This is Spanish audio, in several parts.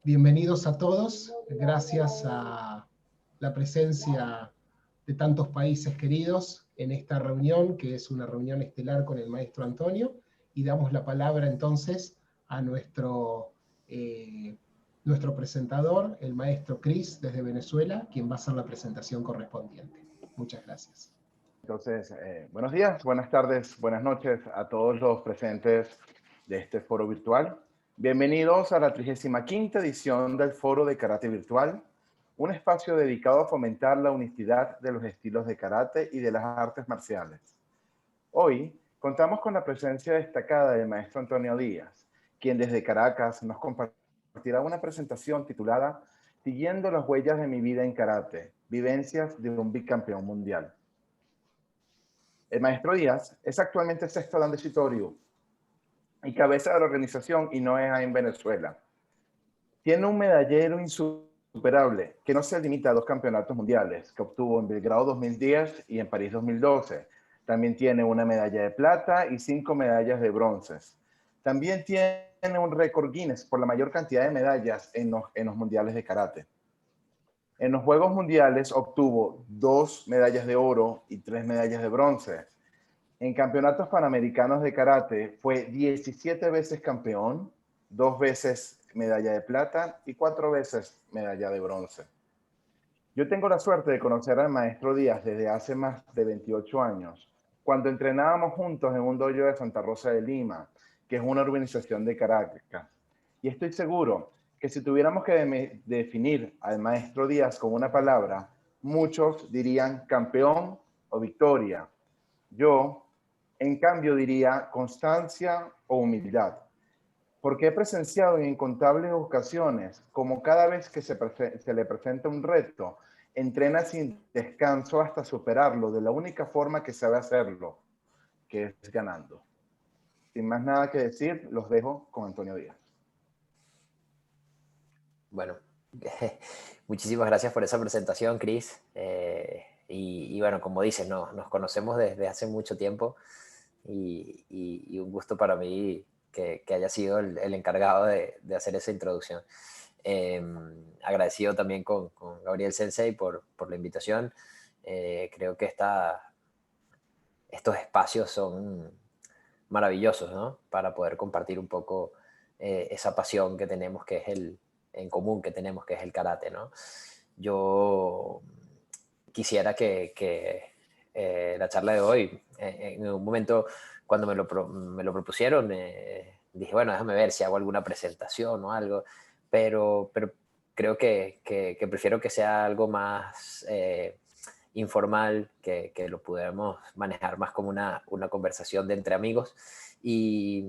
Bienvenidos a todos, gracias a la presencia de tantos países queridos en esta reunión, que es una reunión estelar con el maestro Antonio, y damos la palabra entonces a nuestro presentador, el maestro Chris, desde Venezuela, quien va a hacer la presentación correspondiente. Muchas gracias. Entonces, buenos días, buenas tardes, buenas noches a todos los presentes de este foro virtual. Bienvenidos a la 35ª edición del Foro de Karate Virtual, un espacio dedicado a fomentar la unicidad de los estilos de karate y de las artes marciales. Hoy contamos con la presencia destacada del maestro Antonio Díaz, quien desde Caracas nos compartirá una presentación titulada Siguiendo las huellas de mi vida en karate, vivencias de un bicampeón mundial. El maestro Díaz es actualmente sexto dan de Shitorio y cabeza de la organización INOEA en Venezuela. Tiene un medallero insuperable que no se limita a 2 campeonatos mundiales que obtuvo en Belgrado 2010 y en París 2012. También tiene una medalla de plata y 5 medallas de bronces. También tiene un récord Guinness por la mayor cantidad de medallas en los mundiales de karate. En los Juegos Mundiales obtuvo 2 medallas de oro y 3 medallas de bronce. En campeonatos panamericanos de karate fue 17 veces campeón, 2 veces medalla de plata y 4 veces medalla de bronce. Yo tengo la suerte de conocer al maestro Díaz desde hace más de 28 años, cuando entrenábamos juntos en un dojo de Santa Rosa de Lima, que es una urbanización de Caracas. Y estoy seguro que si tuviéramos que definir al maestro Díaz con una palabra, muchos dirían campeón o victoria. Yo, en cambio, diría constancia o humildad, porque he presenciado en incontables ocasiones como cada vez que se le presenta un reto, entrena sin descanso hasta superarlo de la única forma que sabe hacerlo, que es ganando. Sin más nada que decir, los dejo con Antonio Díaz. Bueno, muchísimas gracias por esa presentación, Chris. Y bueno, como dices, nos conocemos desde hace mucho tiempo y un gusto para mí que haya sido el encargado de hacer esa introducción. Agradecido también con Gabriel Sensei por la invitación. Creo que estos espacios son maravillosos, ¿no? Para poder compartir un poco esa pasión que tenemos, en común que tenemos, que es el karate, ¿no? Yo quisiera que la charla de hoy, en un momento cuando me lo propusieron, dije, bueno, déjame ver si hago alguna presentación o algo, pero creo que prefiero que sea algo más informal, que lo pudiéramos manejar más como una conversación de entre amigos y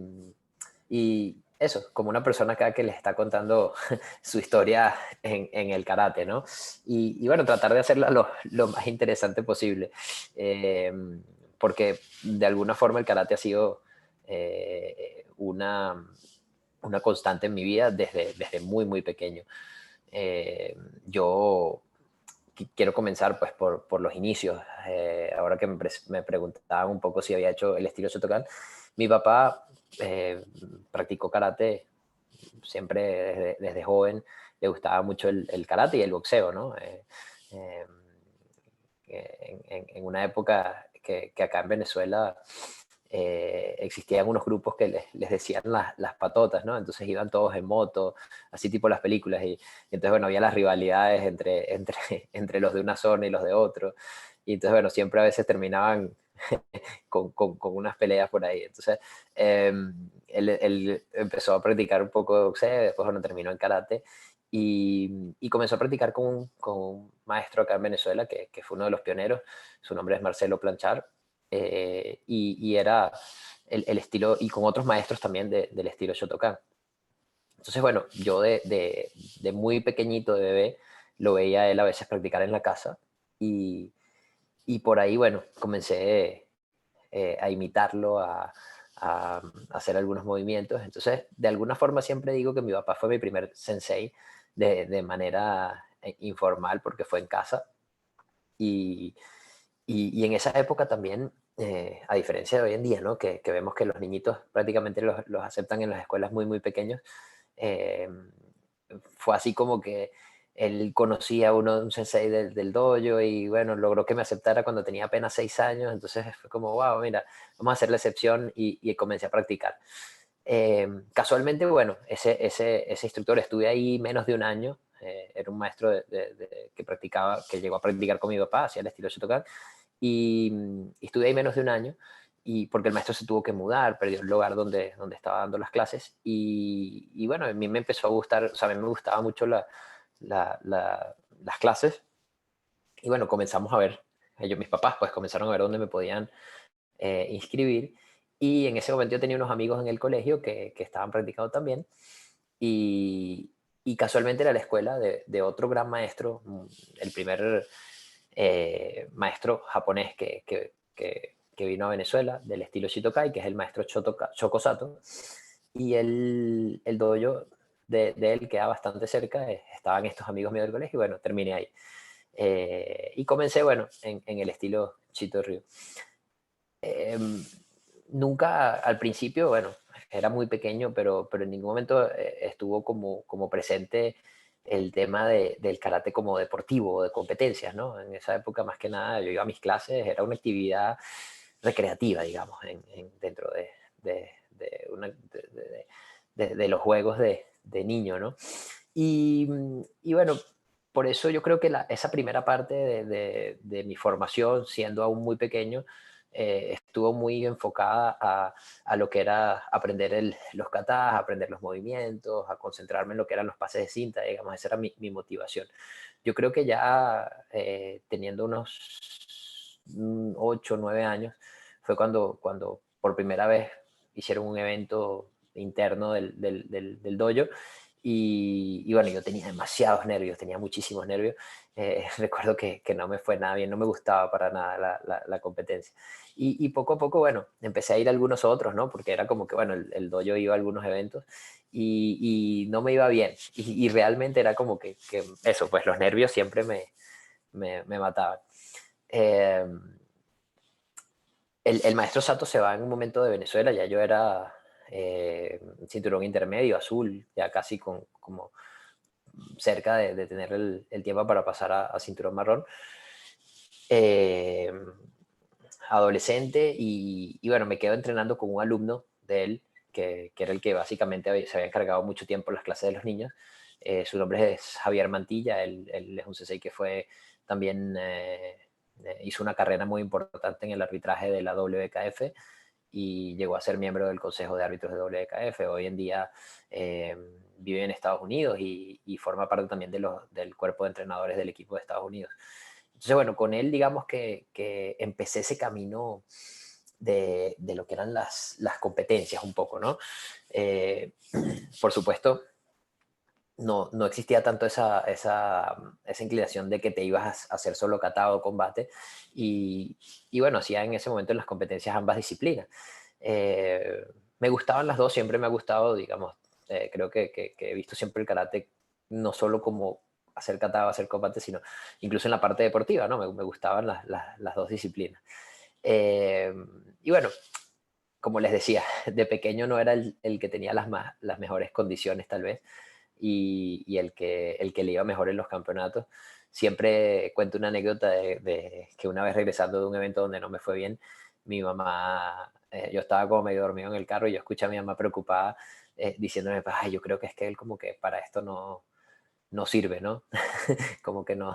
eso, como una persona acá que les está contando su historia en el karate, ¿no? Y bueno, tratar de hacerla lo más interesante posible, porque de alguna forma el karate ha sido una constante en mi vida desde muy, muy pequeño. Yo quiero comenzar pues por los inicios. Ahora que me preguntaban un poco si había hecho el estilo Shotokan, mi papá practicó karate siempre desde joven. Le gustaba mucho el karate y el boxeo, ¿no? Eh, en una época que acá en Venezuela existían unos grupos que les decían las patotas, ¿no? Entonces iban todos en moto, así tipo las películas, y entonces, bueno, había las rivalidades entre los de una zona y los de otro, y entonces, bueno, siempre a veces terminaban con unas peleas por ahí. Entonces, él empezó a practicar un poco de boxeo, después, bueno, terminó en karate, y comenzó a practicar con un maestro acá en Venezuela, que fue uno de los pioneros. Su nombre es Marcelo Planchard, y era el estilo, y con otros maestros también del estilo Shotokan. Entonces, bueno, yo de muy pequeñito, de bebé, lo veía a él a veces practicar en la casa, y por ahí, bueno, comencé a imitarlo, a hacer algunos movimientos. Entonces, de alguna forma siempre digo que mi papá fue mi primer sensei de manera informal, porque fue en casa. Y, y en esa época también, a diferencia de hoy en día, ¿no? Que vemos que los niñitos prácticamente los aceptan en las escuelas muy, muy pequeños, eh, fue así como que él conocía a un sensei del dojo y bueno, logró que me aceptara cuando tenía apenas 6 años, entonces fue como, wow, mira, vamos a hacer la excepción y comencé a practicar. Casualmente, bueno, ese instructor estuve ahí menos de un año, era un maestro que practicaba, que llegó a practicar con mi papá, hacía el estilo Shotokan, y estuve ahí menos de un año, y porque el maestro se tuvo que mudar, perdió el lugar donde estaba dando las clases, y bueno, a mí me empezó a gustar, o sea, a mí me gustaba mucho las clases, y bueno, comenzamos a ver, mis papás pues comenzaron a ver dónde me podían inscribir, y en ese momento yo tenía unos amigos en el colegio que estaban practicando también, y, y casualmente era la escuela de otro gran maestro, el primer maestro japonés que vino a Venezuela, del estilo Shitokai, que es el maestro Shoko Sato, y el dojo de él queda bastante cerca, estaban estos amigos míos del colegio, y bueno, terminé ahí. Y comencé, bueno, en el estilo Chito Ryu. Nunca, al principio, bueno, era muy pequeño, pero en ningún momento estuvo como presente el tema del karate como deportivo, de competencias, ¿no? En esa época, más que nada, yo iba a mis clases, era una actividad recreativa, digamos, dentro de los juegos de niño, ¿no? Y bueno, por eso yo creo que esa primera parte de mi formación, siendo aún muy pequeño, estuvo muy enfocada a lo que era aprender los katas, aprender los movimientos, a concentrarme en lo que eran los pases de cinta, digamos, esa era mi motivación. Yo creo que ya teniendo unos 8 o 9 años, fue cuando por primera vez hicieron un evento interno del dojo y bueno, yo tenía demasiados nervios, tenía muchísimos nervios. Recuerdo que no me fue nada bien, no me gustaba para nada la competencia. Y poco a poco, bueno, empecé a ir a algunos otros, ¿no? Porque era como que, bueno, el dojo iba a algunos eventos y no me iba bien. Y realmente era como que eso, pues los nervios siempre me mataban. Eh, el maestro Sato se va en un momento de Venezuela, ya yo era cinturón intermedio, azul, ya casi como cerca de tener el tiempo para pasar a cinturón marrón. Eh, Adolescente y bueno, me quedo entrenando con un alumno de él, que era el que básicamente se había encargado mucho tiempo las clases de los niños. Su nombre es Javier Mantilla, él es un sensei que fue también, hizo una carrera muy importante en el arbitraje de la WKF y llegó a ser miembro del Consejo de Árbitros de WKF. Hoy en día vive en Estados Unidos y forma parte también del cuerpo de entrenadores del equipo de Estados Unidos. Entonces, bueno, con él digamos que empecé ese camino de lo que eran las competencias un poco, ¿no? Por supuesto, no existía tanto esa inclinación de que te ibas a hacer solo kata o combate y bueno, hacía en ese momento en las competencias ambas disciplinas. Me gustaban las dos, siempre me ha gustado, digamos, creo que he visto siempre el karate no solo como hacer kata o hacer combate, sino incluso en la parte deportiva, ¿no? Me gustaban las dos disciplinas. Eh, y bueno, como les decía, de pequeño no era el que tenía las mejores condiciones tal vez y el que le iba mejor en los campeonatos. Siempre cuento una anécdota de que una vez regresando de un evento donde no me fue bien, mi mamá, yo estaba como medio dormido en el carro y yo escuché a mi mamá preocupada diciéndome, ay, yo creo que es que él como que para esto no sirve, ¿no? Como que no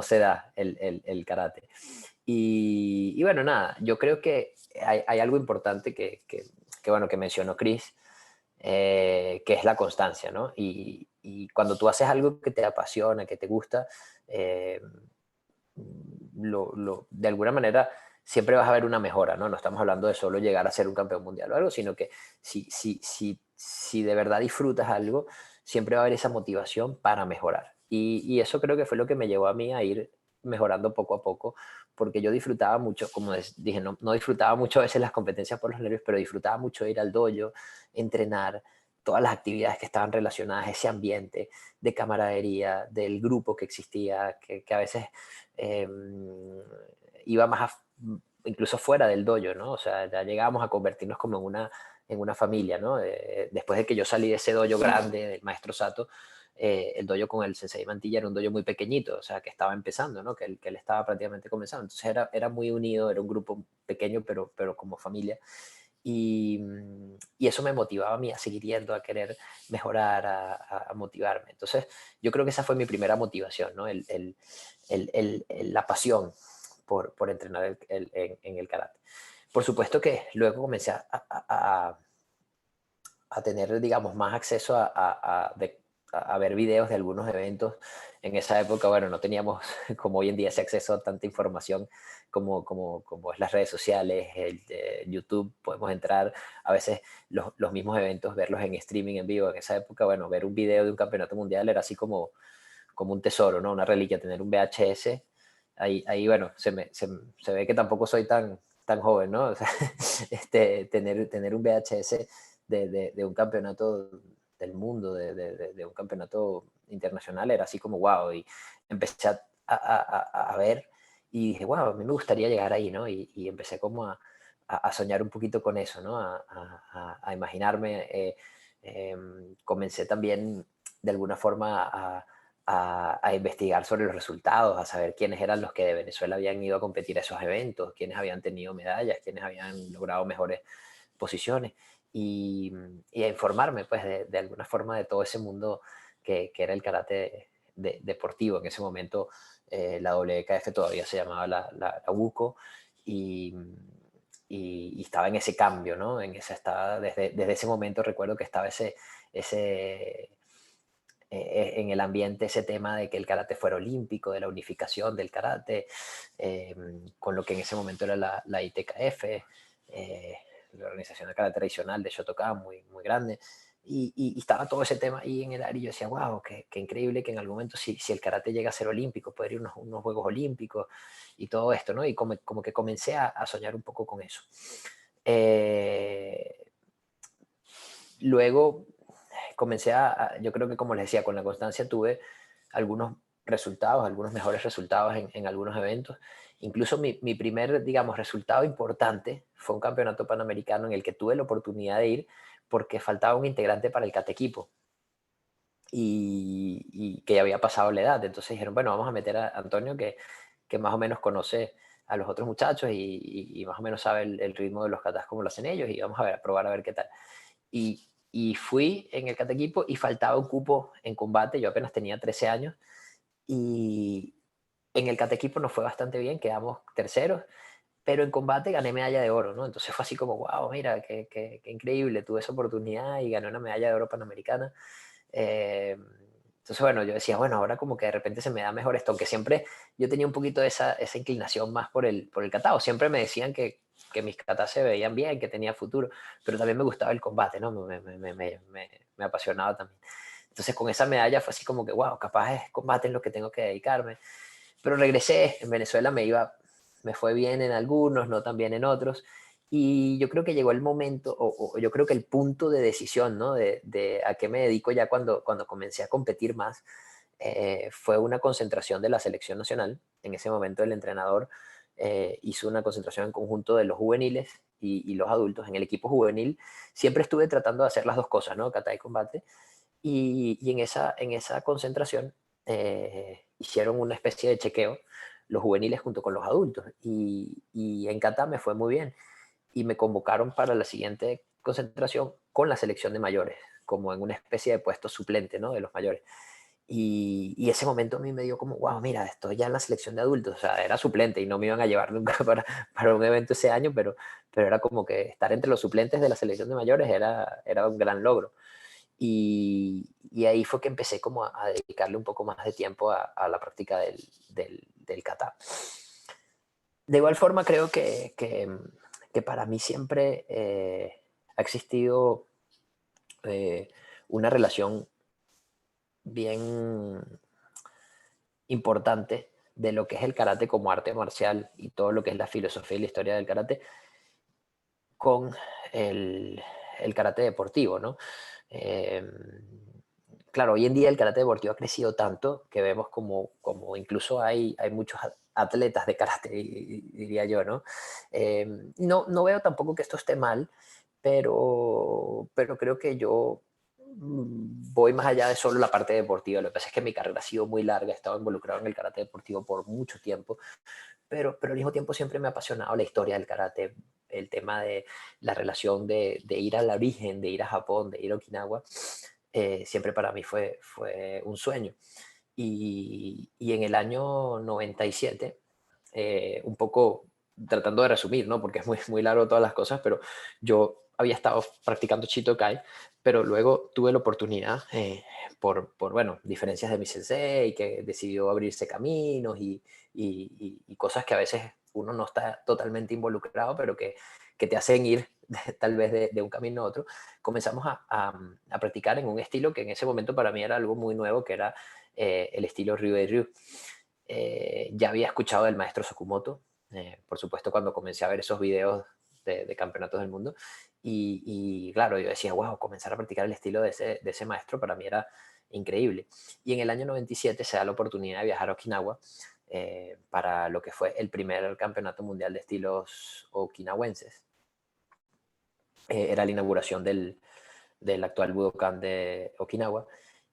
se da el karate. Y bueno, nada, yo creo que hay algo importante bueno, que mencionó Chris, que es la constancia, ¿no? Y cuando tú haces algo que te apasiona, que te gusta, eh, de alguna manera siempre vas a ver una mejora, ¿no? No estamos hablando de solo llegar a ser un campeón mundial o algo, sino que si de verdad disfrutas algo, siempre va a haber esa motivación para mejorar. Y eso creo que fue lo que me llevó a mí a ir mejorando poco a poco, porque yo disfrutaba mucho, como dije, no disfrutaba mucho a veces las competencias por los nervios, pero disfrutaba mucho ir al dojo, entrenar, todas las actividades que estaban relacionadas, ese ambiente de camaradería, del grupo que existía, que a veces eh, iba incluso fuera del dojo, ¿no? O sea, ya llegábamos a convertirnos como en una familia, ¿no? Después de que yo salí de ese dojo grande del maestro Sato, el dojo con el Sensei Mantilla era un dojo muy pequeñito, o sea, que estaba empezando, ¿no? Que él estaba prácticamente comenzando. Entonces era muy unido, era un grupo pequeño, pero como familia. Y eso me motivaba a mí a seguir yendo, a querer mejorar, a motivarme. Entonces, yo creo que esa fue mi primera motivación, ¿no? La pasión por entrenar en el karate. Por supuesto que luego comencé a tener, digamos, más acceso a ver videos de algunos eventos. En esa época, bueno, no teníamos como hoy en día ese acceso a tanta información como es las redes sociales, YouTube, podemos entrar a veces los mismos eventos, verlos en streaming en vivo. En esa época, bueno, ver un video de un campeonato mundial era así como un tesoro, ¿no? Una reliquia, tener un VHS. Ahí bueno, se ve que tampoco soy tan joven, ¿no? O sea, tener un VHS de un campeonato del mundo, de un campeonato internacional, era así como wow. Y empecé a ver y dije, wow, a mí me gustaría llegar ahí, ¿no? Y empecé como a soñar un poquito con eso, ¿no? A imaginarme. Comencé también de alguna forma a investigar sobre los resultados, a saber quiénes eran los que de Venezuela habían ido a competir a esos eventos, quiénes habían tenido medallas, quiénes habían logrado mejores posiciones y, y a informarme pues de alguna forma de todo ese mundo que era el karate deportivo. En ese momento la WKF todavía se llamaba la WUCO y, y estaba en ese cambio, ¿no? Estaba, desde ese momento recuerdo que estaba en el ambiente ese tema de que el karate fuera olímpico, de la unificación del karate, con lo que en ese momento era la ITKF, la Organización de Karate Tradicional de Shotokan, muy grande, y estaba todo ese tema ahí en el aire y yo decía, wow, qué increíble que en algún momento si el karate llega a ser olímpico, poder ir a unos Juegos Olímpicos y todo esto, ¿no? Y como que comencé a soñar un poco con eso. Luego comencé yo creo que como les decía, con la constancia tuve algunos resultados, algunos mejores resultados en algunos eventos. Incluso mi primer, digamos, resultado importante fue un campeonato panamericano en el que tuve la oportunidad de ir porque faltaba un integrante para el catequipo y que ya había pasado la edad. Entonces dijeron, bueno, vamos a meter a Antonio que más o menos conoce a los otros muchachos y más o menos sabe el ritmo de los katas como lo hacen ellos y vamos a ver, a probar a ver qué tal. Y fui en el catequipo y faltaba un cupo en combate, yo apenas tenía 13 años, y en el catequipo nos fue bastante bien, quedamos terceros, pero en combate gané medalla de oro, ¿no? Entonces fue así como, wow, mira, qué increíble, tuve esa oportunidad y gané una medalla de oro panamericana. Eh, entonces, bueno, yo decía, bueno, ahora como que de repente se me da mejor esto, aunque siempre yo tenía un poquito de esa inclinación más por el katao. Siempre me decían que mis katas se veían bien, que tenía futuro, pero también me gustaba el combate, ¿no? Me apasionaba también. Entonces, con esa medalla fue así como que, wow, capaz es combate en lo que tengo que dedicarme. Pero regresé, en Venezuela me fue bien en algunos, no tan bien en otros. Y yo creo que llegó el momento, o yo creo que el punto de decisión, ¿no? De a qué me dedico ya cuando comencé a competir más, fue una concentración de la selección nacional. En ese momento el entrenador hizo una concentración en conjunto de los juveniles y los adultos. En el equipo juvenil siempre estuve tratando de hacer las dos cosas, ¿no? Kata y combate. Y en esa concentración hicieron una especie de chequeo los juveniles junto con los adultos. Y en Kata me fue muy bien y me convocaron para la siguiente concentración con la selección de mayores, como en una especie de puesto suplente, ¿no? De los mayores. Y ese momento a mí me dio como, wow, mira, estoy ya en la selección de adultos, o sea, era suplente y no me iban a llevar nunca para un evento ese año, pero era como que estar entre los suplentes de la selección de mayores era un gran logro. Y ahí fue que empecé como a dedicarle un poco más de tiempo a la práctica del kata. De igual forma, creo que para mí siempre ha existido eh, una relación bien importante de lo que es el karate como arte marcial y todo lo que es la filosofía y la historia del karate con el karate deportivo, ¿no? Eh, claro, hoy en día el karate deportivo ha crecido tanto que vemos como incluso hay muchos atletas de karate, diría yo, ¿no? No veo tampoco que esto esté mal, pero creo que yo voy más allá de solo la parte deportiva. Lo que pasa es que mi carrera ha sido muy larga, he estado involucrado en el karate deportivo por mucho tiempo, pero al mismo tiempo siempre me ha apasionado la historia del karate, el tema de la relación de ir al origen, de ir a Japón, de ir a Okinawa. Siempre para mí fue un sueño. Y en el año 97, un poco tratando de resumir, ¿no? Porque es muy largo todas las cosas, pero yo había estado practicando Chitokai, pero luego tuve la oportunidad, bueno, diferencias de mi sensei, que decidió abrirse caminos y cosas que a veces uno no está totalmente involucrado, pero que te hacen ir tal vez de un camino a otro. Comenzamos a practicar en un estilo que en ese momento para mí era algo muy nuevo, que era el estilo Ryu. Ya había escuchado del maestro Sokumoto, por supuesto cuando comencé a ver esos videos de campeonatos del mundo, y claro, yo decía, wow, comenzar a practicar el estilo de ese maestro para mí era increíble. Y en el año 97 se da la oportunidad de viajar a Okinawa para lo que fue el primer campeonato mundial de estilos okinawenses. Era la inauguración del actual Budokan de Okinawa,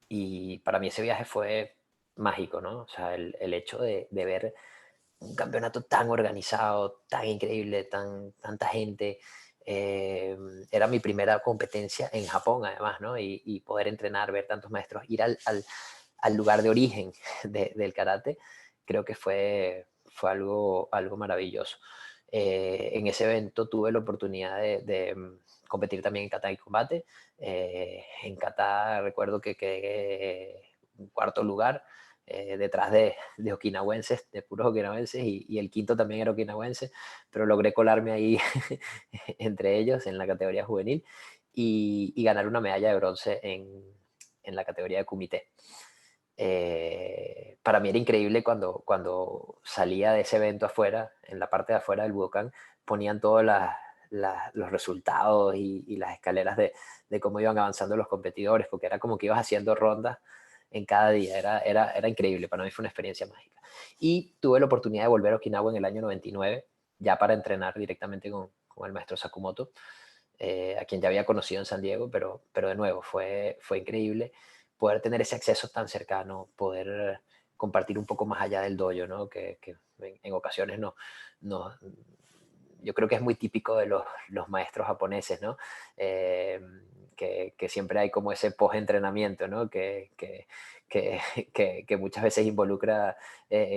y para mí ese viaje fue mágico, ¿no? O sea, el hecho de ver un campeonato tan organizado, tan increíble, tanta gente. Era mi primera competencia en Japón, además, ¿no? Y poder entrenar, ver tantos maestros, ir al lugar de origen del karate, creo que fue algo maravilloso. En ese evento tuve la oportunidad de competir también en kata y combate. En kata recuerdo que quedé en cuarto lugar, detrás de okinawenses, de puros okinawenses, y el quinto también era okinawense, pero logré colarme ahí entre ellos en la categoría juvenil y ganar una medalla de bronce en la categoría de kumite. Para mí era increíble cuando salía de ese evento afuera, en la parte de afuera del Budokan, ponían todos los resultados y las escaleras de cómo iban avanzando los competidores, porque era como que ibas haciendo rondas en cada día, era increíble, para mí fue una experiencia mágica. Y tuve la oportunidad de volver a Okinawa en el año 99, ya para entrenar directamente con el maestro Sakumoto, a quien ya había conocido en San Diego, pero de nuevo, fue increíble poder tener ese acceso tan cercano, poder compartir un poco más allá del dojo, ¿no? Que en ocasiones no, yo creo que es muy típico de los maestros japoneses, ¿no? Que siempre hay como ese post-entrenamiento, ¿no? Que muchas veces involucra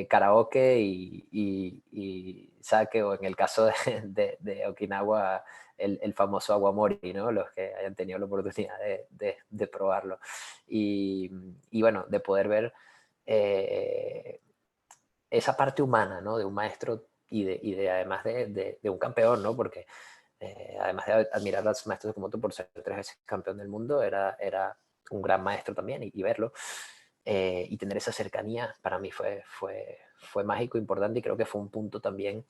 karaoke y sake, o en el caso de Okinawa, el famoso aguamori, ¿no? Los que hayan tenido la oportunidad de probarlo. Y bueno, de poder ver esa parte humana, ¿no? De un maestro y de además de un campeón, ¿no? Porque además de admirar a los maestros de Komodo por ser 3 veces campeón del mundo, era un gran maestro también, y verlo y tener esa cercanía para mí fue mágico, importante, y creo que fue un punto también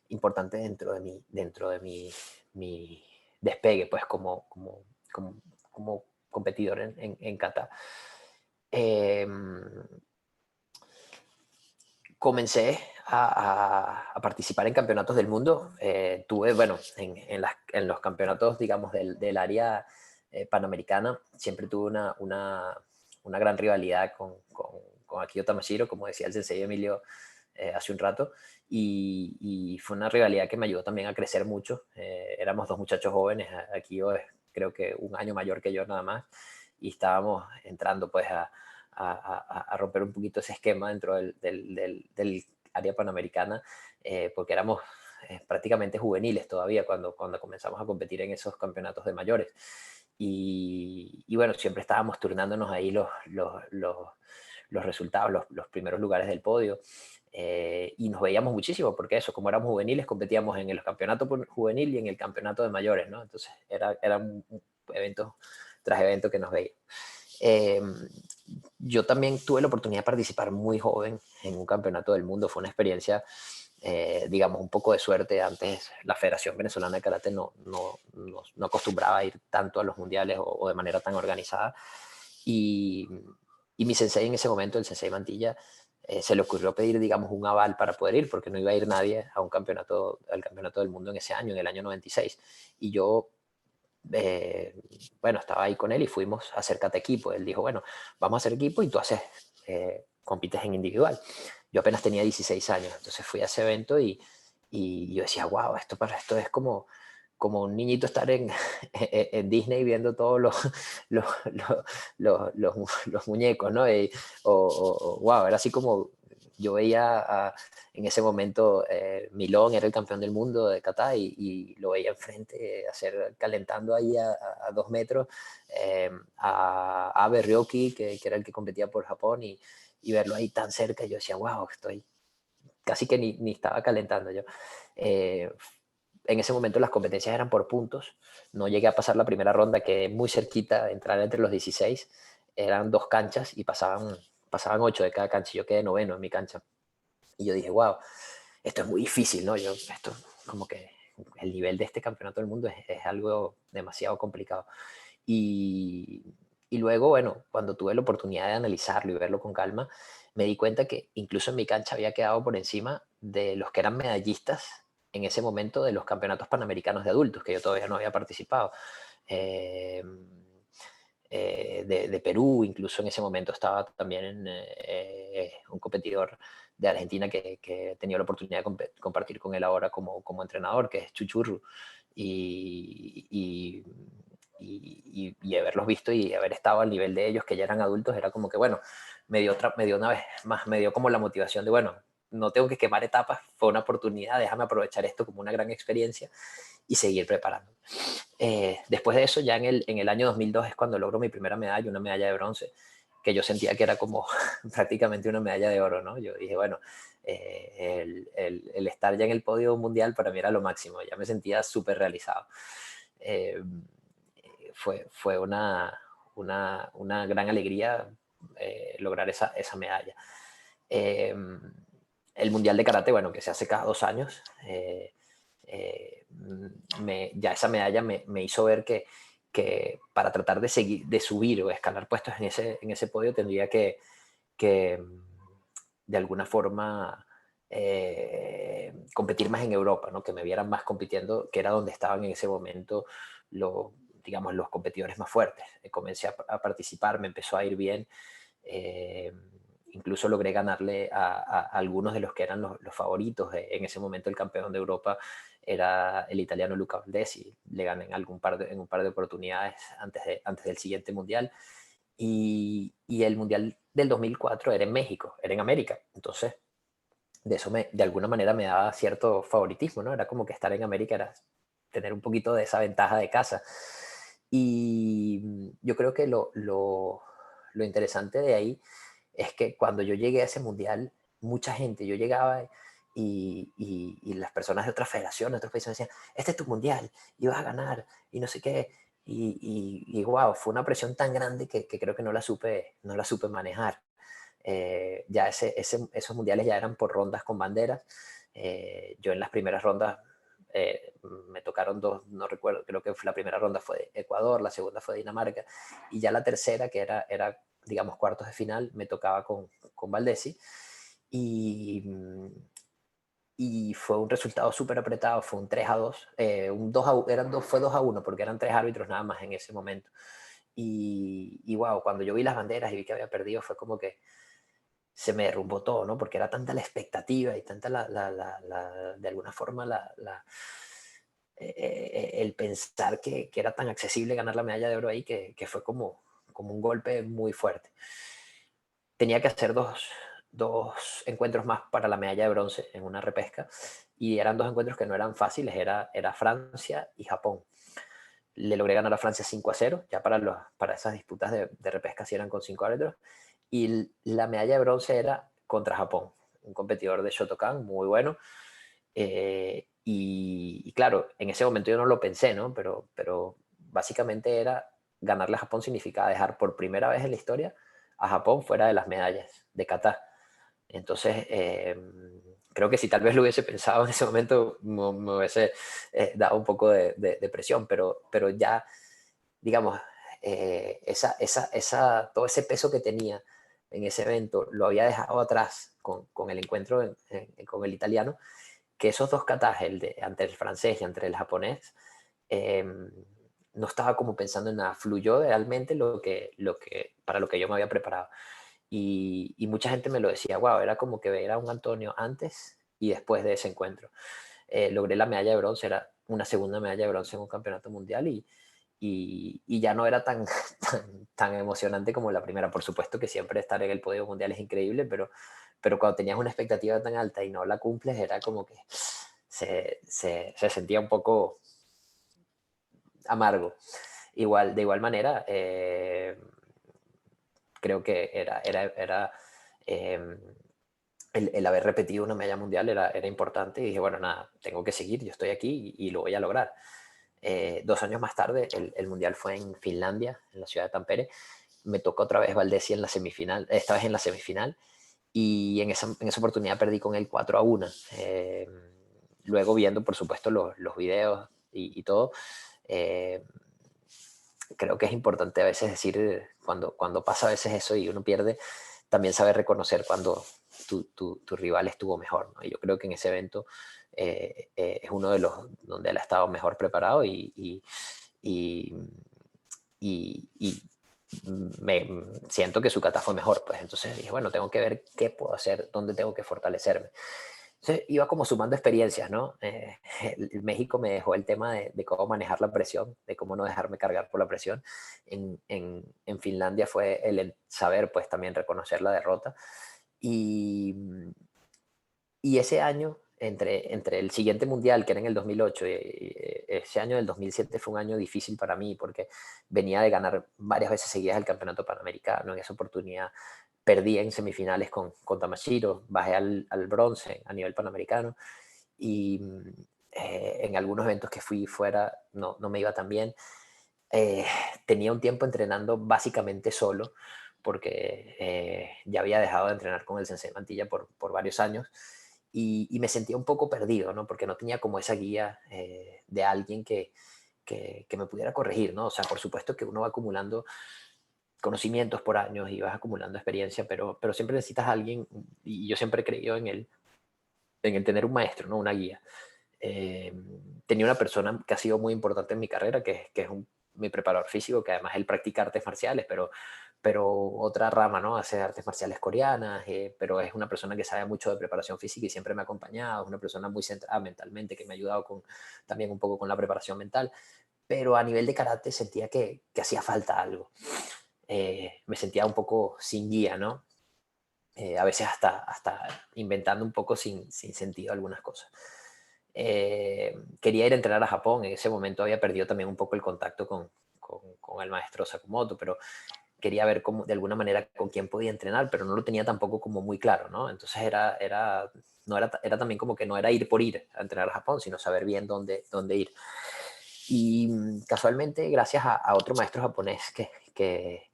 importante dentro de mi despegue, pues como competidor en kata. Comencé a participar en campeonatos del mundo. Tuve, bueno, en los campeonatos, digamos, del área panamericana, siempre tuve una gran rivalidad con Akio Tamashiro, como decía el sensei Emilio hace un rato, y fue una rivalidad que me ayudó también a crecer mucho. Éramos 2 muchachos jóvenes, Akio es creo que un año mayor que yo nada más, y estábamos entrando pues a romper un poquito ese esquema dentro del área panamericana, porque éramos prácticamente juveniles todavía cuando comenzamos a competir en esos campeonatos de mayores. Y bueno, siempre estábamos turnándonos ahí los resultados, los primeros lugares del podio. Y nos veíamos muchísimo, porque eso, como éramos juveniles, competíamos en el campeonato juvenil y en el campeonato de mayores, ¿no? Entonces, eran eventos tras eventos que nos veíamos. Eh, yo también tuve la oportunidad de participar muy joven en un campeonato del mundo. Fue una experiencia, digamos, un poco de suerte. Antes la Federación Venezolana de Karate no acostumbraba a ir tanto a los mundiales o de manera tan organizada. Y, y mi sensei en ese momento, el sensei Mantilla, se le ocurrió pedir, digamos, un aval para poder ir, porque no iba a ir nadie a un campeonato, al campeonato del mundo en ese año, en el año 96. Y yo, bueno, estaba ahí con él y fuimos a hacer kata equipo. Él dijo, bueno, vamos a hacer equipo y tú compites en individual. Yo apenas tenía 16 años, entonces fui a ese evento y yo decía, wow, esto es como un niñito estar en Disney viendo todos los, los muñecos, ¿no? Wow, era así como yo veía en ese momento Milón era el campeón del mundo de kata y lo veía enfrente calentando ahí a 2 metros a Abe Ryoki, que era el que competía por Japón y verlo ahí tan cerca, yo decía, wow, estoy casi que ni estaba calentando yo. En ese momento las competencias eran por puntos, no llegué a pasar la primera ronda, que muy cerquita, entrar entre los 16, eran 2 canchas y pasaban 8 de cada cancha, yo quedé noveno en mi cancha. Y yo dije, wow, esto es muy difícil, ¿no? Esto como que el nivel de este campeonato del mundo es algo demasiado complicado. Y, y luego, bueno, cuando tuve la oportunidad de analizarlo y verlo con calma, me di cuenta que incluso en mi cancha había quedado por encima de los que eran medallistas en ese momento de los campeonatos panamericanos de adultos, que yo todavía no había participado. Eh, de Perú, incluso en ese momento estaba también un competidor de Argentina que he tenido la oportunidad de compartir con él ahora como entrenador, que es Chuchurru. Y, y haberlos visto y haber estado al nivel de ellos, que ya eran adultos, era como que, bueno, me dio una vez más, me dio como la motivación de, bueno, no tengo que quemar etapas, fue una oportunidad, déjame aprovechar esto como una gran experiencia y seguir preparando. Después de eso, ya en el año 2002 es cuando logro mi primera medalla, una medalla de bronce, que yo sentía que era como prácticamente una medalla de oro, ¿no? Yo dije, bueno, el estar ya en el podio mundial para mí era lo máximo, ya me sentía súper realizado. Fue una gran alegría lograr esa medalla. El Mundial de Karate, bueno, que se hace cada 2 años, ya esa medalla me hizo ver que para tratar de subir o escalar puestos en ese podio tendría que de alguna forma competir más en Europa, ¿no? Que me vieran más compitiendo, que era donde estaban en ese momento digamos, los competidores más fuertes. Comencé a participar, me empezó a ir bien. Incluso logré ganarle a algunos de los que eran los favoritos. En ese momento el campeón de Europa era el italiano Luca Valdesi. Le gané en un par de oportunidades antes del siguiente mundial. Y el mundial del 2004 era en México, era en América. Entonces, de eso de alguna manera me daba cierto favoritismo, ¿no? Era como que estar en América era tener un poquito de esa ventaja de casa. Y yo creo que lo interesante de ahí es que cuando yo llegué a ese mundial, mucha gente, yo llegaba y las personas de otras federaciones, de otros países me decían, este es tu mundial, y vas a ganar, y no sé qué. Y wow, fue una presión tan grande que creo que no la supe manejar. Ya esos mundiales ya eran por rondas con banderas. Yo en las primeras rondas me tocaron 2, no recuerdo, creo que la primera ronda fue de Ecuador, la segunda fue de Dinamarca, y ya la tercera, que era digamos, cuartos de final, me tocaba con Valdesi, y, y fue un resultado súper apretado, fue un 3-2, fue 2-1, porque eran 3 árbitros nada más en ese momento. Y wow, cuando yo vi las banderas y vi que había perdido, fue como que se me derrumbó todo, ¿no? Porque era tanta la expectativa y tanta de alguna forma el pensar que era tan accesible ganar la medalla de oro ahí que fue como un golpe muy fuerte. Tenía que hacer dos encuentros más para la medalla de bronce en una repesca y eran 2 encuentros que no eran fáciles, era Francia y Japón. Le logré ganar a Francia 5-0, ya para esas disputas de repesca sí eran con 5 árbitros, y la medalla de bronce era contra Japón, un competidor de Shotokan muy bueno. Y claro, en ese momento yo no lo pensé, ¿no? Pero básicamente era ganarle a Japón significaba dejar por primera vez en la historia a Japón fuera de las medallas de kata. Entonces, creo que si tal vez lo hubiese pensado en ese momento, me hubiese dado un poco de presión, pero ya, digamos, todo ese peso que tenía en ese evento lo había dejado atrás con el encuentro con el italiano, que esos dos katas, ante el francés y ante el japonés, no estaba como pensando en nada, fluyó realmente para lo que yo me había preparado. Y mucha gente me lo decía, wow, era como que ver a un Antonio antes y después de ese encuentro. Logré la medalla de bronce, era una segunda medalla de bronce en un campeonato mundial y ya no era tan emocionante como la primera. Por supuesto que siempre estar en el podio mundial es increíble, pero cuando tenías una expectativa tan alta y no la cumples, era como que se sentía un poco amargo. De igual manera, creo que el haber repetido una medalla mundial era importante y dije, bueno, nada, tengo que seguir, yo estoy aquí y lo voy a lograr. 2 años más tarde, el mundial fue en Finlandia, en la ciudad de Tampere. Me tocó otra vez Valdesi en la semifinal, esta vez en la semifinal, y en esa oportunidad perdí con él 4-1. Luego viendo, por supuesto, los videos y todo, eh, creo que es importante a veces decir, cuando pasa a veces eso y uno pierde, también saber reconocer cuando tu rival estuvo mejor, ¿no? Y yo creo que en ese evento es uno de los donde él ha estado mejor preparado y, y siento que su kata fue mejor, pues entonces dije, bueno, tengo que ver qué puedo hacer, dónde tengo que fortalecerme. Entonces iba como sumando experiencias, ¿no? México me dejó el tema de cómo manejar la presión, de cómo no dejarme cargar por la presión. En Finlandia fue el saber, pues, también reconocer la derrota. Y, y ese año, entre el siguiente mundial, que era en el 2008, y ese año del 2007 fue un año difícil para mí porque venía de ganar varias veces seguidas el campeonato panamericano. En esa oportunidad perdí en semifinales con Tamashiro, bajé al bronce a nivel panamericano y en algunos eventos que fui fuera no me iba tan bien. Tenía un tiempo entrenando básicamente solo porque ya había dejado de entrenar con el Sensei Mantilla por varios años y me sentía un poco perdido, ¿no? Porque no tenía como esa guía de alguien que me pudiera corregir, ¿no? O sea, por supuesto que uno va acumulando conocimientos por años y vas acumulando experiencia, pero siempre necesitas a alguien, y yo siempre he creído en el tener un maestro, ¿no? Una guía. Eh, Tenía una persona que ha sido muy importante en mi carrera, que es mi preparador físico, que además él practica artes marciales, pero otra rama, ¿no? Hace artes marciales coreanas, pero es una persona que sabe mucho de preparación física y siempre me ha acompañado, es una persona muy centrada mentalmente, que me ha ayudado también un poco con la preparación mental, pero a nivel de karate sentía que hacía falta algo. Me sentía un poco sin guía, ¿no? A veces hasta inventando un poco sin sentido algunas cosas. Quería ir a entrenar a Japón, en ese momento había perdido también un poco el contacto con el maestro Sakamoto, pero quería ver cómo, de alguna manera con quién podía entrenar, pero no lo tenía tampoco como muy claro, ¿no? Entonces era también como que no era ir por ir a entrenar a Japón, sino saber bien dónde ir. Y casualmente, gracias a otro maestro japonés que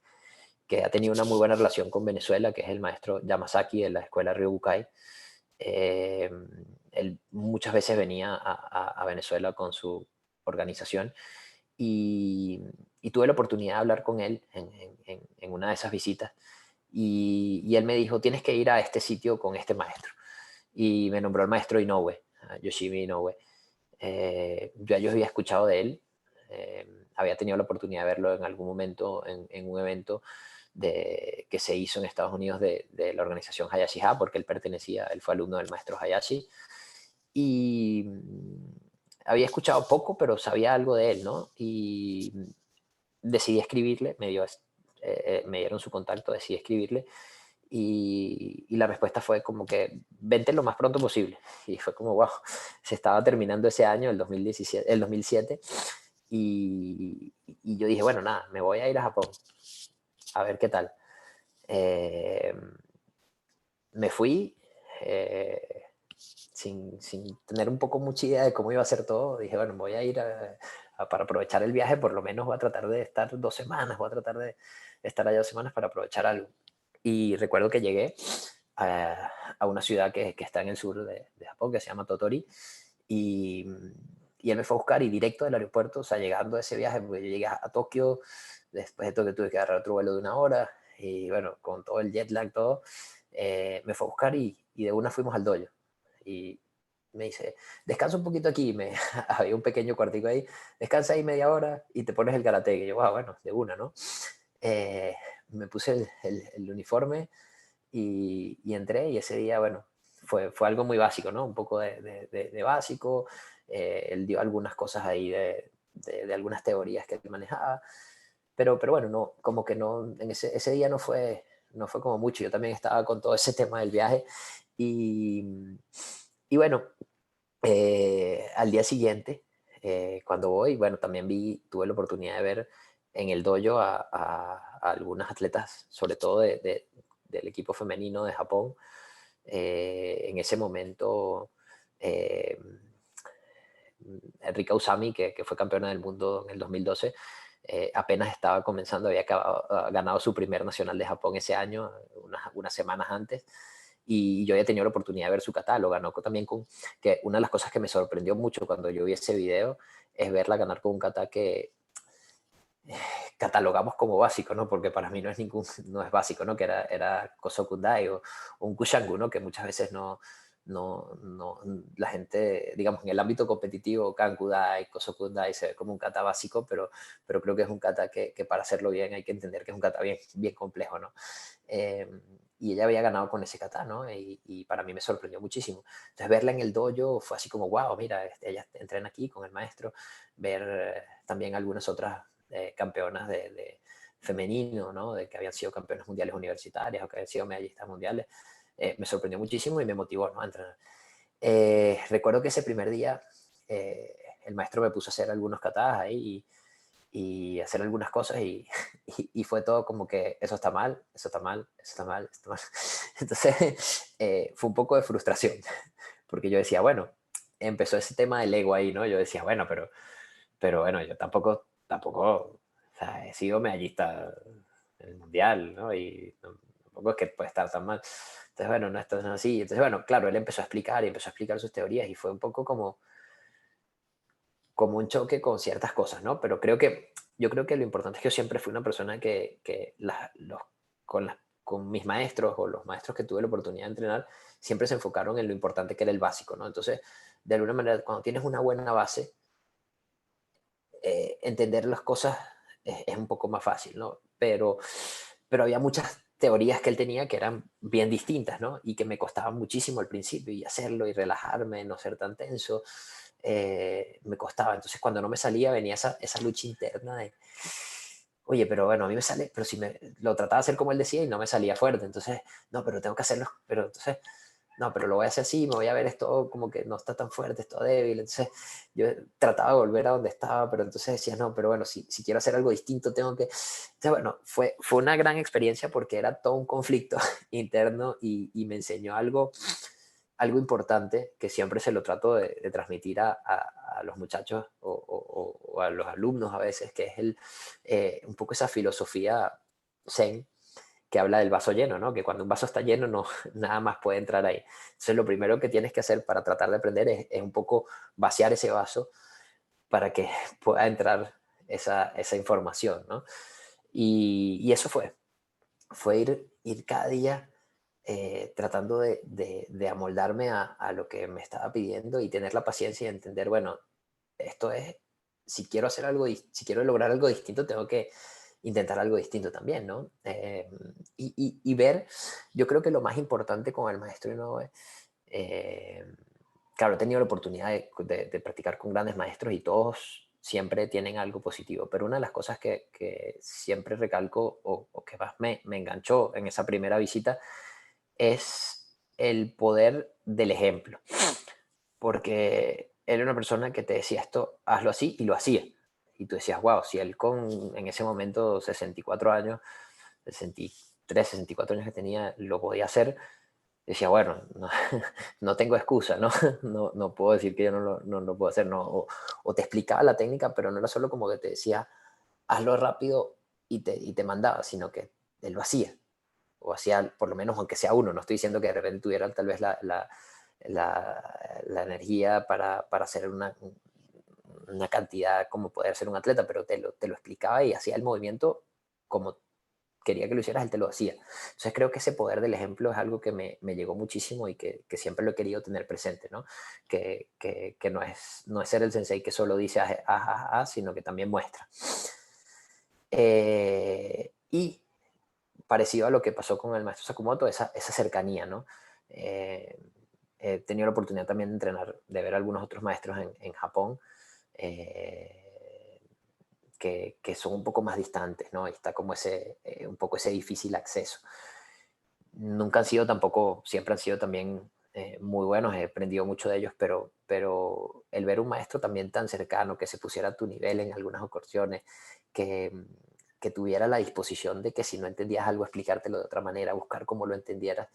ha tenido una muy buena relación con Venezuela, que es el maestro Yamazaki de la escuela Ryobukai. Él muchas veces venía a Venezuela con su organización y, y tuve la oportunidad de hablar con él en una de esas visitas y él me dijo, tienes que ir a este sitio con este maestro. Y me nombró el maestro Inoue, Yoshimi Inoue. Yo había escuchado de él, había tenido la oportunidad de verlo en algún momento en un evento que se hizo en Estados Unidos de la organización Hayashi-Ha, porque él fue alumno del maestro Hayashi, y había escuchado poco, pero sabía algo de él, ¿no? Y decidí escribirle, me dieron su contacto, decidí escribirle, y la respuesta fue como que vente lo más pronto posible. Y fue como, wow, se estaba terminando ese año, el 2007, y yo dije, bueno, nada, me voy a ir a Japón, a ver qué tal. Eh, Me fui sin tener un poco mucha idea de cómo iba a ser todo. Dije, bueno, voy a ir para aprovechar el viaje, por lo menos voy a tratar de estar 2 semanas, voy a tratar de estar allá 2 semanas para aprovechar algo. Y recuerdo que llegué a una ciudad que está en el sur de Japón, que se llama Totori, y y él me fue a buscar y directo del aeropuerto, o sea, llegando a ese viaje, porque yo llegué a Tokio, después de Tokio tuve que agarrar otro vuelo de 1 hora, y bueno, con todo el jet lag, todo, me fue a buscar y de una fuimos al dojo. Y me dice, descansa un poquito aquí, había un pequeño cuartico ahí, descansa ahí media hora y te pones el karate. Y yo, bueno, de una, ¿no? Eh, Me puse el uniforme y entré y ese día, bueno, fue algo muy básico, ¿no? Un poco de básico. Él dio algunas cosas ahí de algunas teorías que él manejaba, pero bueno, no, como que no, en ese día no fue como mucho. Yo también estaba con todo ese tema del viaje y bueno, al día siguiente, cuando voy, bueno, también tuve la oportunidad de ver en el dojo a algunas atletas, sobre todo del equipo femenino de Japón. En ese momento, eh, Rika Usami, que fue campeona del mundo en el 2012, apenas estaba comenzando, ganado su primer nacional de Japón ese año, unas semanas antes, y yo había tenido la oportunidad de ver su catálogo. Ganó también que una de las cosas que me sorprendió mucho cuando yo vi ese video es verla ganar con un kata que catalogamos como básico, ¿no? Porque para mí no es básico, ¿no? Que era Kosokudai o un Kushangu, ¿no? Que muchas veces no, la gente, digamos, en el ámbito competitivo, Kankudai, Kosokudai se ve como un kata básico, pero creo que es un kata que para hacerlo bien hay que entender que es un kata bien, bien complejo, ¿no? Eh, y ella había ganado con ese kata, ¿no? Y para mí me sorprendió muchísimo. Entonces verla en el dojo fue así como, wow, mira, ella entrena aquí con el maestro, ver también algunas otras campeonas de femenino, ¿no? De que habían sido campeonas mundiales universitarias o que habían sido medallistas mundiales, me sorprendió muchísimo y me motivó, ¿no? A entrenar. Recuerdo que ese primer día el maestro me puso a hacer algunos katadas ahí y hacer algunas cosas y fue todo como que eso está mal, eso está mal, eso está mal, eso está mal. Entonces fue un poco de frustración porque yo decía, bueno, empezó ese tema del ego ahí, ¿no? Yo decía, bueno, pero bueno, yo tampoco, o sea, he sido medallista en el mundial, ¿no? Y tampoco es que puede estar tan mal. Entonces, bueno, no, esto no es así. Entonces, bueno, claro, él empezó a explicar y empezó a explicar sus teorías y fue un poco como un choque con ciertas cosas, ¿no? Pero yo creo que lo importante es que yo siempre fui una persona que con mis maestros o los maestros que tuve la oportunidad de entrenar, siempre se enfocaron en lo importante que era el básico, ¿no? Entonces, de alguna manera, cuando tienes una buena base, entender las cosas es un poco más fácil, ¿no? Pero había muchas teorías que él tenía que eran bien distintas, ¿no? Y que me costaba muchísimo al principio y hacerlo y relajarme, no ser tan tenso, me costaba. Entonces cuando no me salía venía esa lucha interna de, oye, pero bueno, a mí me sale, pero si lo trataba de hacer como él decía y no me salía fuerte, entonces, no, pero tengo que hacerlo, pero entonces no, pero lo voy a hacer así, me voy a ver esto como que no está tan fuerte, esto débil. Entonces yo trataba de volver a donde estaba, pero entonces decía, no, pero bueno, si quiero hacer algo distinto, tengo que... Entonces, bueno, fue una gran experiencia porque era todo un conflicto interno y me enseñó algo importante que siempre se lo trato de transmitir a los muchachos o a los alumnos a veces, que es un poco esa filosofía zen que habla del vaso lleno, ¿no? Que cuando un vaso está lleno, no, nada más puede entrar ahí. Entonces, lo primero que tienes que hacer para tratar de aprender es un poco vaciar ese vaso para que pueda entrar esa información, ¿no? Y eso fue ir cada día tratando de amoldarme a lo que me estaba pidiendo y tener la paciencia y entender, bueno, esto es, si quiero lograr algo distinto, tengo que intentar algo distinto también, ¿no? Y ver, yo creo que lo más importante con el maestro Inoue, eh, claro, he tenido la oportunidad de practicar con grandes maestros y todos siempre tienen algo positivo, pero una de las cosas que siempre recalco o que más me enganchó en esa primera visita es el poder del ejemplo, porque él era una persona que te decía esto, hazlo así, y lo hacía. Y tú decías, wow, si él en ese momento 64 años, 63, 64 años que tenía, lo podía hacer, decía, bueno, no, no tengo excusa, ¿no? No puedo decir que yo no lo puedo hacer, no. O te explicaba la técnica, pero no era solo como que te decía, hazlo rápido y te mandaba, sino que él lo hacía o hacía por lo menos aunque sea uno, no estoy diciendo que de repente tuvieran tal vez la energía para hacer una cantidad como poder ser un atleta, pero te lo explicaba y hacía el movimiento como quería que lo hicieras, él te lo hacía. Entonces creo que ese poder del ejemplo es algo que me llegó muchísimo y que siempre lo he querido tener presente, ¿no? Que no es ser el sensei que solo dice sino que también muestra. Y parecido a lo que pasó con el maestro Sakamoto, esa cercanía, ¿no? He tenido la oportunidad también de entrenar, de ver algunos otros maestros en Japón, que son un poco más distantes, ¿no? Y está como un poco ese difícil acceso. Nunca han sido tampoco, siempre han sido también muy buenos, he aprendido mucho de ellos, pero el ver un maestro también tan cercano, que se pusiera a tu nivel en algunas ocasiones, que, que tuviera la disposición de que si no entendías algo, explicártelo de otra manera, buscar cómo lo entendieras,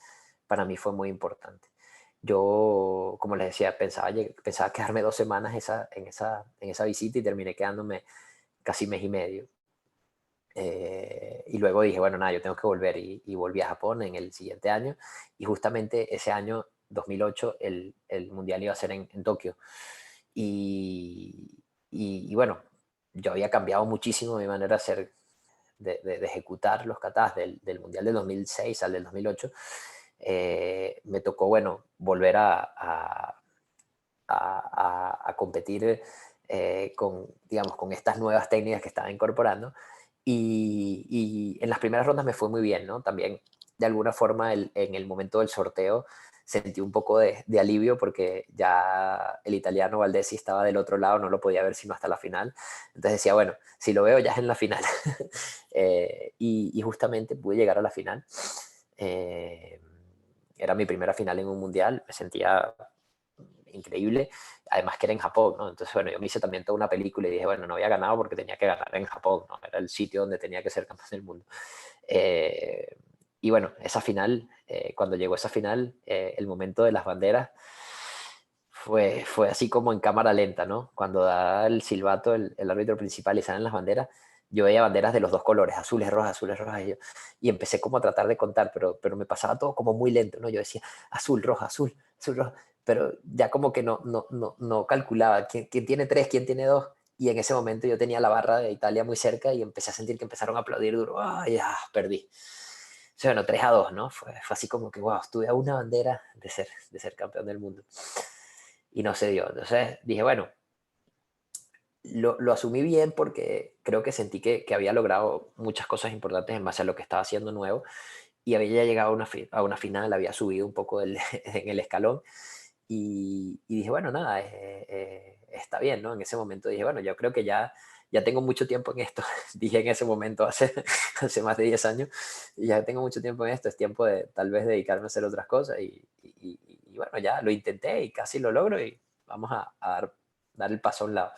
para mí fue muy importante. Yo, como les decía, pensaba quedarme 2 semanas en esa visita y terminé quedándome casi mes y medio. Y luego dije, bueno, nada, yo tengo que volver y volví a Japón en el siguiente año. Y justamente ese año, 2008, el mundial iba a ser en Tokio. Y bueno, yo había cambiado muchísimo mi manera de hacer, de ejecutar los katas del mundial del 2006 al del 2008. Me tocó, bueno, volver a competir digamos, con estas nuevas técnicas que estaba incorporando. Y en las primeras rondas me fue muy bien, ¿no? También, de alguna forma, en el momento del sorteo sentí un poco de alivio porque ya el italiano Valdesi estaba del otro lado, no lo podía ver sino hasta la final. Entonces decía, bueno, si lo veo ya es en la final. Y justamente pude llegar a la final. Era mi primera final en un mundial, me sentía increíble, además que era en Japón, ¿no? Entonces, bueno, yo me hice también toda una película y dije, bueno, no había ganado porque tenía que ganar en Japón, ¿no? Era el sitio donde tenía que ser campeón del mundo. Eh, y bueno, esa final, cuando llegó esa final, el momento de las banderas fue así como en cámara lenta, ¿no? Cuando da el silbato el árbitro principal y salen las banderas, yo veía banderas de los dos colores, azules, rojas, y empecé como a tratar de contar, pero me pasaba todo como muy lento, ¿no? Yo decía, azul, roja, azul, roja, pero ya como que no calculaba quién tiene tres, quién tiene dos, y en ese momento yo tenía la barra de Italia muy cerca y empecé a sentir que empezaron a aplaudir duro, ¡ay, ya, perdí! O sea, bueno, 3-2, ¿no? Fue así como que, wow, estuve a una bandera de ser campeón del mundo. Y no se dio. Entonces dije, bueno, lo asumí bien porque creo que sentí que había logrado muchas cosas importantes en base a lo que estaba haciendo nuevo y había ya llegado a una final, había subido un poco en el escalón y dije, bueno, nada, está bien, ¿no? En ese momento dije, bueno, yo creo que ya tengo mucho tiempo en esto, dije en ese momento hace más de 10 años, y ya tengo mucho tiempo en esto, es tiempo de tal vez dedicarme a hacer otras cosas y bueno, ya lo intenté y casi lo logro y vamos a dar el paso a un lado.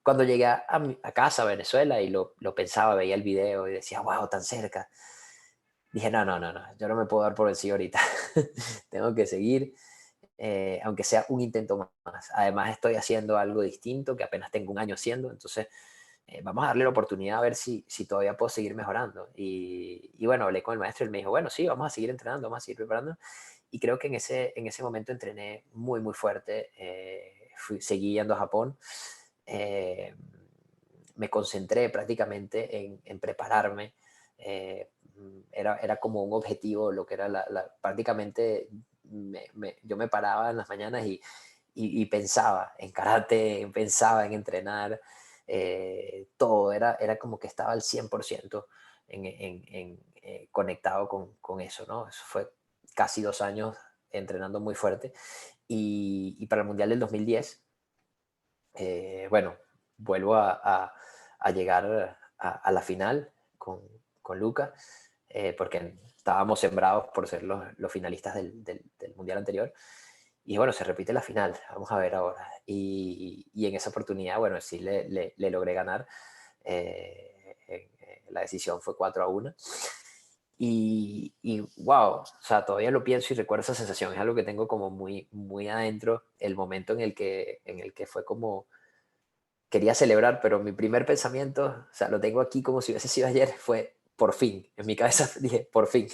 Cuando llegué a casa, a Venezuela, y lo pensaba, veía el video y decía, wow, tan cerca. Dije, no, yo no me puedo dar por vencido ahorita. Tengo que seguir, aunque sea un intento más. Además, estoy haciendo algo distinto que apenas tengo un año haciendo, entonces vamos a darle la oportunidad a ver si todavía puedo seguir mejorando. Y bueno, hablé con el maestro y él me dijo, bueno, sí, vamos a seguir entrenando, vamos a seguir preparando. Y creo que en ese momento entrené muy, muy fuerte. Seguí yendo a Japón. eh, Me concentré prácticamente en prepararme. Era como un objetivo, lo que era prácticamente yo me paraba en las mañanas y pensaba en karate, pensaba en entrenar, todo, era como que estaba al 100% conectado con eso, ¿no? Eso fue casi 2 años entrenando muy fuerte y para el Mundial del 2010, bueno, vuelvo a llegar a la final con Luca, porque estábamos sembrados por ser los finalistas del Mundial anterior. Y bueno, se repite la final, vamos a ver ahora. Y en esa oportunidad, bueno, sí le logré ganar. La decisión fue 4-1. Y wow, o sea, todavía lo pienso y recuerdo esa sensación. Es algo que tengo como muy, muy adentro, el momento en el que fue como quería celebrar, pero mi primer pensamiento, o sea, lo tengo aquí como si hubiese sido ayer, fue por fin. En mi cabeza dije, por fin,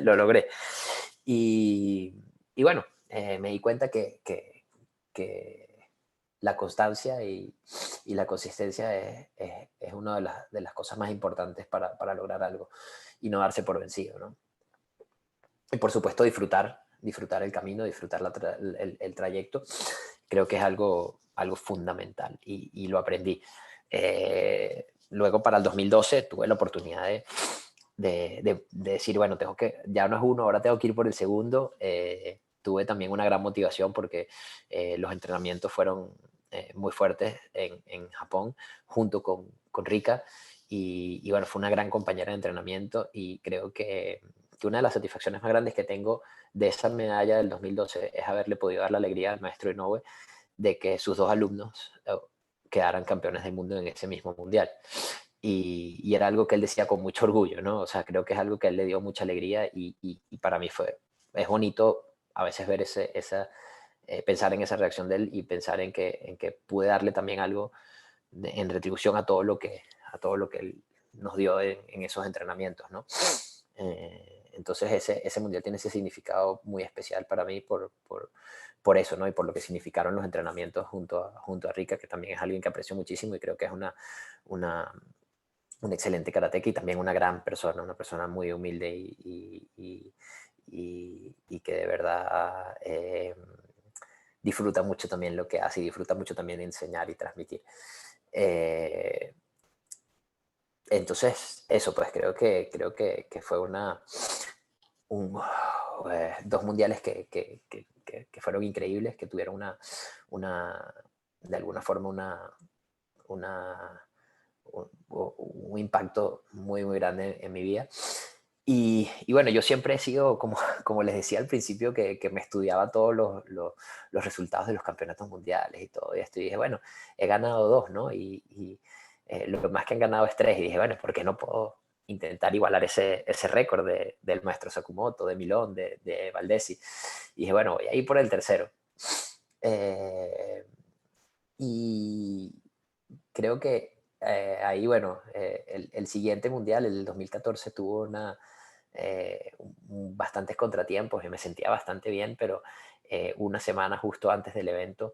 lo logré. Y bueno, me di cuenta que la constancia y la consistencia es una de las cosas más importantes para lograr algo y no darse por vencido, ¿no? Y por supuesto disfrutar el camino, disfrutar el trayecto, creo que es algo fundamental y lo aprendí. Luego para el 2012 tuve la oportunidad de decir, bueno, ya no es uno, ahora tengo que ir por el segundo. Tuve también una gran motivación porque los entrenamientos fueron muy fuertes en Japón, junto con Rika, y bueno, fue una gran compañera de entrenamiento y creo que una de las satisfacciones más grandes que tengo de esa medalla del 2012 es haberle podido dar la alegría al maestro Inoue de que sus dos alumnos quedaran campeones del mundo en ese mismo mundial. Y era algo que él decía con mucho orgullo, ¿no? O sea, creo que es algo que a él le dio mucha alegría y para mí es bonito a veces ver pensar en esa reacción de él y pensar en que pude darle también algo en retribución a todo lo que él nos dio en esos entrenamientos, ¿no? Entonces ese mundial tiene ese significado muy especial para mí por eso, ¿no? Y por lo que significaron los entrenamientos junto a Rika, que también es alguien que aprecio muchísimo y creo que es un excelente karateca y también una persona muy humilde y que de verdad disfruta mucho también lo que hace y disfruta mucho también de enseñar y transmitir. Entonces, eso, pues creo que fue dos mundiales que fueron increíbles, que tuvieron de alguna forma un impacto muy, muy grande en mi vida. Y bueno, yo siempre he sido, como les decía al principio, que me estudiaba todos los resultados de los campeonatos mundiales y todo esto. Y dije, bueno, he ganado dos, ¿no? Lo más que han ganado es tres. Y dije, bueno, ¿por qué no puedo intentar igualar ese récord del maestro Sakumoto, de Milón, de Valdesi? Y dije, bueno, voy a ir por el tercero. Y creo que ahí, bueno, el siguiente mundial, el 2014, tuvo bastantes contratiempos y me sentía bastante bien, pero una semana justo antes del evento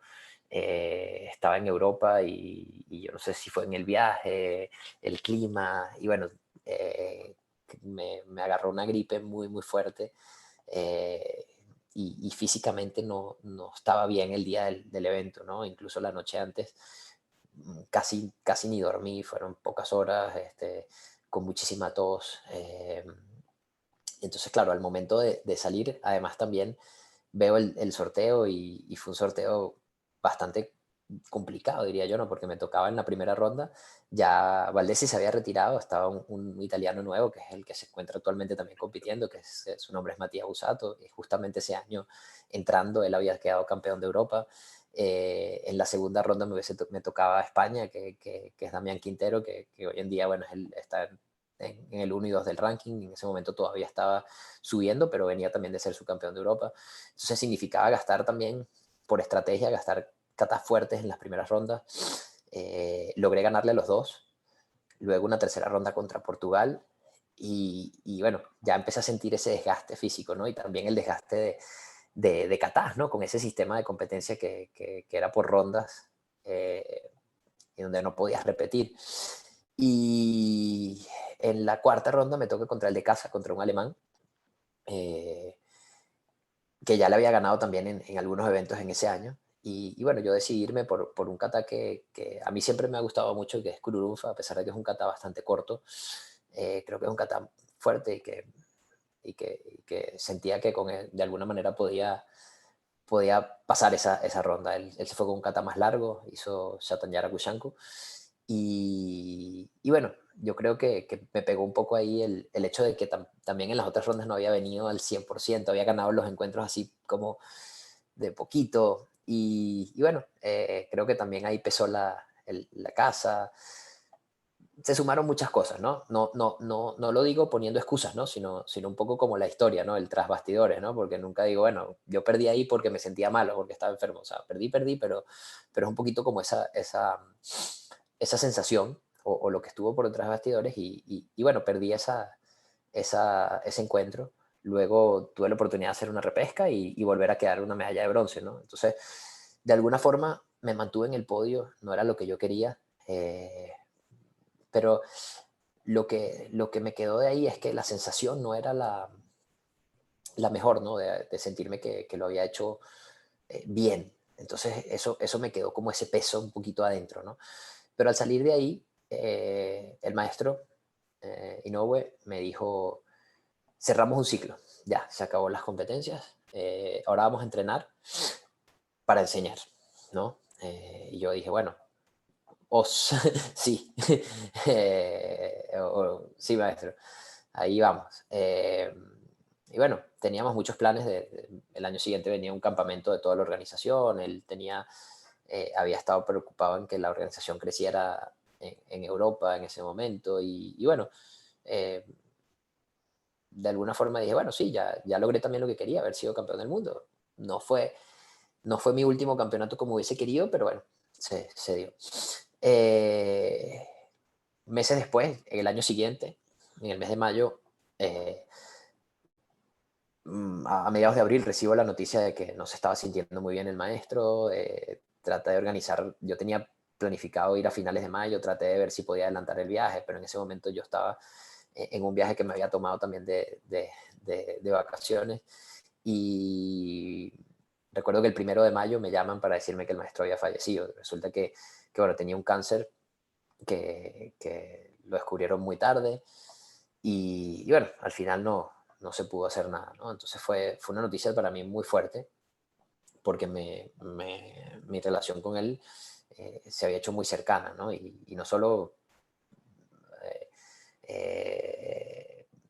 estaba en Europa y yo no sé si fue en el viaje, el clima, y bueno, me agarró una gripe muy, muy fuerte. eh, y físicamente no estaba bien el día del evento, ¿no? Incluso la noche antes casi ni dormí, fueron pocas horas, con muchísima tos. Entonces, claro, al momento de salir, además también veo el sorteo y fue un sorteo bastante complicado, diría yo, ¿no? Porque me tocaba en la primera ronda, ya Valdesi se había retirado, estaba un italiano nuevo, que es el que se encuentra actualmente también compitiendo, su nombre es Mattia Busato, y justamente ese año entrando él había quedado campeón de Europa. En la segunda ronda me tocaba España, que es Damián Quintero, que hoy en día, bueno, él está en el 1 y 2 del ranking, en ese momento todavía estaba subiendo, pero venía también de ser subcampeón de Europa. Entonces significaba gastar también, por estrategia, gastar catas fuertes en las primeras rondas. Logré ganarle a los dos, luego una tercera ronda contra Portugal y bueno, ya empecé a sentir ese desgaste físico, ¿no? Y también el desgaste de catas, ¿no? Con ese sistema de competencia que era por rondas, y donde no podías repetir. Y en la cuarta ronda me toca contra el de casa, contra un alemán, eh, que ya le había ganado también en algunos eventos en ese año. Y bueno, yo decidí irme por un kata que a mí siempre me ha gustado mucho, que es Kururunfa, a pesar de que es un kata bastante corto. Creo que es un kata fuerte y que sentía que con él, de alguna manera podía pasar esa ronda. Él se fue con un kata más largo, hizo Shatanyara Kushanku. Y bueno, yo creo que me pegó un poco ahí el hecho de que también en las otras rondas no había venido al 100%, había ganado los encuentros así como de poquito. Y bueno, creo que también ahí pesó la casa. Se sumaron muchas cosas, ¿no? No lo digo poniendo excusas, ¿no? Sino un poco como la historia, ¿no? El tras bastidores, ¿no? Porque nunca digo, bueno, yo perdí ahí porque me sentía mal o porque estaba enfermo. O sea, perdí, pero es un poquito como esa sensación o lo que estuvo por detrás de bastidores y bueno, perdí ese encuentro. Luego tuve la oportunidad de hacer una repesca y volver a quedar una medalla de bronce, ¿no? Entonces, de alguna forma, me mantuve en el podio, no era lo que yo quería, pero lo que me quedó de ahí es que la sensación no era la mejor, ¿no? De sentirme que lo había hecho bien. Entonces eso me quedó como ese peso un poquito adentro, ¿no? Pero al salir de ahí, el maestro Inoue me dijo, cerramos un ciclo, ya, se acabó las competencias, ahora vamos a entrenar para enseñar, ¿no? Y yo dije, bueno, sí, sí, maestro, ahí vamos. Y bueno, teníamos muchos planes. El año siguiente venía un campamento de toda la organización. Él había estado preocupado en que la organización creciera en Europa en ese momento. Y bueno, eh, de alguna forma dije, bueno, sí, ya logré también lo que quería, haber sido campeón del mundo. No fue, no fue mi último campeonato como hubiese querido, pero bueno, se dio. Eh, Meses después, en el año siguiente, en el mes de mayo, eh, a mediados de abril recibo la noticia de que no se estaba sintiendo muy bien el maestro. Traté de organizar, yo tenía planificado ir a finales de mayo, traté de ver si podía adelantar el viaje, pero en ese momento yo estaba en un viaje que me había tomado también de vacaciones. Y recuerdo que el 1 de mayo me llaman para decirme que el maestro había fallecido. Resulta que bueno, tenía un cáncer que lo descubrieron muy tarde y bueno, al final no se pudo hacer nada, ¿no? Entonces fue una noticia para mí muy fuerte porque mi relación con él se había hecho muy cercana, ¿no? Y no solo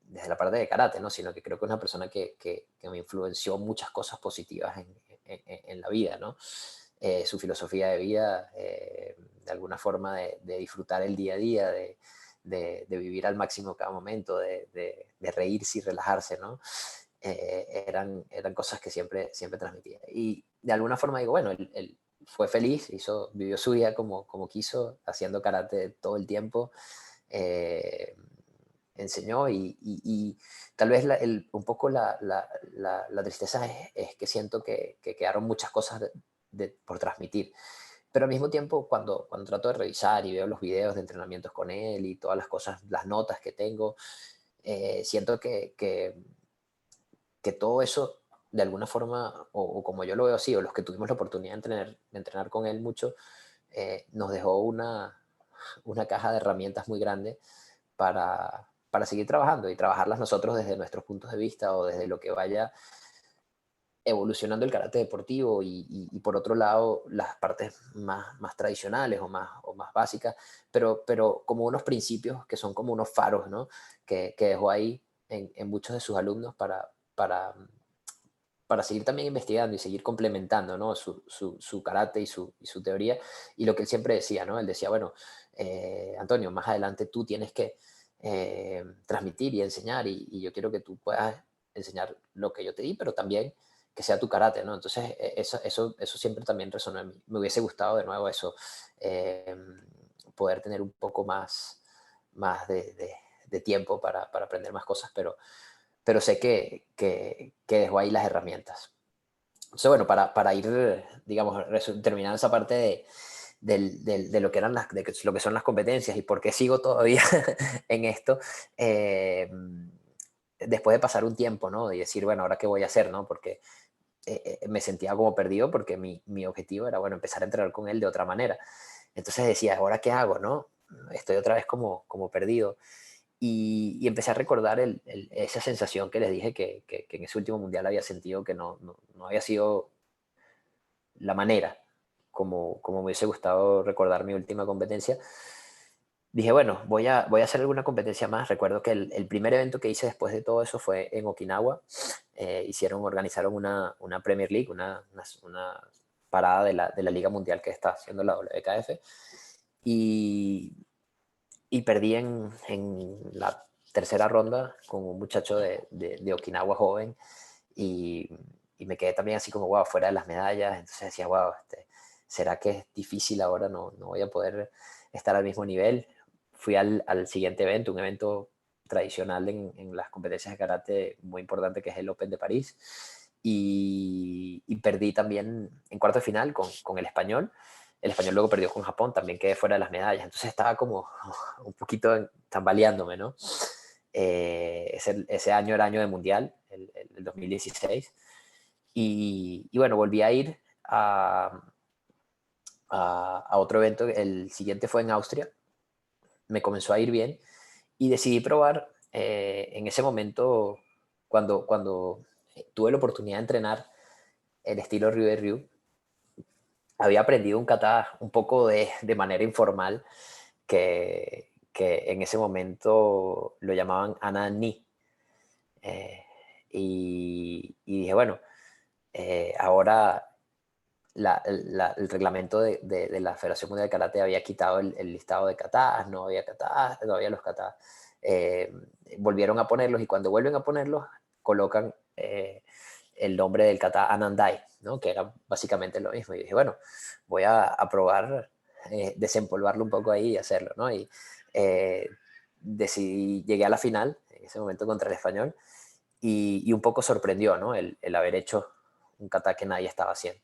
desde la parte de karate, ¿no? Sino que creo que es una persona que me influenció muchas cosas positivas en la vida, ¿no? Su filosofía de vida, de alguna forma de disfrutar el día a día, de vivir al máximo cada momento, de reírse y relajarse, ¿no? Eran cosas que siempre transmitía. Y de alguna forma digo, bueno, él fue feliz, vivió su vida como quiso, haciendo karate todo el tiempo. Eh, Enseñó y tal vez un poco la tristeza es que siento que quedaron muchas cosas por transmitir. Pero al mismo tiempo, cuando trato de revisar y veo los videos de entrenamientos con él y todas las cosas, las notas que tengo, siento que todo eso, de alguna forma, o como yo lo veo así, o los que tuvimos la oportunidad de entrenar con él mucho, nos dejó una caja de herramientas muy grande para seguir trabajando y trabajarlas nosotros desde nuestros puntos de vista o desde lo que vaya evolucionando el karate deportivo y por otro lado las partes más tradicionales o más básicas, pero como unos principios que son como unos faros, ¿no? Que dejó ahí en muchos de sus alumnos para, para seguir también investigando y seguir complementando, ¿no? Su karate y su teoría. Y lo que él siempre decía, ¿no? Él decía, bueno, Antonio, más adelante tú tienes que transmitir y enseñar y yo quiero que tú puedas enseñar lo que yo te di, pero también que sea tu karate, ¿no? Entonces, eso siempre también resonó en mí. Me hubiese gustado de nuevo eso, eh, poder tener un poco más de tiempo para aprender más cosas, pero sé que dejó ahí las herramientas. Entonces, bueno, para ir, digamos, terminando esa parte de lo que eran lo que son las competencias y por qué sigo todavía en esto, eh, después de pasar un tiempo, ¿no? Y decir, bueno, ¿ahora qué voy a hacer, no? Porque me sentía como perdido porque mi objetivo era, bueno, empezar a entrenar con él de otra manera. Entonces decía, ¿ahora qué hago, no? Estoy otra vez como perdido. Y empecé a recordar esa sensación que les dije que en ese último mundial había sentido que no había sido la manera como me hubiese gustado recordar mi última competencia. Dije, bueno, voy a hacer alguna competencia más. Recuerdo que el primer evento que hice después de todo eso fue en Okinawa. Organizaron una Premier League, una parada de la Liga Mundial que está haciendo la WKF. Y, y perdí en la tercera ronda con un muchacho de Okinawa joven y, y me quedé también así como, wow, fuera de las medallas. Entonces decía, wow, ¿será que es difícil ahora? No voy a poder estar al mismo nivel. Fui al siguiente evento, un evento tradicional en las competencias de karate muy importante que es el Open de París y perdí también en cuarto de final con el español. el Español luego perdió con Japón, también quedé fuera de las medallas, entonces estaba como un poquito tambaleándome, ¿no? Ese año era año de mundial, el 2016, y bueno, volví a ir a otro evento, el siguiente fue en Austria, me comenzó a ir bien y decidí probar en ese momento, cuando tuve la oportunidad de entrenar el estilo Ryu de Ryu, había aprendido un kata un poco de manera informal, que en ese momento lo llamaban Anani. Eh, y dije, bueno, ahora el reglamento de la Federación Mundial de Karate había quitado el listado de katas, no había katas, no había los katas. eh, Volvieron a ponerlos y cuando vuelven a ponerlos colocan el nombre del kata Anandai, ¿no? Que era básicamente lo mismo. Y dije, bueno, voy a probar desempolvarlo un poco ahí y hacerlo, ¿no? Y decidí, llegué a la final, en ese momento contra el Español, y un poco sorprendió, ¿no? El haber hecho un kata que nadie estaba haciendo.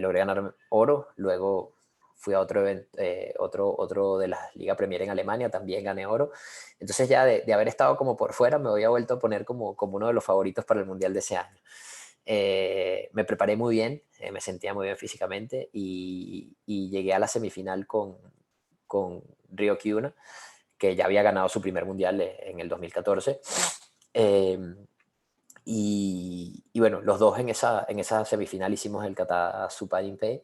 Logré ganar oro, luego fui a otro evento, otro de la Liga Premier en Alemania, también gané oro. Entonces ya de haber estado como por fuera, me había vuelto a poner como uno de los favoritos para el Mundial de ese año. Me preparé muy bien, me sentía muy bien físicamente y llegué a la semifinal con Ryo Kyuna, que ya había ganado su primer Mundial en el 2014. Eh, y bueno, los dos en esa semifinal hicimos el kata Super Impey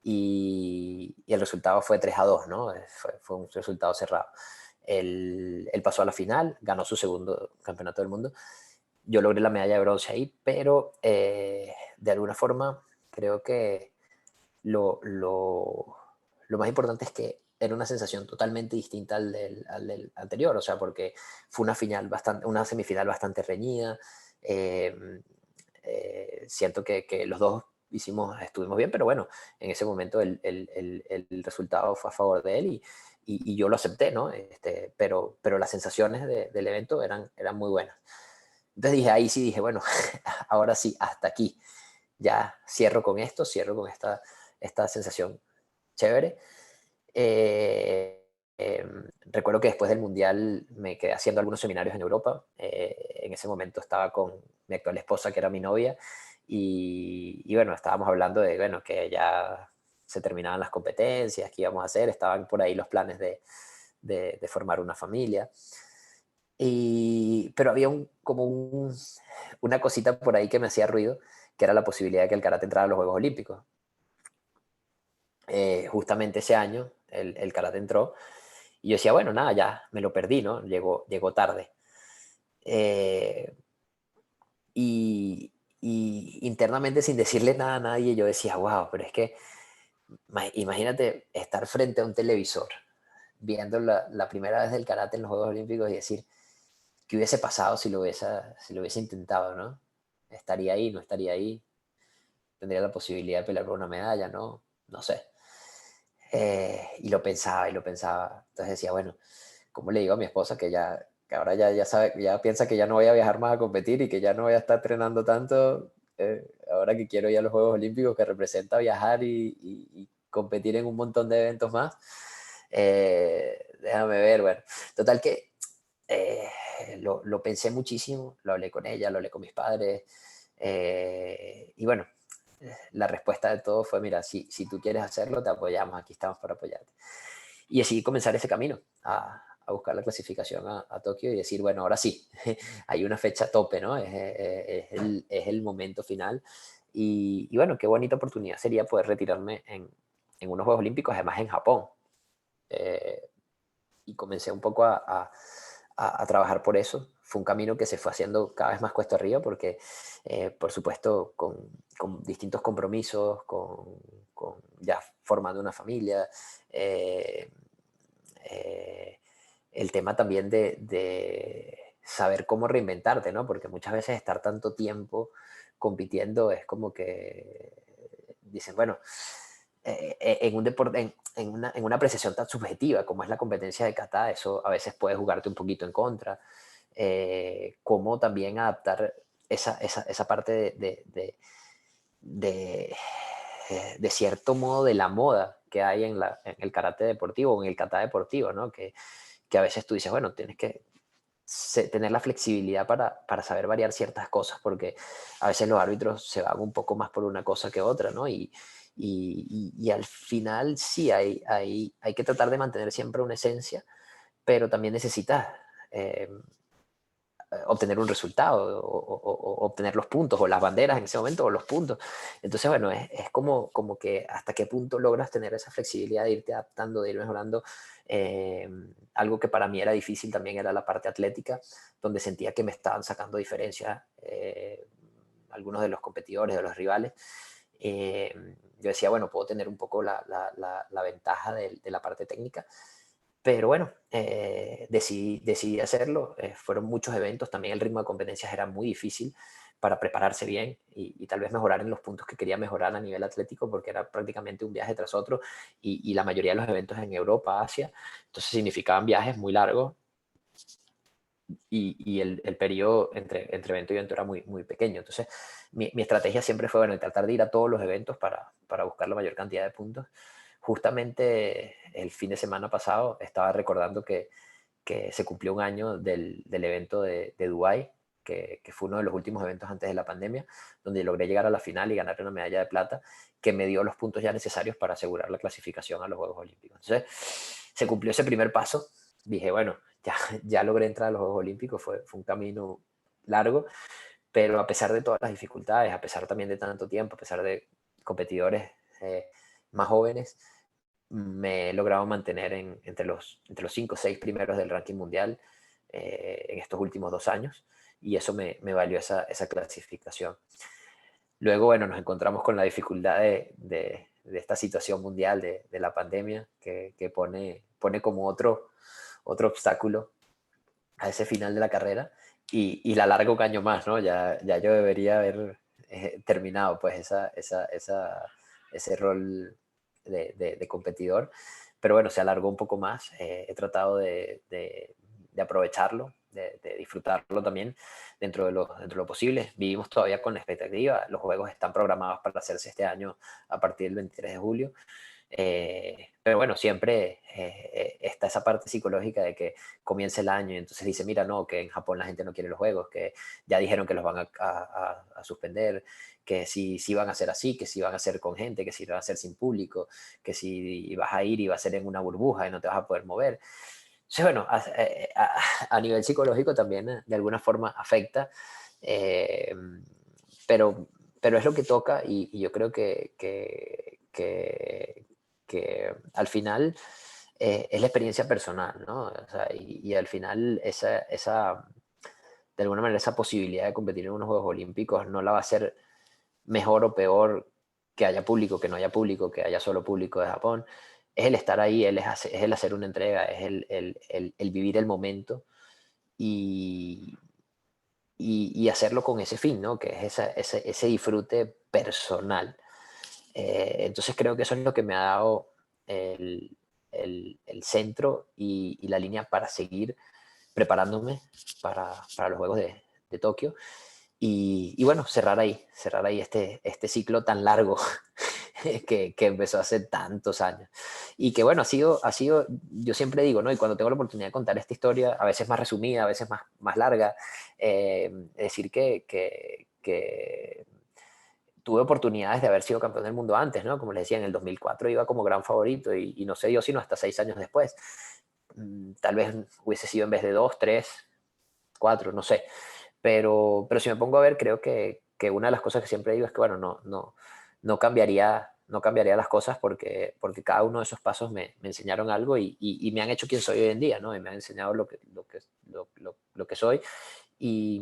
y el resultado fue 3-2, ¿no? Fue un resultado cerrado. Él pasó a la final, ganó su segundo campeonato del mundo. Yo logré la medalla de bronce ahí, pero de alguna forma creo que lo más importante es que era una sensación totalmente distinta al del anterior, o sea, porque fue una semifinal bastante reñida. eh, Siento que los dos estuvimos bien, pero bueno, en ese momento el resultado fue a favor de él y yo lo acepté, ¿no? Pero las sensaciones del evento eran muy buenas. Entonces ahí sí dije, bueno, ahora sí, hasta aquí. Ya cierro con esto, cierro con esta sensación chévere. Recuerdo que después del Mundial me quedé haciendo algunos seminarios en Europa. En ese momento estaba con mi actual esposa, que era mi novia, y bueno, estábamos hablando de, bueno, que ya se terminaban las competencias, qué íbamos a hacer, estaban por ahí los planes de formar una familia. Pero había una cosita por ahí que me hacía ruido, que era la posibilidad de que el karate entrara a los Juegos Olímpicos. Justamente ese año el karate entró y yo decía, bueno, nada, ya me lo perdí, ¿no? Llegó tarde. Eh, y internamente, sin decirle nada a nadie, yo decía, wow, pero es que imagínate estar frente a un televisor viendo la primera vez del karate en los Juegos Olímpicos y decir, ¿qué hubiese pasado si lo hubiese intentado, ¿no? ¿Estaría ahí, no estaría ahí? ¿Tendría la posibilidad de pelear por una medalla, no? No sé. Y lo pensaba y lo pensaba. Entonces decía, bueno, ¿cómo le digo a mi esposa que ahora ya sabe, ya piensa que ya no voy a viajar más a competir y que ya no voy a estar entrenando tanto? Ahora que quiero ir a los Juegos Olímpicos, que representa viajar y competir en un montón de eventos más. Déjame ver, bueno. Total que lo pensé muchísimo, lo hablé con ella, lo hablé con mis padres. Y bueno, la respuesta de todo fue, mira, si tú quieres hacerlo, te apoyamos, aquí estamos para apoyarte. Y decidí comenzar ese camino, a buscar la clasificación a Tokio y decir, bueno, ahora sí, hay una fecha tope, ¿no? Es el momento final. Y bueno, qué bonita oportunidad sería poder retirarme en unos Juegos Olímpicos, además en Japón. Eh, y comencé un poco a trabajar por eso. Fue un camino que se fue haciendo cada vez más cuesta arriba porque, por supuesto, con distintos compromisos, con ya formando una familia, eh, eh, el tema también de saber cómo reinventarte, ¿no? Porque muchas veces estar tanto tiempo compitiendo es como que dicen, bueno, en un deporte, en una apreciación tan subjetiva como es la competencia de kata, eso a veces puede jugarte un poquito en contra. Cómo también adaptar esa parte de de cierto modo, de la moda que hay en el karate deportivo o en el kata deportivo, ¿no? Que a veces tú dices, bueno, tienes que tener la flexibilidad para saber variar ciertas cosas, porque a veces los árbitros se van un poco más por una cosa que otra, ¿no? Y al final sí hay que tratar de mantener siempre una esencia, pero también necesitas eh, obtener un resultado o obtener los puntos o las banderas en ese momento o los puntos. Entonces, bueno, es como que hasta qué punto logras tener esa flexibilidad de irte adaptando, de ir mejorando. Eh, Algo que para mí era difícil también era la parte atlética, donde sentía que me estaban sacando diferencias algunos de los competidores, de los rivales. Yo decía, bueno, puedo tener un poco la ventaja de la parte técnica, pero bueno, decidí hacerlo. Fueron muchos eventos, también el ritmo de competencias era muy difícil para prepararse bien y tal vez mejorar en los puntos que quería mejorar a nivel atlético, porque era prácticamente un viaje tras otro y la mayoría de los eventos en Europa, Asia, entonces significaban viajes muy largos y el periodo entre evento y evento era muy pequeño. Entonces mi estrategia siempre fue, bueno, tratar de ir a todos los eventos para buscar la mayor cantidad de puntos. Justamente el fin de semana pasado estaba recordando que se cumplió un año del evento de Dubái, que fue uno de los últimos eventos antes de la pandemia, donde logré llegar a la final y ganar una medalla de plata que me dio los puntos ya necesarios para asegurar la clasificación a los Juegos Olímpicos. Entonces, se cumplió ese primer paso. Dije, bueno, ya logré entrar a los Juegos Olímpicos, fue un camino largo, pero a pesar de todas las dificultades, a pesar también de tanto tiempo, a pesar de competidores más jóvenes, me he logrado mantener entre los 5 o 6 primeros del ranking mundial en estos últimos 2 años, y eso me valió esa clasificación. Luego, bueno, nos encontramos con la dificultad de esta situación mundial de la pandemia que pone como otro obstáculo a ese final de la carrera y la alarga un año más, ¿no? Ya yo debería haber terminado pues ese rol de competidor, pero bueno, se alargó un poco más. He tratado de aprovecharlo, de disfrutarlo también dentro de lo posible. Vivimos todavía con la expectativa, los juegos están programados para hacerse este año a partir del 23 de julio. Pero bueno, siempre está esa parte psicológica de que comienza el año y entonces dice, mira, no, que en Japón la gente no quiere los juegos, que ya dijeron que los van a suspender, que sí van a ser así, que sí van a ser con gente, que sí van a ser sin público, que si vas a ir y va a ser en una burbuja y no te vas a poder mover. Entonces, bueno, a nivel psicológico también de alguna forma afecta, eh, pero, pero es lo que toca y yo creo que al final es la experiencia personal, ¿no? O sea, y al final de alguna manera esa posibilidad de competir en unos Juegos Olímpicos no la va a hacer mejor o peor que haya público, que no haya público, que haya solo público de Japón. Es el estar ahí, es el hacer una entrega, es el vivir el momento y, y hacerlo con ese fin, ¿no? Que es ese disfrute personal. Entonces creo que eso es lo que me ha dado el centro y la línea para seguir preparándome para los Juegos de Tokio. Bueno, cerrar ahí este ciclo tan largo que empezó hace tantos años. Y que bueno, ha sido, yo siempre digo, ¿no? Y cuando tengo la oportunidad de contar esta historia, a veces más resumida, a veces más larga, decir que tuve oportunidades de haber sido campeón del mundo antes, ¿no? Como les decía, en el 2004 iba como gran favorito y no se dio sino hasta 6 años después. Tal vez hubiese sido en vez de 2, 3, 4, no sé. Pero si me pongo a ver, creo que una de las cosas que siempre digo es que, bueno, no cambiaría las cosas porque cada uno de esos pasos me enseñaron algo y me han hecho quien soy hoy en día, ¿no? Y me han enseñado lo que soy y,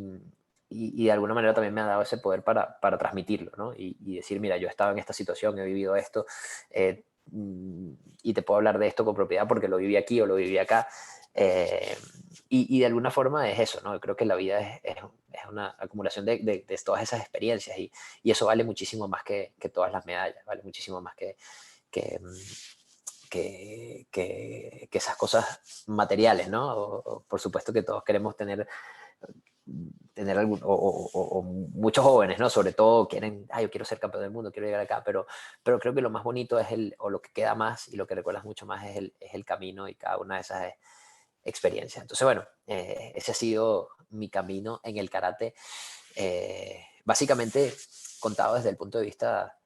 y de alguna manera también me ha dado ese poder para transmitirlo, ¿no? Y decir, mira, yo estaba en esta situación, he vivido esto, eh, y te puedo hablar de esto con propiedad porque lo viví aquí o lo viví acá. Eh, y de alguna forma es eso, ¿no? Creo que la vida es una acumulación de todas esas experiencias y eso vale muchísimo más que todas las medallas, vale muchísimo más que, que esas cosas materiales, ¿no? Por supuesto que todos queremos tener tener algún, o muchos jóvenes, ¿no? Sobre todo quieren, yo quiero ser campeón del mundo, quiero llegar acá, pero creo que lo más bonito es o lo que queda más y lo que recuerdas mucho más es el camino y cada una de esas experiencias. Entonces, bueno, ese ha sido mi camino en el karate, básicamente contado desde el punto de vista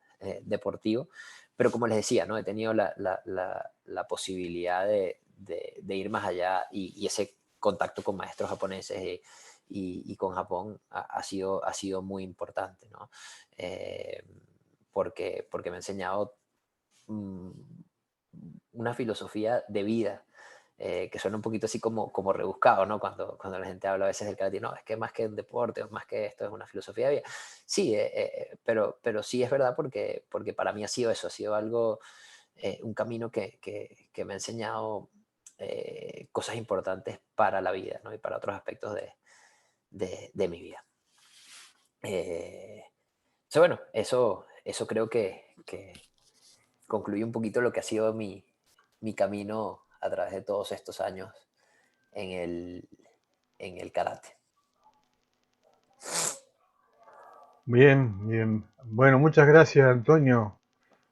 deportivo, pero como les decía, ¿no? He tenido la posibilidad de ir más allá y ese contacto con maestros japoneses y con Japón ha sido muy importante, ¿no? Porque me ha enseñado mm, una filosofía de vida que suena un poquito así como rebuscado, ¿no? Cuando la gente habla a veces del karate, no, es que más que un deporte, o más que esto, es una filosofía de vida. Sí, pero sí es verdad porque para mí ha sido eso, ha sido algo, un camino que me ha enseñado cosas importantes para la vida, ¿no? Y para otros aspectos de mi vida. Bueno, eso creo que concluye un poquito lo que ha sido mi camino a través de todos estos años en el karate. Bien, bien. Bueno, muchas gracias, Antonio.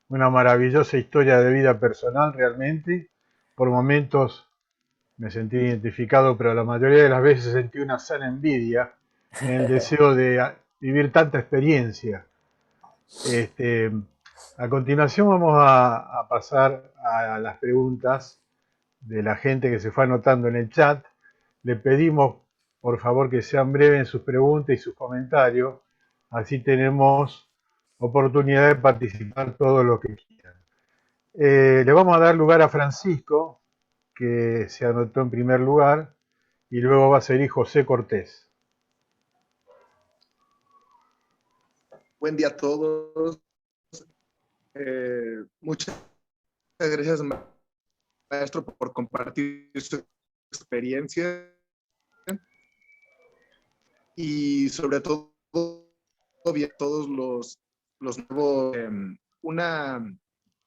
Una maravillosa historia de vida personal realmente. Por momentos me sentí identificado, pero la mayoría de las veces sentí una sana envidia en el deseo de vivir tanta experiencia. Este, a continuación vamos a pasar a las preguntas de la gente que se fue anotando en el chat. Le pedimos, por favor, que sean breves en sus preguntas y sus comentarios. Así tenemos oportunidad de participar todos los que quieran. Le vamos a dar lugar a Francisco, que se anotó en primer lugar, y luego va a seguir José Cortés. Buen día a todos. Muchas gracias, maestro, por compartir su experiencia y sobre todo todos los nuevos,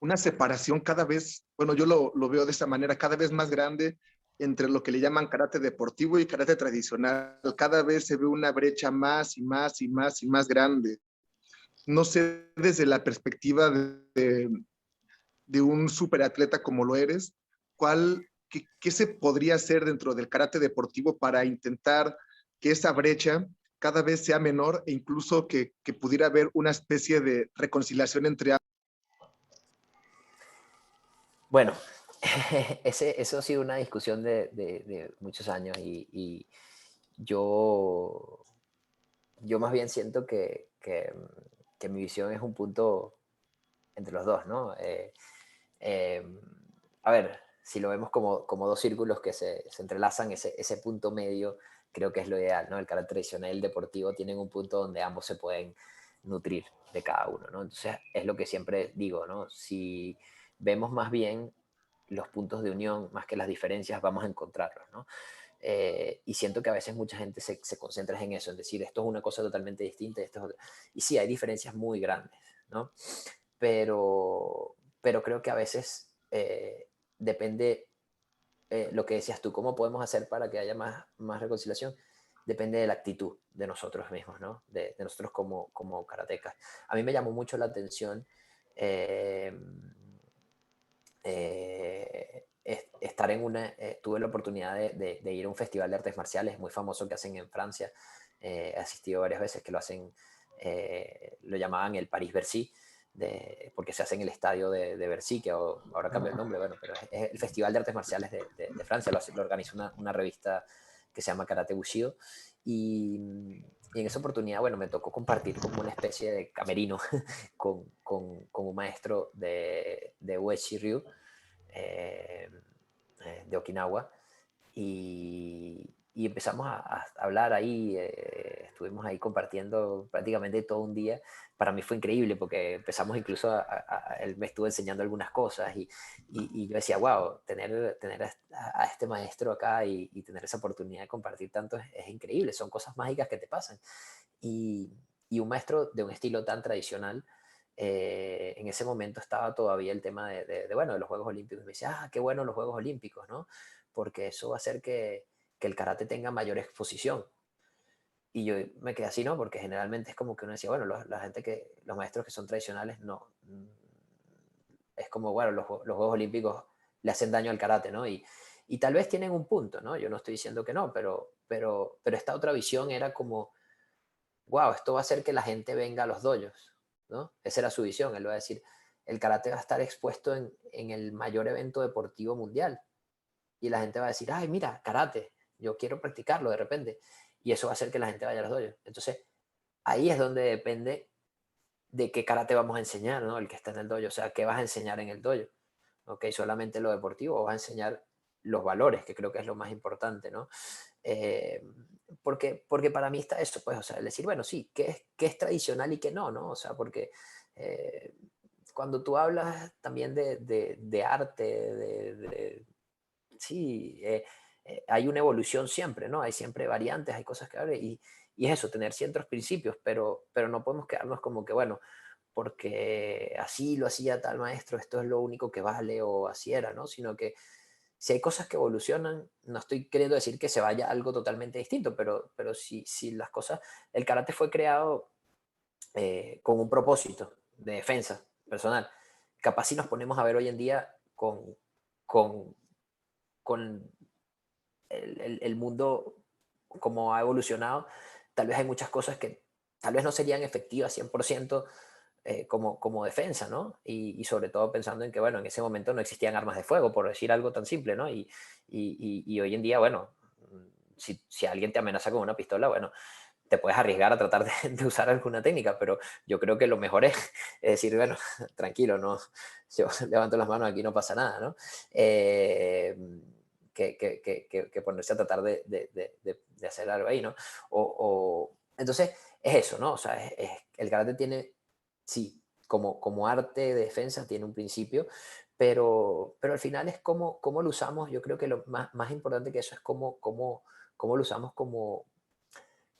una separación cada vez, bueno, yo lo veo de esa manera, cada vez más grande entre lo que le llaman karate deportivo y karate tradicional. Cada vez se ve una brecha más y más y más y más grande. No sé, desde la perspectiva de un superatleta como lo eres, qué se podría hacer dentro del karate deportivo para intentar que esa brecha cada vez sea menor e incluso que pudiera haber una especie de reconciliación entre ambos? Bueno, eso ha sido una discusión de muchos años y yo, yo más bien siento que mi visión es un punto entre los dos, ¿no? Eh, a ver, si lo vemos como dos círculos que se entrelazan, ese punto medio creo que es lo ideal, ¿no? El carácter tradicional y el deportivo tienen un punto donde ambos se pueden nutrir de cada uno, ¿no? Entonces es lo que siempre digo, ¿no? Si vemos más bien los puntos de unión más que las diferencias, vamos a encontrarlos, ¿no? Y siento que a veces mucha gente se concentra en eso, en decir, esto es una cosa totalmente distinta, esto es otra. Y sí, hay diferencias muy grandes, ¿no? Pero creo que a veces depende lo que decías tú, cómo podemos hacer para que haya más reconciliación, depende de la actitud de nosotros mismos, ¿no? De nosotros como karatecas. A mí me llamó mucho la atención eh, estar tuve la oportunidad de ir a un festival de artes marciales muy famoso que hacen en Francia, he asistido varias veces, que lo hacen, lo llamaban el Paris-Bercy, porque se hace en el estadio de Bercy, que ahora cambia el nombre, bueno, pero es el Festival de Artes Marciales de Francia, lo organiza una revista que se llama Karate Bushido, y en esa oportunidad, bueno, me tocó compartir como una especie de camerino con un maestro de Uechi Ryu, eh, de Okinawa, y empezamos a hablar ahí, estuvimos ahí compartiendo prácticamente todo un día. Para mí fue increíble porque empezamos incluso él me estuvo enseñando algunas cosas y yo decía, wow, tener a este maestro acá y tener esa oportunidad de compartir tanto es increíble, son cosas mágicas que te pasan. Y, y un maestro de un estilo tan tradicional, en ese momento estaba todavía el tema bueno, de los Juegos Olímpicos. Me decía, qué bueno los Juegos Olímpicos, ¿no? Porque eso va a hacer que el karate tenga mayor exposición. y yo me quedé así, ¿no? Porque generalmente es como que uno decía, bueno, los maestros que son tradicionales, no, es como, bueno, los Juegos Olímpicos le hacen daño al karate, ¿no? Y tal vez tienen un punto, ¿no? Yo no estoy diciendo que no, pero esta otra visión era como, wow, esto va a hacer que la gente venga a los dojos, ¿no? Esa era su visión, él va a decir, el karate va a estar expuesto en el mayor evento deportivo mundial, y la gente va a decir, ay, mira, karate, yo quiero practicarlo de repente, y eso va a hacer que la gente vaya a los dojos. Entonces, ahí es donde depende de qué karate vamos a enseñar, ¿no? El que está en el dojo, o sea, qué vas a enseñar en el dojo, ¿ok? Solamente lo deportivo, o vas a enseñar los valores, que creo que es lo más importante, ¿no? Eh, porque para mí está eso, pues, o sea, el decir, bueno, sí, qué es tradicional y qué no, ¿no? O sea, porque eh, cuando tú hablas también de arte, sí, hay una evolución siempre, ¿no? Hay siempre variantes, hay cosas que haber, y es eso, tener ciertos principios, pero no podemos quedarnos como que, bueno, porque así lo hacía tal maestro, esto es lo único que vale o así era, ¿no? Sino que si hay cosas que evolucionan, no estoy queriendo decir que se vaya a algo totalmente distinto, pero si las cosas, el karate fue creado con un propósito de defensa personal. Capaz si nos ponemos a ver hoy en día con, con el mundo como ha evolucionado, tal vez hay muchas cosas que tal vez no serían efectivas 100% como defensa, ¿no? Y sobre todo pensando en que, bueno, en ese momento no existían armas de fuego, por decir algo tan simple, ¿no? Y hoy en día, bueno, si alguien te amenaza con una pistola, bueno, te puedes arriesgar a tratar de usar alguna técnica, pero yo creo que lo mejor es decir, bueno, tranquilo, no, yo levanto las manos, aquí no pasa nada, ¿no? Que ponerse a tratar de hacer algo ahí, ¿no? Entonces, es eso, ¿no? O sea, el karate tiene, sí, como arte de defensa tiene un principio, pero al final es cómo lo usamos. Yo creo que lo más importante que eso es cómo lo usamos como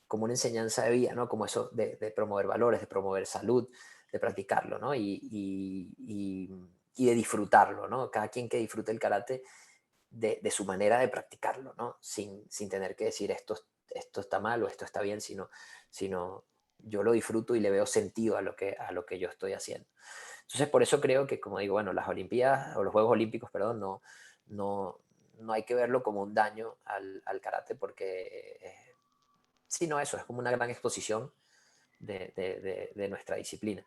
una enseñanza de vida, ¿no? Como eso de promover valores, de promover salud, de practicarlo, ¿no? Y de disfrutarlo, ¿no? Cada quien que disfrute el karate de su manera de practicarlo, ¿no? Sin tener que decir esto está mal o esto está bien, sino yo lo disfruto y le veo sentido a lo que yo estoy haciendo. Entonces, por eso creo que, como digo, bueno, las Olimpiadas o los Juegos Olímpicos, perdón, no, no hay que verlo como un daño al karate porque, sí, no, eso es como una gran exposición de nuestra disciplina.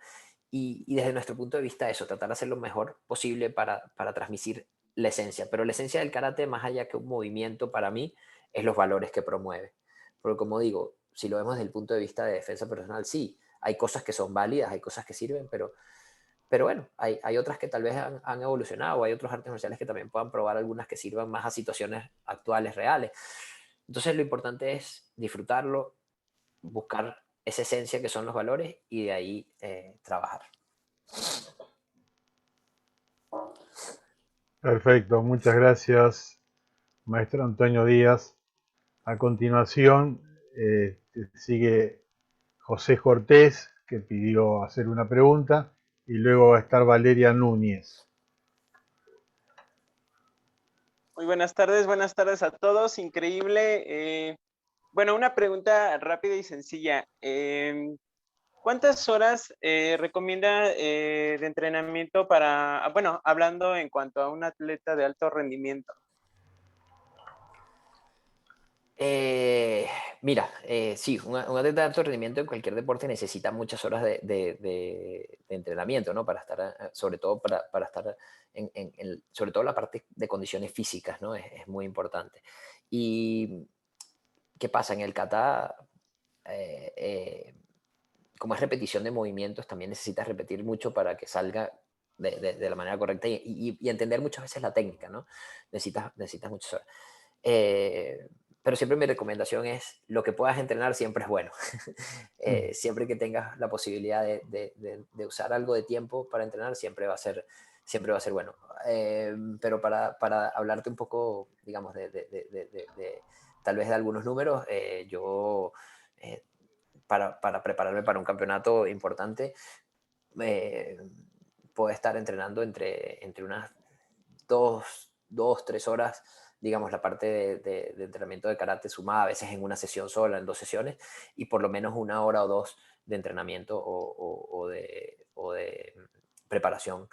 Y desde nuestro punto de vista, eso, tratar de hacer lo mejor posible para transmitir la esencia. Pero la esencia del karate, más allá que un movimiento para mí, es los valores que promueve. Porque como digo, si lo vemos desde el punto de vista de defensa personal, sí, hay cosas que son válidas, hay cosas que sirven, pero bueno, hay otras que tal vez han evolucionado, hay otros artes marciales que también puedan probar algunas que sirvan más a situaciones actuales, reales. Entonces lo importante es disfrutarlo, buscar esa esencia que son los valores y de ahí trabajar. Perfecto, muchas gracias, maestro Antonio Díaz. A continuación, sigue José Cortés, que pidió hacer una pregunta, y luego va a estar Valeria Núñez. Muy buenas tardes a todos. Increíble. Bueno, una pregunta rápida y sencilla. ¿Cuántas horas recomienda de entrenamiento para, bueno, hablando en cuanto a un atleta de alto rendimiento? Mira, sí, un atleta de alto rendimiento en cualquier deporte necesita muchas horas de entrenamiento, ¿no? Para estar, sobre todo para estar sobre todo la parte de condiciones físicas, ¿no? Es muy importante. Y, ¿qué pasa? En el kata, eh, eh, como es repetición de movimientos, también necesitas repetir mucho para que salga de la manera correcta y entender muchas veces la técnica, ¿no? Necesitas muchas horas. Eh, pero siempre mi recomendación es, lo que puedas entrenar siempre es bueno. Siempre que tengas la posibilidad de usar algo de tiempo para entrenar, siempre va a ser bueno. Pero para hablarte un poco, digamos, tal vez de algunos números, yo, para prepararme para un campeonato importante, eh, puedo estar entrenando entre unas 3 horas digamos, la parte de entrenamiento de karate sumada a veces en una sesión sola, en 2 sesiones, y por lo menos 1 hora o 2 de entrenamiento o de preparación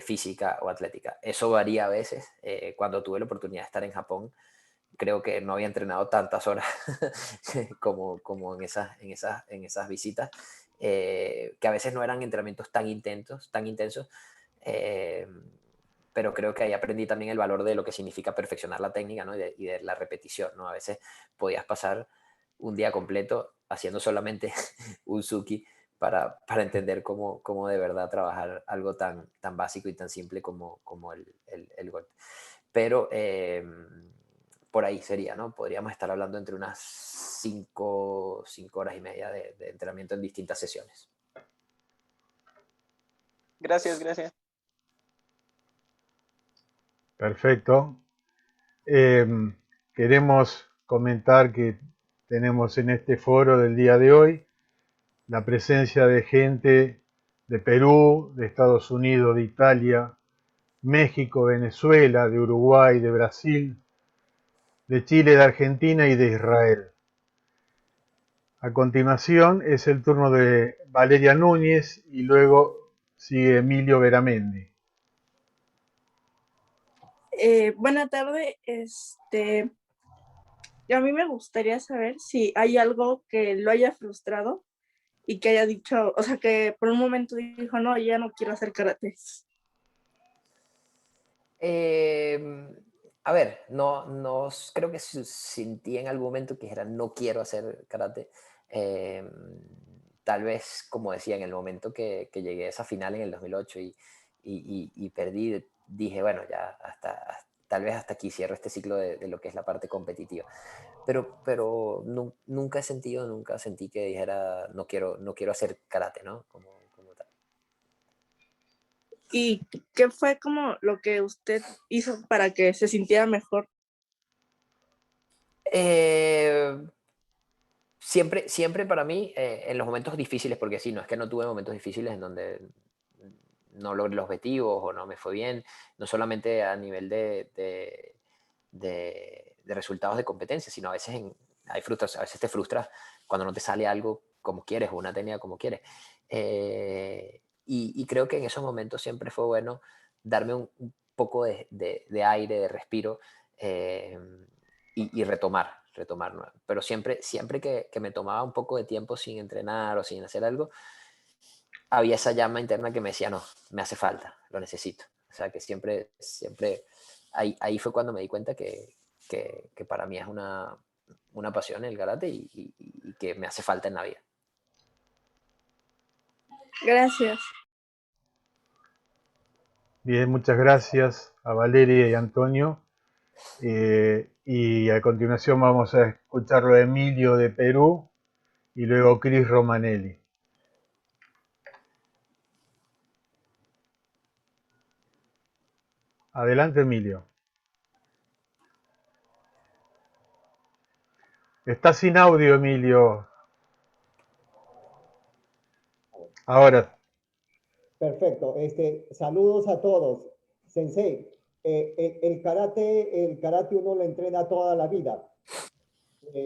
física o atlética. Eso varía a veces. Cuando tuve la oportunidad de estar en Japón, creo que no había entrenado tantas horas como en esas visitas, que a veces no eran entrenamientos tan intensos, eh, pero creo que ahí aprendí también el valor de lo que significa perfeccionar la técnica, ¿no? Y de la repetición, ¿no? A veces podías pasar un día completo haciendo solamente un suki para entender cómo de verdad trabajar algo tan básico y tan simple como el golpe. Pero por ahí sería, ¿no? Podríamos estar hablando entre unas 5 horas y media de entrenamiento en distintas sesiones. Gracias, gracias. Perfecto. Queremos comentar que tenemos en este foro del día de hoy la presencia de gente de Perú, de Estados Unidos, de Italia, México, Venezuela, de Uruguay, de Brasil, de Chile, de Argentina y de Israel. A continuación es el turno de Valeria Núñez y luego sigue Emilio Veramendi. Buena tarde. A mí me gustaría saber si hay algo que lo haya frustrado y que haya dicho, o sea, que por un momento dijo, no, ya no quiero hacer karate. A ver, no creo que sentí en algún momento que era no quiero hacer karate. Tal vez, como decía, en el momento que llegué a esa final en el 2008 y perdí, dije, bueno, ya tal vez hasta aquí cierro este ciclo de lo que es la parte competitiva. Pero nunca sentí que dijera no quiero hacer karate, ¿no? Como tal. ¿Y qué fue como lo que usted hizo para que se sintiera mejor? Siempre para mí, en los momentos difíciles, porque sí, no es que no tuve momentos difíciles en donde no logré los objetivos o no me fue bien, no solamente a nivel de resultados de competencia, sino a veces a veces te frustras cuando no te sale algo como quieres o una técnica como quieres. Y creo que en esos momentos siempre fue bueno darme un poco de aire, de respiro, eh, y retomar. ¿No? Pero siempre que me tomaba un poco de tiempo sin entrenar o sin hacer algo, había esa llama interna que me decía, no, me hace falta, lo necesito. O sea, que siempre, ahí fue cuando me di cuenta que para mí es una pasión el karate y que me hace falta en la vida. Gracias. Bien, muchas gracias a Valeria y Antonio. Y a continuación vamos a escucharlo a Emilio de Perú y luego Cris Romanelli. Adelante, Emilio. Está sin audio, Emilio. Ahora. Perfecto. Saludos a todos. Sensei, el karate uno lo entrena toda la vida.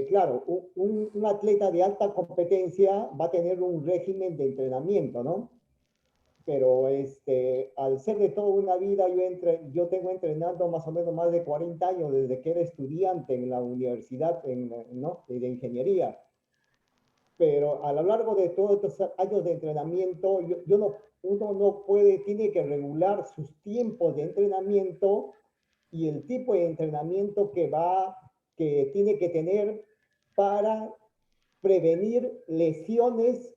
Claro, un atleta de alta competencia va a tener un régimen de entrenamiento, ¿no? Pero al ser de toda una vida, yo tengo entrenando más o menos más de 40 años desde que era estudiante en la universidad, ¿no? de ingeniería. Pero a lo largo de todos estos años de entrenamiento, uno no puede, tiene que regular sus tiempos de entrenamiento y el tipo de entrenamiento que tiene que tener para prevenir lesiones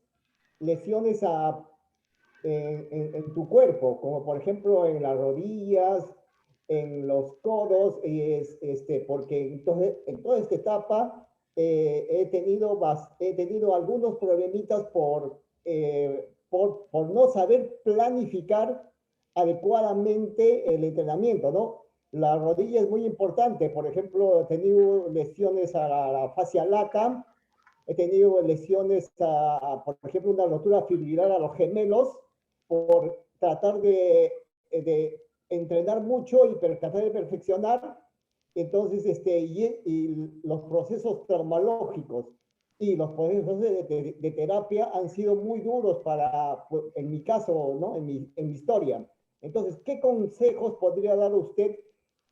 en tu cuerpo, como por ejemplo en las rodillas, en los codos, porque entonces en toda esta etapa he tenido algunos problemitas por no saber planificar adecuadamente el entrenamiento, ¿no? La rodilla es muy importante, por ejemplo, he tenido lesiones a la fascia lata, he tenido lesiones por ejemplo, una rotura fibrilar a los gemelos, por tratar de entrenar mucho y tratar de perfeccionar, Entonces, y los procesos traumatológicos y los procesos de terapia han sido muy duros para, pues, en mi caso, ¿no? En mi historia. Entonces, ¿qué consejos podría dar usted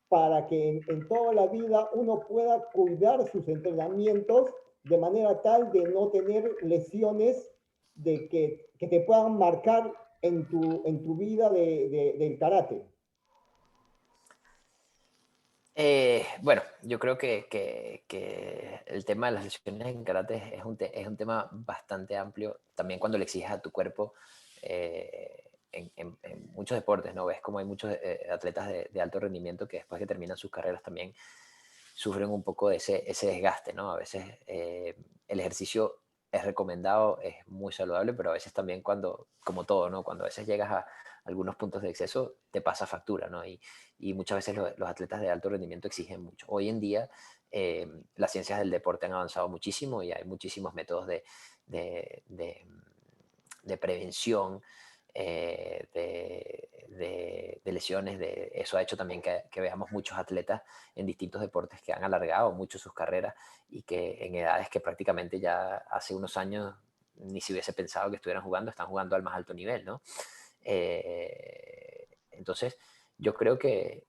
para que en toda la vida uno pueda cuidar sus entrenamientos de manera tal de no tener lesiones que te puedan marcar en tu vida del karate? Bueno, yo creo que el tema de las lesiones en karate es un tema bastante amplio. También cuando le exiges a tu cuerpo, en muchos deportes, ¿no? Ves como hay muchos atletas de alto rendimiento que después que terminan sus carreras también sufren un poco de ese desgaste, ¿no? A veces el ejercicio es recomendado, es muy saludable, pero a veces también cuando, como todo, ¿no? Cuando a veces llegas a algunos puntos de exceso, te pasa factura, ¿no? Y muchas veces los atletas de alto rendimiento exigen mucho. Hoy en día, las ciencias del deporte han avanzado muchísimo y hay muchísimos métodos de, de, de prevención de lesiones. Eso ha hecho también que veamos muchos atletas en distintos deportes que han alargado mucho sus carreras y que en edades que prácticamente ya hace unos años ni se hubiese pensado que estuvieran jugando, están jugando al más alto nivel, ¿no? Entonces, yo creo que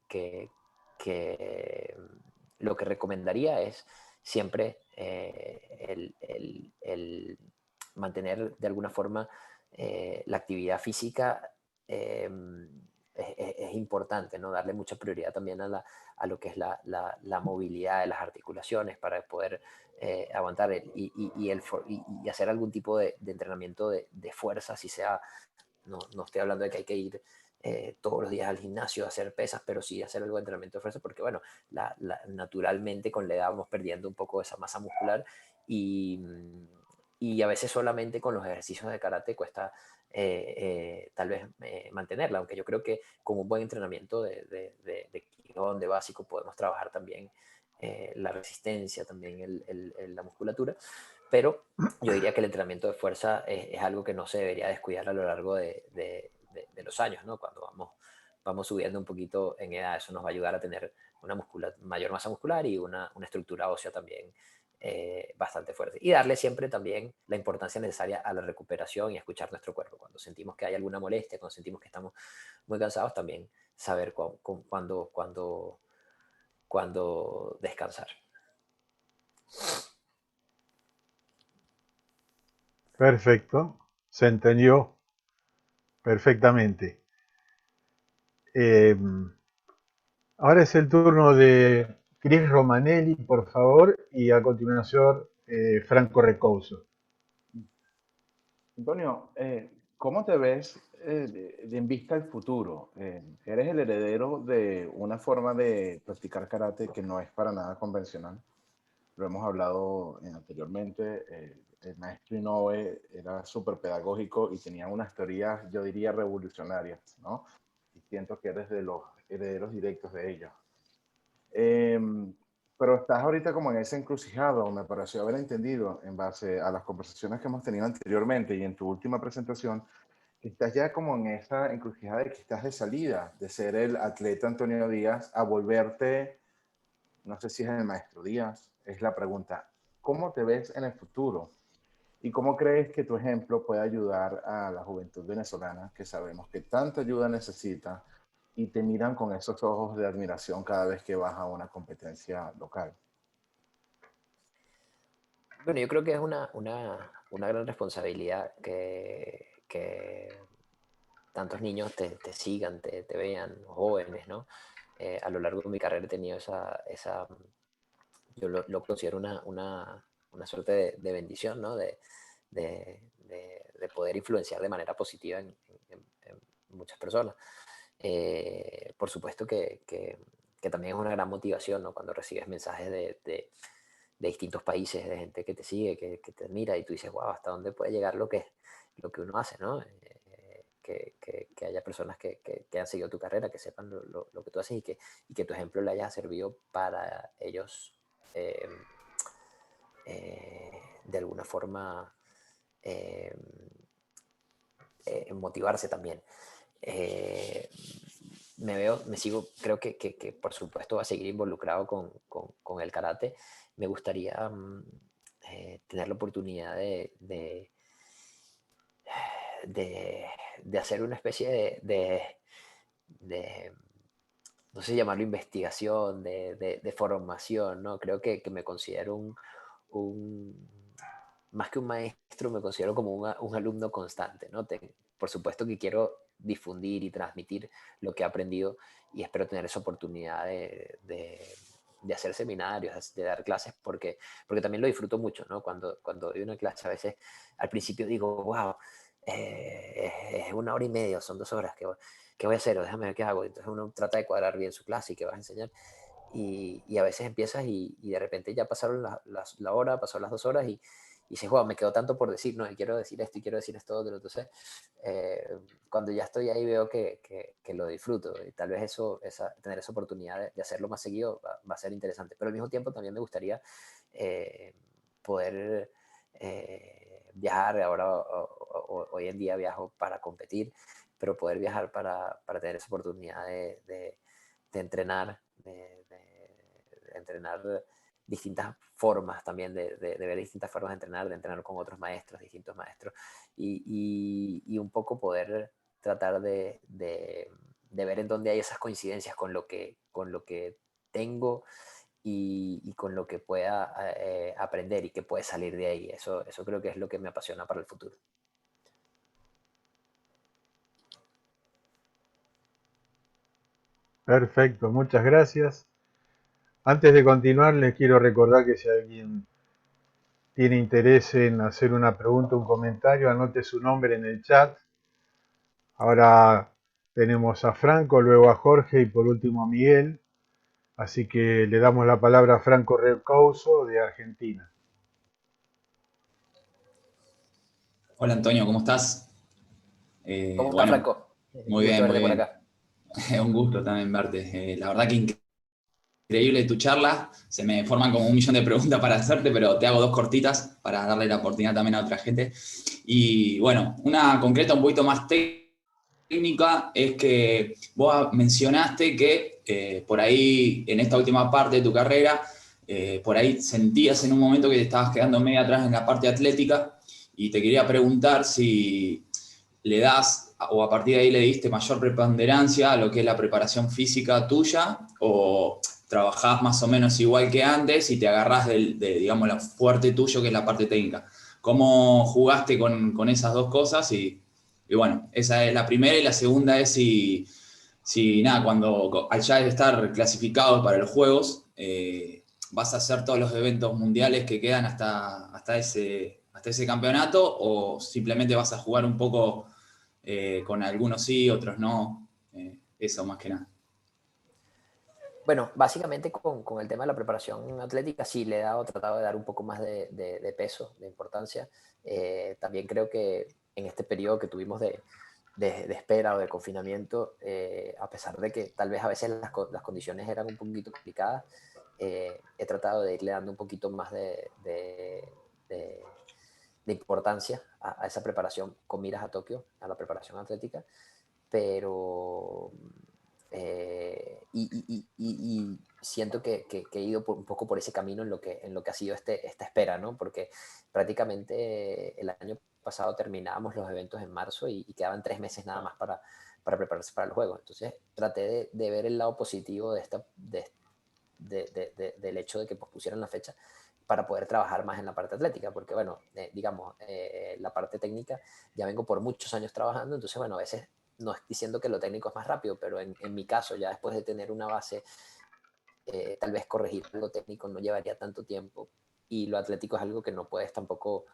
lo que recomendaría es siempre el mantener de alguna forma la actividad física. Es importante, ¿no? Darle mucha prioridad también a lo que es la movilidad de las articulaciones para poder aguantar y hacer algún tipo de entrenamiento de fuerza, si sea, no estoy hablando de que hay que ir todos los días al gimnasio a hacer pesas, pero sí hacer algo de entrenamiento de fuerza, porque bueno, naturalmente con la edad vamos perdiendo un poco esa masa muscular y, y a veces solamente con los ejercicios de karate cuesta tal vez mantenerla, aunque yo creo que con un buen entrenamiento de Kihon, de básico, podemos trabajar también la resistencia, también la musculatura, pero yo diría que el entrenamiento de fuerza es algo que no se debería descuidar a lo largo de los años, ¿no? Cuando vamos subiendo un poquito en edad, eso nos va a ayudar a tener una mayor masa muscular y una estructura ósea también bastante fuerte. Y darle siempre también la importancia necesaria a la recuperación y a escuchar nuestro cuerpo. Cuando sentimos que hay alguna molestia, cuando sentimos que estamos muy cansados, también saber cuándo descansar. Perfecto, se entendió perfectamente. Eh, Ahora es el turno de Cris Romanelli, por favor, y a continuación Franco Recouso. Antonio, ¿cómo te ves en vista al futuro? ¿Eres el heredero de una forma de practicar karate que no es para nada convencional? Lo hemos hablado anteriormente. El maestro Inoue era súper pedagógico y tenía unas teorías, yo diría, revolucionarias, ¿no? Y siento que eres de los herederos directos de ellos. Pero estás ahorita como en ese encrucijado, me pareció haber entendido en base a las conversaciones que hemos tenido anteriormente y en tu última presentación, que estás ya como en esa encrucijada de que estás de salida, de ser el atleta Antonio Díaz a volverte, no sé si es el maestro Díaz, es la pregunta, ¿cómo te ves en el futuro? ¿Y cómo crees que tu ejemplo puede ayudar a la juventud venezolana, que sabemos que tanta ayuda necesita y te miran con esos ojos de admiración cada vez que vas a una competencia local? Bueno, yo creo que es una gran responsabilidad que tantos niños te sigan, te vean, jóvenes, ¿no? A lo largo de mi carrera he tenido yo lo considero una suerte de bendición, ¿no? De poder influenciar de manera positiva en muchas personas. Por supuesto que también es una gran motivación, ¿no? Cuando recibes mensajes de distintos países, de gente que te sigue, que te admira y tú dices, wow, ¿hasta dónde puede llegar lo que uno hace, ¿no? Que haya personas que han seguido tu carrera, que sepan lo que tú haces y que tu ejemplo le haya servido para ellos eh, de alguna forma motivarse también. creo que por supuesto va a seguir involucrado con el karate. Me gustaría tener la oportunidad de hacer una especie de, no sé llamarlo investigación, de formación, ¿no? Creo que me considero más que un maestro, me considero como un alumno constante, ¿no? Por supuesto que quiero difundir y transmitir lo que he aprendido y espero tener esa oportunidad de hacer seminarios, de dar clases, porque también lo disfruto mucho, ¿no? Cuando doy una clase, a veces al principio digo, wow, es 1 hora y media, son 2 horas, ¿qué voy a hacer? O déjame ver qué hago. Entonces uno trata de cuadrar bien su clase y qué vas a enseñar. Y a veces empiezas y de repente ya pasaron la hora, pasaron las 2 horas y dices, wow, me quedó tanto por decir, no, y quiero decir esto y quiero decir esto otro. Entonces, cuando ya estoy ahí veo que lo disfruto y tal vez tener esa oportunidad de hacerlo más seguido va a ser interesante. Pero al mismo tiempo también me gustaría poder viajar. Ahora, hoy en día viajo para competir, pero poder viajar para tener esa oportunidad de entrenar, de entrenar distintas formas también, de ver distintas formas de entrenar con otros maestros, distintos maestros, y un poco poder tratar de ver en dónde hay esas coincidencias con lo que tengo y con lo que pueda aprender y que puede salir de ahí. Eso creo que es lo que me apasiona para el futuro. Perfecto, muchas gracias. Antes de continuar, les quiero recordar que si alguien tiene interés en hacer una pregunta o un comentario, anote su nombre en el chat. Ahora tenemos a Franco, luego a Jorge y por último a Miguel. Así que le damos la palabra a Franco Recouso de Argentina. Hola Antonio, ¿cómo estás? ¿Cómo estás, Franco? Muy bien, Gusto muy verte por bien. acá. Un gusto también verte. La verdad que increíble tu charla. Se me forman como 1.000.000 de preguntas para hacerte, pero te hago 2 cortitas para darle la oportunidad también a otra gente. Y bueno, una concreta un poquito más técnica es que vos mencionaste que por ahí, en esta última parte de tu carrera, por ahí sentías en un momento que te estabas quedando medio atrás en la parte atlética y te quería preguntar si le das o a partir de ahí le diste mayor preponderancia a lo que es la preparación física tuya o trabajás más o menos igual que antes y te agarrás digamos, lo fuerte tuyo que es la parte técnica. ¿Cómo jugaste con esas dos cosas? Y bueno, esa es la primera y la segunda es si nada, cuando al ya estar clasificado para los Juegos, vas a hacer todos los eventos mundiales que quedan hasta ese campeonato o simplemente vas a jugar un poco con algunos sí, otros no, eso más que nada. Bueno, básicamente con el tema de la preparación atlética sí le he tratado de dar un poco más de peso, de importancia. También creo que en este periodo que tuvimos de espera o de confinamiento, a pesar de que tal vez a veces las condiciones eran un poquito complicadas, he tratado de irle dando un poquito más de importancia a esa preparación con miras a Tokio, a la preparación atlética, pero y siento que he ido un poco por ese camino en lo que ha sido esta espera, ¿no? Porque prácticamente el año pasado terminábamos los eventos en marzo y quedaban 3 meses nada más para prepararse para el juego. Entonces traté de ver el lado positivo del hecho de que pospusieran la fecha para poder trabajar más en la parte atlética, porque bueno, digamos, la parte técnica ya vengo por muchos años trabajando, entonces bueno, a veces no estoy diciendo que lo técnico es más rápido, pero en mi caso, ya después de tener una base, tal vez corregir lo técnico no llevaría tanto tiempo y lo atlético es algo que no puedes tampoco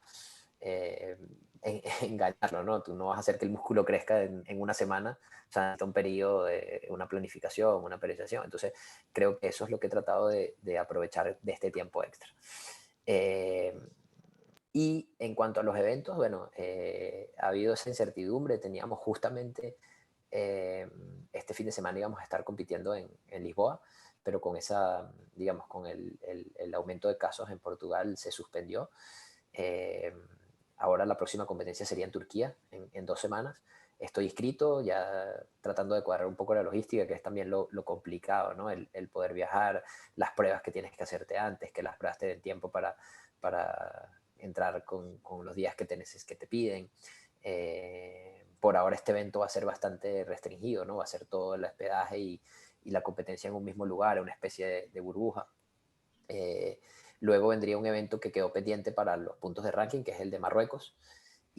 engañarlo, ¿no? Tú no vas a hacer que el músculo crezca en una semana, o sea, necesita un periodo de una planificación, una periodización. Entonces, creo que eso es lo que he tratado de aprovechar de este tiempo extra. Y en cuanto a los eventos, bueno, ha habido esa incertidumbre. Teníamos justamente este fin de semana íbamos a estar compitiendo en Lisboa, pero con digamos, con el aumento de casos en Portugal se suspendió. Ahora la próxima competencia sería en Turquía en 2 semanas. estoy inscrito, ya tratando de cuadrar un poco la logística, que es también lo complicado, ¿no? El poder viajar, las pruebas que tienes que hacerte antes, que las pruebas te den tiempo para entrar con los días que te piden. Por ahora este evento va a ser bastante restringido, ¿no? Va a ser todo el hospedaje y la competencia en un mismo lugar, una especie de burbuja. Luego vendría un evento que quedó pendiente para los puntos de ranking, que es el de Marruecos.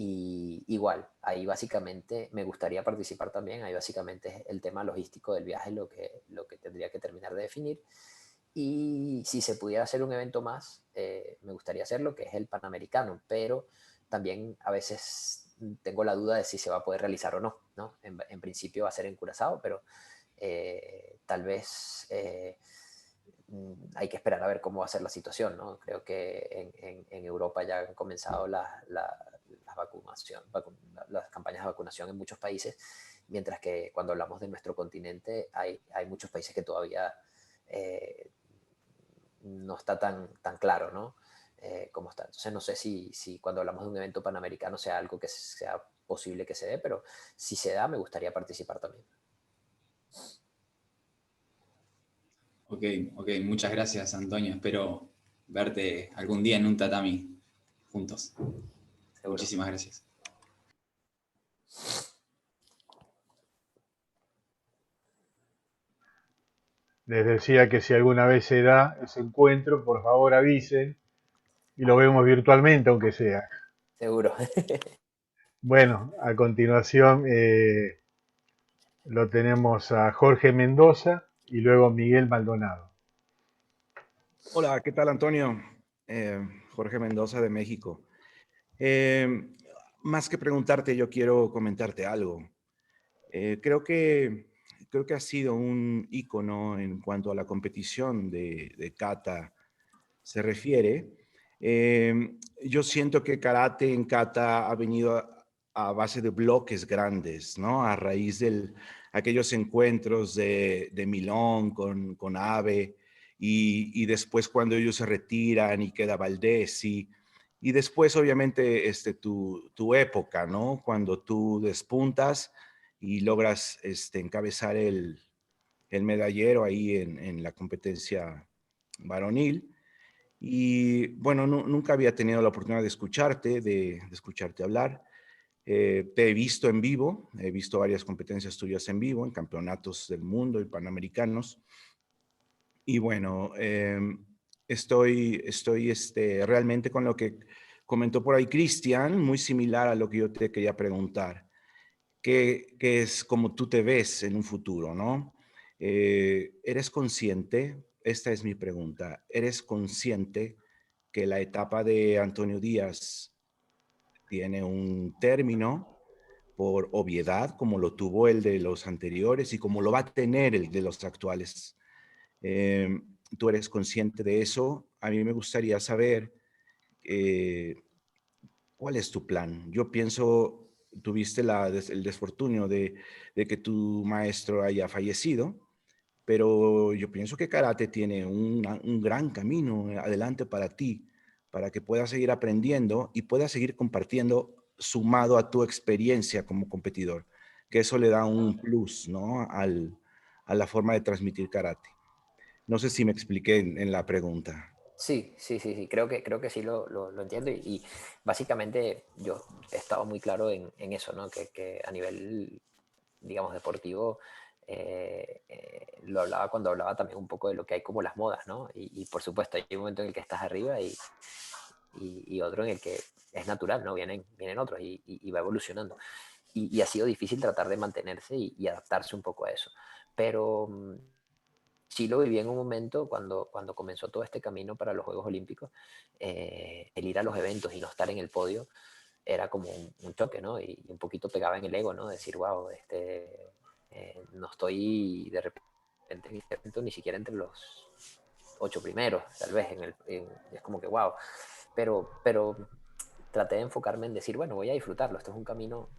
Y igual, ahí básicamente me gustaría participar también, ahí básicamente es el tema logístico del viaje lo que tendría que terminar de definir. Y si se pudiera hacer un evento más, me gustaría hacerlo, que es el Panamericano, pero también a veces tengo la duda de si se va a poder realizar o no, ¿no? En principio va a ser en Curazao, pero tal vez hay que esperar a ver cómo va a ser la situación, ¿no? Creo que en Europa ya han comenzado las campañas de vacunación en muchos países, mientras que cuando hablamos de nuestro continente hay muchos países que todavía no está tan claro, ¿no? Cómo está. Entonces no sé si cuando hablamos de un evento panamericano sea algo que sea posible que se dé, pero si se da me gustaría participar también. Ok, muchas gracias, Antonio. Espero verte algún día en un tatami juntos. Seguro. Muchísimas gracias. Les decía que si alguna vez se da ese encuentro, por favor avisen y lo vemos virtualmente, aunque sea. Seguro. Bueno, a continuación lo tenemos a Jorge Mendoza y luego Miguel Maldonado. Hola, ¿qué tal, Antonio? Jorge Mendoza de México. Más que preguntarte, yo quiero comentarte algo. Creo que has sido un ícono en cuanto a la competición de kata se refiere. Yo siento que karate en kata ha venido a base de bloques grandes, ¿no? A raíz de aquellos encuentros de Milón con Abe y después cuando ellos se retiran y queda Valdés y después obviamente tu época, ¿no? Cuando tú despuntas y logras encabezar el medallero ahí en la competencia varonil. Y bueno, nunca había tenido la oportunidad de escucharte, de escucharte hablar. Te he visto en vivo, he visto varias competencias tuyas en vivo, en campeonatos del mundo y panamericanos. Y bueno, estoy realmente con lo que comentó por ahí Cristian, muy similar a lo que yo te quería preguntar. ¿Qué es como tú te ves en un futuro, no? ¿Eres consciente? Esta es mi pregunta. ¿Eres consciente que la etapa de Antonio Díaz tiene un término por obviedad, como lo tuvo el de los anteriores y como lo va a tener el de los actuales? ¿Tú eres consciente de eso? A mí me gustaría saber ¿cuál es tu plan? Yo pienso, tuviste el desfortunio de que tu maestro haya fallecido, pero yo pienso que karate tiene un gran camino adelante para ti, para que puedas seguir aprendiendo y puedas seguir compartiendo sumado a tu experiencia como competidor, que eso le da un plus, ¿no? A la forma de transmitir karate. No sé si me expliqué en la pregunta. Sí. Creo que sí lo entiendo y básicamente yo he estado muy claro en eso, ¿no? Que a nivel, digamos, deportivo, lo hablaba cuando hablaba también un poco de lo que hay como las modas, ¿no? Y por supuesto hay un momento en el que estás arriba y otro en el que es natural, ¿no? Vienen otros y va evolucionando. Y ha sido difícil tratar de mantenerse y adaptarse un poco a eso. Pero sí lo viví en un momento cuando comenzó todo este camino para los Juegos Olímpicos, el ir a los eventos y no estar en el podio era como un choque, ¿no? Y un poquito pegaba en el ego, ¿no? Decir, wow, no estoy de repente en este evento ni siquiera entre los 8 primeros, tal vez, es como que wow. Pero traté de enfocarme en decir, bueno, voy a disfrutarlo, esto es un camino,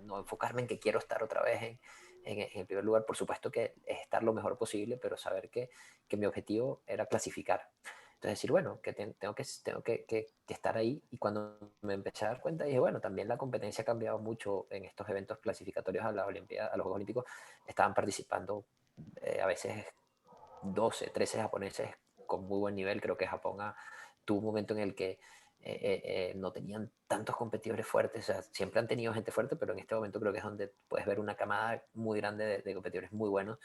no enfocarme en que quiero estar otra vez en el primer lugar, por supuesto que es estar lo mejor posible, pero saber que mi objetivo era clasificar. Entonces decir, bueno, que tengo que estar ahí. Y cuando me empecé a dar cuenta, dije, bueno, también la competencia ha cambiado mucho en estos eventos clasificatorios a las Olimpiadas, a los Juegos Olímpicos. Estaban participando a veces 12, 13 japoneses con muy buen nivel. Creo que Japón tuvo un momento en el que no tenían tantos competidores fuertes. O sea, siempre han tenido gente fuerte, pero en este momento creo que es donde puedes ver una camada muy grande de competidores muy buenos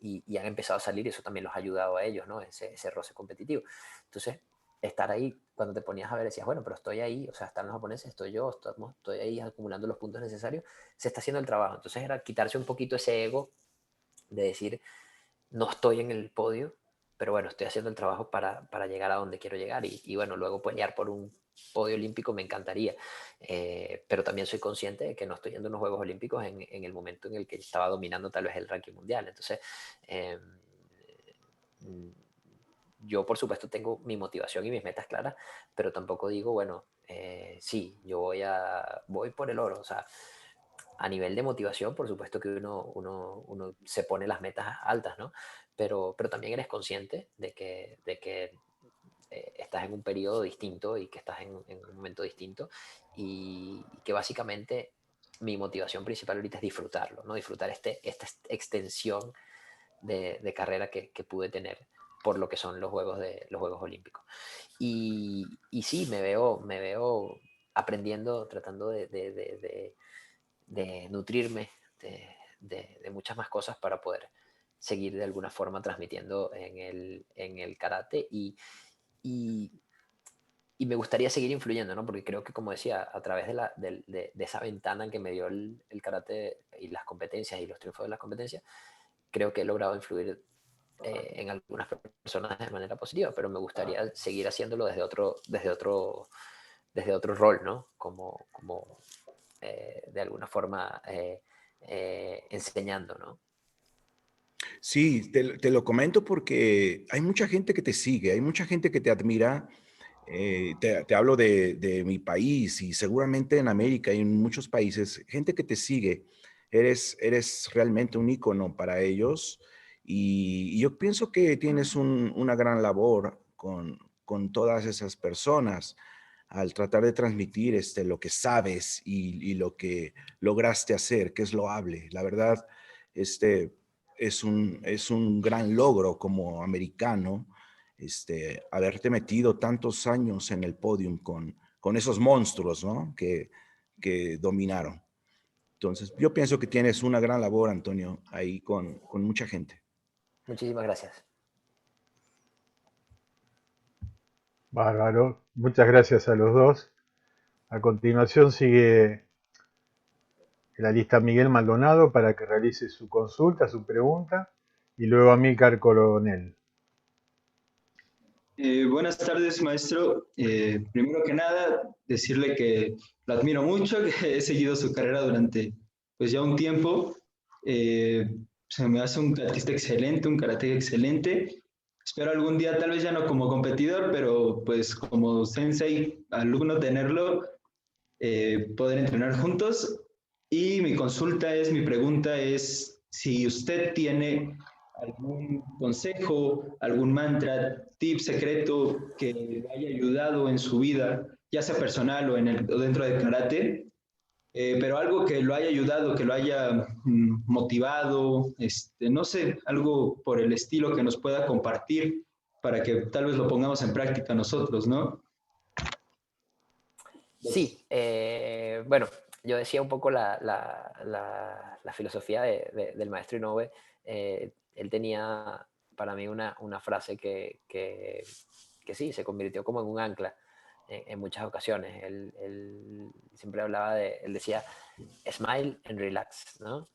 y han empezado a salir y eso también los ha ayudado a ellos, ¿no? Ese roce competitivo. Entonces, estar ahí, cuando te ponías a ver, decías, bueno, pero estoy ahí, o sea, están los japoneses, estoy yo, estoy ahí acumulando los puntos necesarios, se está haciendo el trabajo. Entonces era quitarse un poquito ese ego de decir, no estoy en el podio, pero bueno, estoy haciendo el trabajo para llegar a donde quiero llegar y bueno, luego pelear por un podio olímpico me encantaría, pero también soy consciente de que no estoy yendo a unos Juegos Olímpicos en el momento en el que estaba dominando tal vez el ranking mundial. Entonces, eh, yo por supuesto tengo mi motivación y mis metas claras, pero tampoco digo, bueno, sí, yo voy por el oro. O sea, a nivel de motivación, por supuesto que uno se pone las metas altas, ¿no? Pero también eres consciente de que estás en un periodo distinto y que estás en un momento distinto y que básicamente mi motivación principal ahorita es disfrutarlo, ¿no? Disfrutar esta extensión de carrera que pude tener por lo que son los Juegos Olímpicos. Y sí, me veo aprendiendo, tratando de nutrirme de muchas más cosas para poder seguir de alguna forma transmitiendo en el karate y, y me gustaría seguir influyendo, ¿no? Porque creo que, como decía, a través de esa ventana que me dio el karate y las competencias y los triunfos de las competencias, creo que he logrado influir en algunas personas de manera positiva, pero me gustaría seguir haciéndolo desde otro rol, ¿no? Como de alguna forma enseñando, ¿no? Sí, te lo comento porque hay mucha gente que te sigue, hay mucha gente que te admira. Te hablo de mi país y seguramente en América y en muchos países, gente que te sigue. Eres realmente un ícono para ellos y yo pienso que tienes una gran labor con todas esas personas al tratar de transmitir lo que sabes y lo que lograste hacer, que es loable. La verdad, es un gran logro como americano, haberte metido tantos años en el podium con esos monstruos, ¿no? Que dominaron. Entonces, yo pienso que tienes una gran labor, Antonio, ahí con mucha gente. Muchísimas gracias. Bárbaro. Muchas gracias a los dos. A continuación sigue en la lista Miguel Maldonado para que realice su consulta, su pregunta, y luego Amílcar Coronel. Buenas tardes, maestro. Primero que nada, decirle que lo admiro mucho, que he seguido su carrera durante pues ya un tiempo. Se me hace un karatista excelente, un karate excelente. Espero algún día, tal vez ya no como competidor, pero pues como sensei, alumno, tenerlo, poder entrenar juntos. Y mi pregunta es si usted tiene algún consejo, algún mantra, tip secreto que le haya ayudado en su vida, ya sea personal o dentro del karate, pero algo que lo haya ayudado, que lo haya motivado, no sé, algo por el estilo que nos pueda compartir para que tal vez lo pongamos en práctica nosotros, ¿no? Sí, bueno, yo decía un poco la filosofía del maestro Inoue. Él tenía para mí una frase que sí, se convirtió como en un ancla en muchas ocasiones. Él siempre hablaba él decía, smile and relax, ¿no?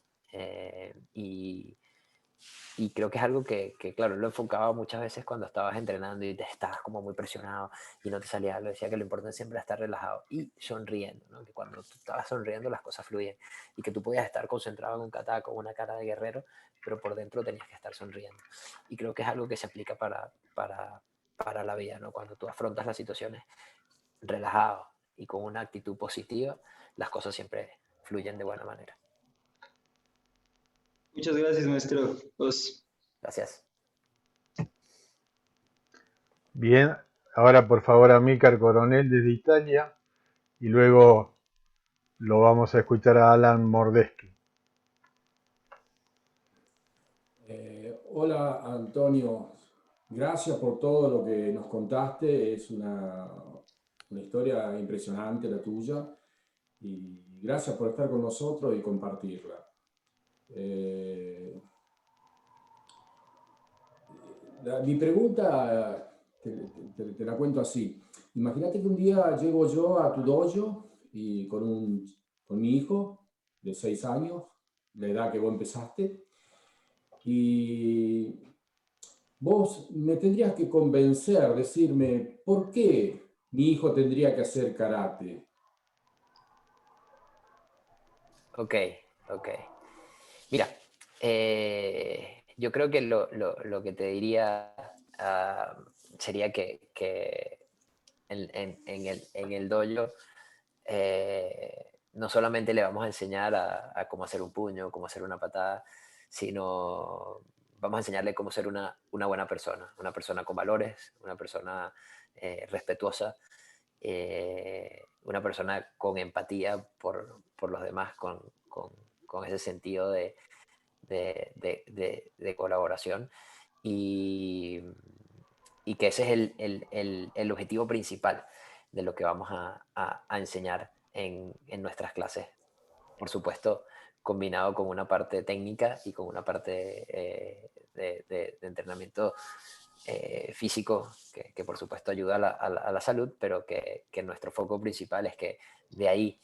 Y creo que es algo que, claro, lo enfocaba muchas veces cuando estabas entrenando y te estabas como muy presionado y no te salía. Lo decía que lo importante siempre es estar relajado y sonriendo, ¿no? Que cuando tú estabas sonriendo las cosas fluyen y que tú podías estar concentrado en un kata con una cara de guerrero, pero por dentro tenías que estar sonriendo. Y creo que es algo que se aplica para la vida, ¿no? Cuando tú afrontas las situaciones relajado y con una actitud positiva, las cosas siempre fluyen de buena manera. Muchas gracias, maestro. Pues, Gracias. Bien, ahora por favor Amílcar Coronel desde Italia y luego lo vamos a escuchar a Alan Mordeschi. Hola Antonio, gracias por todo lo que nos contaste, es una historia impresionante la tuya y gracias por estar con nosotros y compartirla. Mi pregunta te la cuento así. Imagínate que un día llego yo a tu dojo y con mi hijo de 6 años, la edad que vos empezaste, y vos me tendrías que convencer, decirme por qué mi hijo tendría que hacer karate. Ok, ok. Mira, yo creo que lo que te diría sería que en el dojo no solamente le vamos a enseñar a cómo hacer un puño, cómo hacer una patada, sino vamos a enseñarle cómo ser una buena persona, una persona con valores, una persona respetuosa, una persona con empatía por los demás, con ese sentido de colaboración y que ese es el objetivo principal de lo que vamos a enseñar en nuestras clases. Por supuesto, combinado con una parte técnica y con una parte de entrenamiento físico, que por supuesto ayuda a la salud, pero que nuestro foco principal es que de ahí,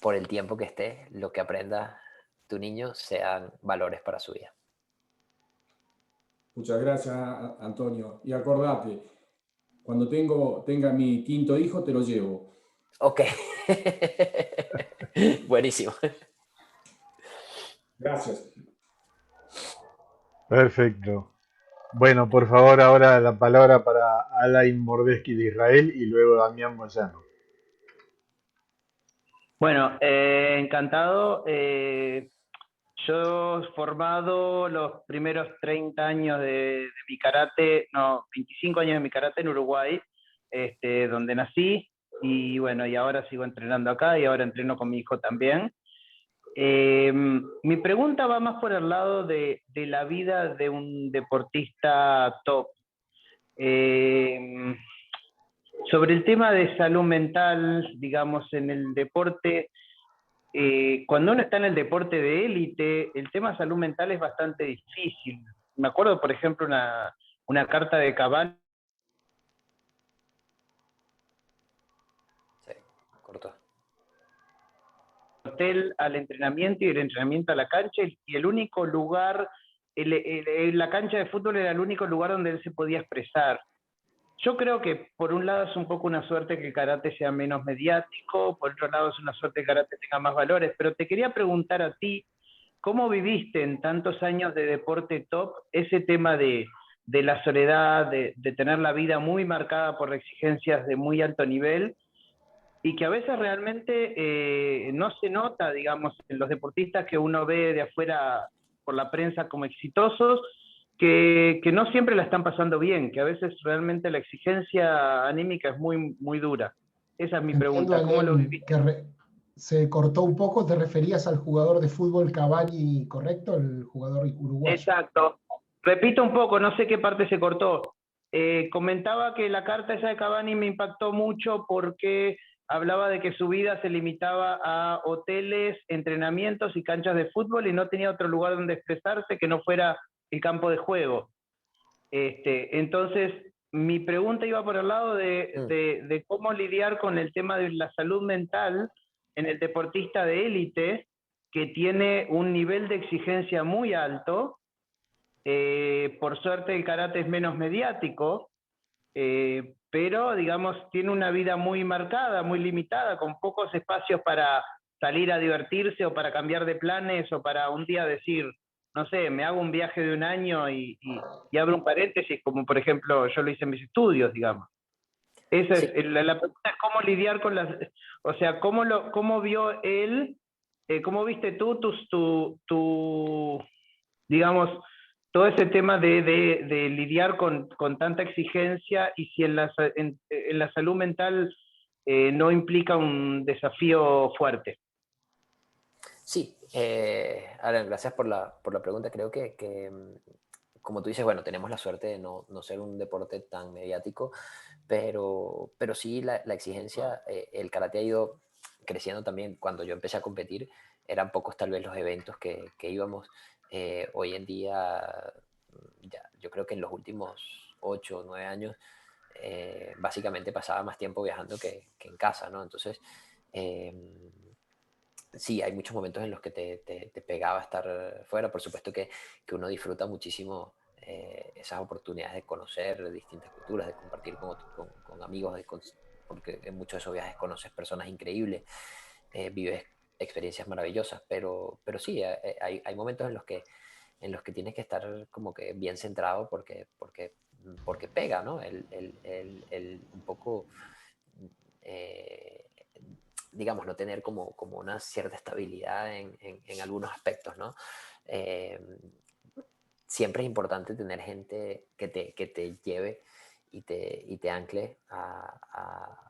por el tiempo que esté, lo que aprenda tu niño sean valores para su vida. Muchas gracias, Antonio. Y acordate, cuando tenga mi 5.º hijo, te lo llevo. Ok. Buenísimo. Gracias. Perfecto. Bueno, por favor, ahora la palabra para Alain Mordeschi de Israel y luego Damián Moyano. Bueno, encantado. Yo he formado los primeros 30 años de mi karate, no, 25 años de mi karate en Uruguay, donde nací, y bueno, y ahora sigo entrenando acá y ahora entreno con mi hijo también. Mi pregunta va más por el lado de la vida de un deportista top. Sobre el tema de salud mental, digamos, en el deporte, cuando uno está en el deporte de élite, el tema salud mental es bastante difícil. Me acuerdo, por ejemplo, una carta de Cavani. Sí, cortó. Hotel al entrenamiento y el entrenamiento a la cancha, y el único lugar, la cancha de fútbol era el único lugar donde él se podía expresar. Yo creo que por un lado es un poco una suerte que el karate sea menos mediático, por otro lado es una suerte que el karate tenga más valores, pero te quería preguntar a ti, ¿cómo viviste en tantos años de deporte top ese tema de la soledad, de tener la vida muy marcada por exigencias de muy alto nivel y que a veces realmente no se nota, digamos, en los deportistas que uno ve de afuera por la prensa como exitosos, que no siempre la están pasando bien, que a veces realmente la exigencia anímica es muy, muy dura? Esa es mi Entiendo, pregunta, ¿cómo lo Alain, viviste? que se cortó un poco, ¿te referías al jugador de fútbol Cavani, correcto? El jugador uruguayo. Exacto. Repito un poco, no sé qué parte se cortó. Comentaba que la carta esa de Cavani me impactó mucho porque hablaba de que su vida se limitaba a hoteles, entrenamientos y canchas de fútbol y no tenía otro lugar donde expresarse que no fuera el campo de juego. Entonces, mi pregunta iba por el lado de cómo lidiar con el tema de la salud mental en el deportista de élite que tiene un nivel de exigencia muy alto. Por suerte el karate es menos mediático, pero digamos tiene una vida muy marcada, muy limitada, con pocos espacios para salir a divertirse o para cambiar de planes o para un día decir, no sé, me hago un viaje de un año y abro un paréntesis, como por ejemplo yo lo hice en mis estudios, digamos. Esa Sí. es, la pregunta es cómo lidiar con las, o sea, cómo vio él, cómo viste tú digamos, todo ese tema de lidiar con tanta exigencia y si en la salud mental no implica un desafío fuerte. Sí, Alan, gracias por la pregunta. Creo que, como tú dices, bueno, tenemos la suerte de no ser un deporte tan mediático, pero sí la exigencia, el karate ha ido creciendo también. Cuando yo empecé a competir, eran pocos tal vez los eventos que íbamos. Hoy en día, ya, yo creo que en los últimos 8 o 9 años, básicamente pasaba más tiempo viajando que en casa, ¿no? Entonces, sí, hay muchos momentos en los que te pegaba estar fuera. Por supuesto que uno disfruta muchísimo esas oportunidades de conocer distintas culturas, de compartir con amigos, porque en muchos de esos viajes conoces personas increíbles, vives experiencias maravillosas, pero sí, hay momentos en los que tienes que estar como que bien centrado porque pega, ¿no? Un poco, eh, digamos, no tener como una cierta estabilidad en algunos aspectos, ¿no? Eh, Siempre es importante tener gente que te lleve y te ancle a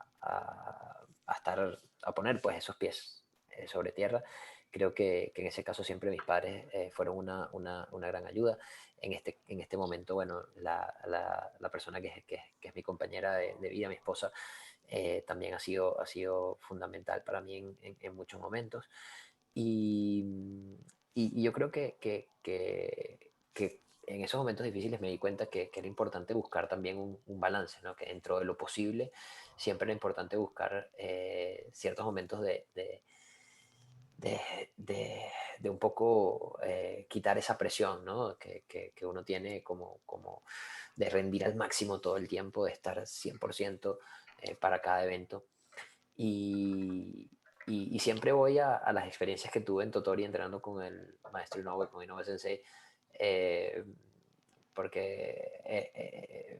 estar, a poner pues esos pies sobre tierra. Creo que en ese caso siempre mis padres fueron una gran ayuda. En este momento, bueno, la persona que es mi compañera de vida, mi esposa, también ha sido fundamental para mí en muchos momentos. Y yo creo que en esos momentos difíciles me di cuenta que era importante buscar también un balance, ¿no? Que dentro de lo posible siempre era importante buscar ciertos momentos de, de un poco quitar esa presión, ¿no? Que uno tiene como de rendir al máximo todo el tiempo, de estar 100% para cada evento. Y siempre voy a las experiencias que tuve en Totori entrenando con el maestro Inoue, con Inoue Sensei, eh, porque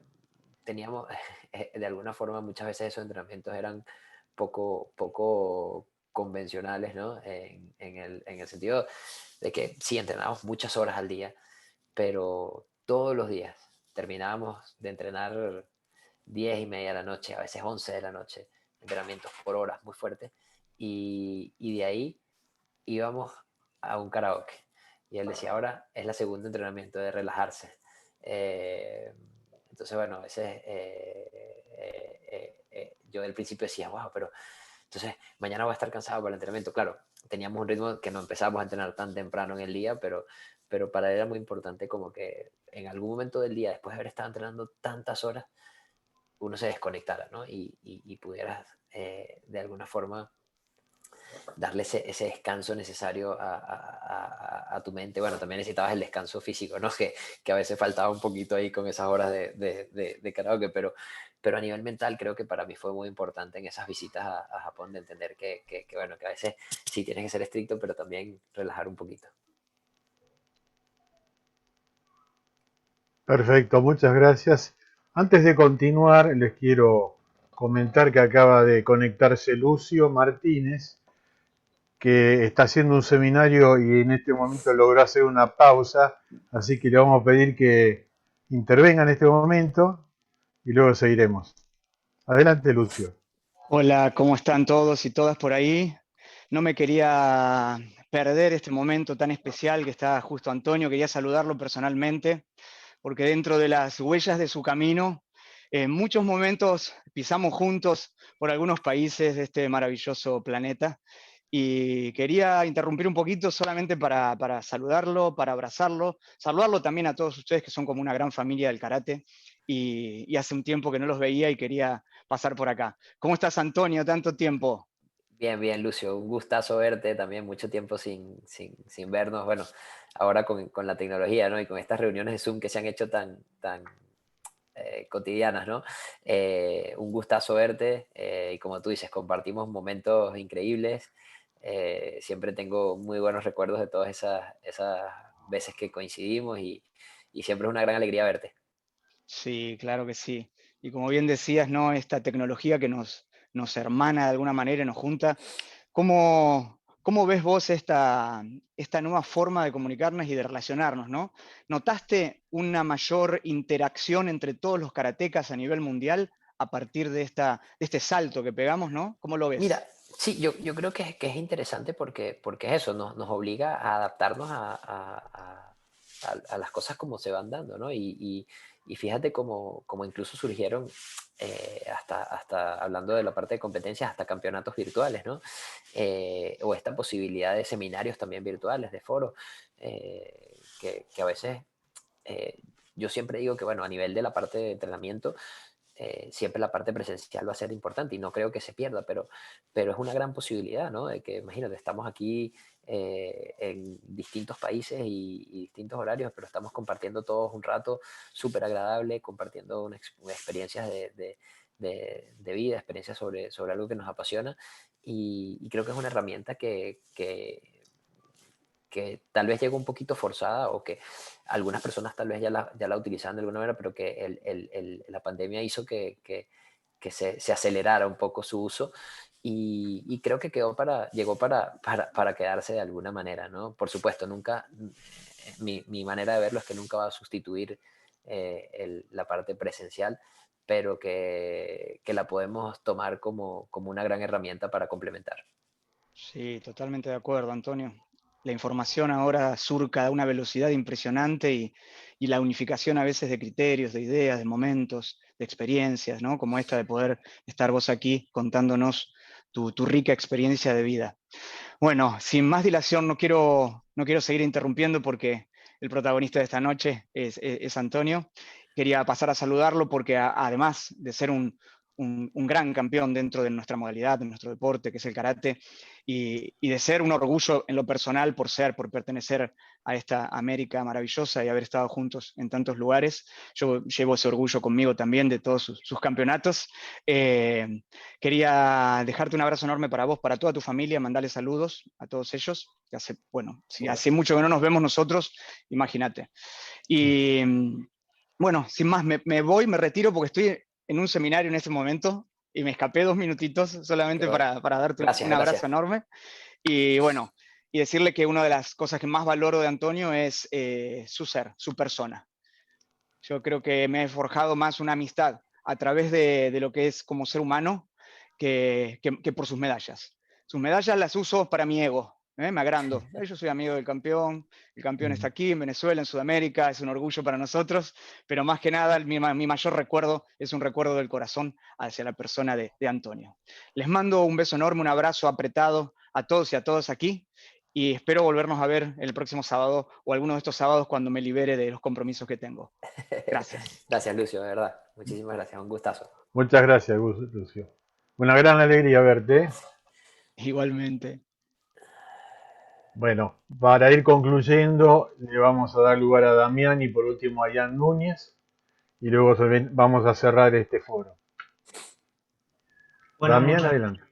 teníamos, de alguna forma, muchas veces esos entrenamientos eran poco convencionales, ¿no? En el sentido de que sí, entrenábamos muchas horas al día, pero todos los días terminábamos de entrenar 10:30 de la noche, a veces 11 de la noche, entrenamientos por horas muy fuertes, y de ahí íbamos a un karaoke. Y él decía, ahora es la segunda entrenamiento de relajarse. Eh, entonces, bueno, a veces yo del principio decía, wow, pero entonces mañana voy a estar cansado por el entrenamiento. Claro, teníamos un ritmo que no empezábamos a entrenar tan temprano en el día, pero para él era muy importante como que en algún momento del día, después de haber estado entrenando tantas horas, uno se desconectara, ¿no? Y pudieras de alguna forma darle ese descanso necesario a tu mente. Bueno, también necesitabas el descanso físico, ¿no? Que a veces faltaba un poquito ahí con esas horas de karaoke, pero a nivel mental creo que para mí fue muy importante en esas visitas a Japón de entender bueno, que a veces sí tienes que ser estricto, pero también relajar un poquito. Perfecto, muchas gracias. Antes de continuar, les quiero comentar que acaba de conectarse Lucio Martínez, que está haciendo un seminario y en este momento logró hacer una pausa, así que le vamos a pedir que intervenga en este momento y luego seguiremos. Adelante, Lucio. Hola, ¿cómo están todos y todas por ahí? No me quería perder este momento tan especial que está justo Antonio, quería saludarlo personalmente, porque dentro de las huellas de su camino, en muchos momentos pisamos juntos por algunos países de este maravilloso planeta, y quería interrumpir un poquito solamente para saludarlo, para abrazarlo, saludarlo también a todos ustedes que son como una gran familia del karate, y hace un tiempo que no los veía y quería pasar por acá. ¿Cómo estás, Antonio? Tanto tiempo. Bien, Lucio, un gustazo verte también, mucho tiempo sin vernos. Bueno, ahora con la tecnología, ¿no? Y con estas reuniones de Zoom que se han hecho tan cotidianas, ¿no? Un gustazo verte y como tú dices, compartimos momentos increíbles. Siempre tengo muy buenos recuerdos de todas esas veces que coincidimos y siempre es una gran alegría verte. Sí, claro que sí. Y como bien decías, ¿no? Esta tecnología que nos hermana de alguna manera y nos junta. ¿Cómo ¿Cómo ves vos esta nueva forma de comunicarnos y de relacionarnos, ¿no? ¿Notaste una mayor interacción entre todos los karatecas a nivel mundial a partir de este salto que pegamos, ¿no? ¿Cómo lo ves? Mira, sí, yo creo que es interesante porque es eso, nos obliga a adaptarnos a las cosas como se van dando, ¿no? Y fíjate cómo incluso surgieron, hasta hablando de la parte de competencias, hasta campeonatos virtuales, ¿no? O esta posibilidad de seminarios también virtuales, de foros, que a veces yo siempre digo que, bueno, a nivel de la parte de entrenamiento, siempre la parte presencial va a ser importante y no creo que se pierda, pero es una gran posibilidad, ¿no? De que, imagínate, estamos aquí en distintos países y distintos horarios, pero estamos compartiendo todos un rato súper agradable, compartiendo experiencias de vida, experiencias sobre algo que nos apasiona y creo que es una herramienta que tal vez llegó un poquito forzada o que algunas personas tal vez ya la utilizaban de alguna manera, pero que la pandemia hizo que se acelerara un poco su uso y creo que llegó para quedarse de alguna manera, ¿no? Por supuesto, nunca, mi manera de verlo es que nunca va a sustituir la parte presencial, pero que la podemos tomar como una gran herramienta para complementar. Sí, totalmente de acuerdo, Antonio. La información ahora surca a una velocidad impresionante y la unificación a veces de criterios, de ideas, de momentos, de experiencias, ¿no? Como esta de poder estar vos aquí contándonos tu rica experiencia de vida. Bueno, sin más dilación, no quiero seguir interrumpiendo porque el protagonista de esta noche es Antonio. Quería pasar a saludarlo porque además de ser un gran campeón dentro de nuestra modalidad, de nuestro deporte, que es el karate, y de ser un orgullo en lo personal por pertenecer a esta América maravillosa y haber estado juntos en tantos lugares. Yo llevo ese orgullo conmigo también de todos sus campeonatos. Quería dejarte un abrazo enorme para vos, para toda tu familia, mandarles saludos a todos ellos. Si hace mucho que no nos vemos nosotros, imagínate. Y bueno, sin más, me voy, me retiro porque estoy en un seminario en este momento y me escapé 2 minutitos solamente para darte un abrazo enorme. Y bueno, y decirle que una de las cosas que más valoro de Antonio es su ser, su persona. Yo creo que me he forjado más una amistad a través de lo que es como ser humano que por sus medallas. Sus medallas las uso para mi ego, me agrando. Yo soy amigo del campeón, el campeón está aquí en Venezuela, en Sudamérica, es un orgullo para nosotros, pero más que nada mi mayor recuerdo es un recuerdo del corazón hacia la persona de Antonio. Les mando un beso enorme, un abrazo apretado a todos y a todas aquí y espero volvernos a ver el próximo sábado o alguno de estos sábados cuando me libere de los compromisos que tengo. Gracias. Gracias, Lucio, de verdad. Muchísimas gracias, un gustazo. Muchas gracias, Lucio. Una gran alegría verte. Igualmente. Bueno, para ir concluyendo, le vamos a dar lugar a Damián y por último a Ian Núñez y luego vamos a cerrar este foro. Bueno, Damián, adelante.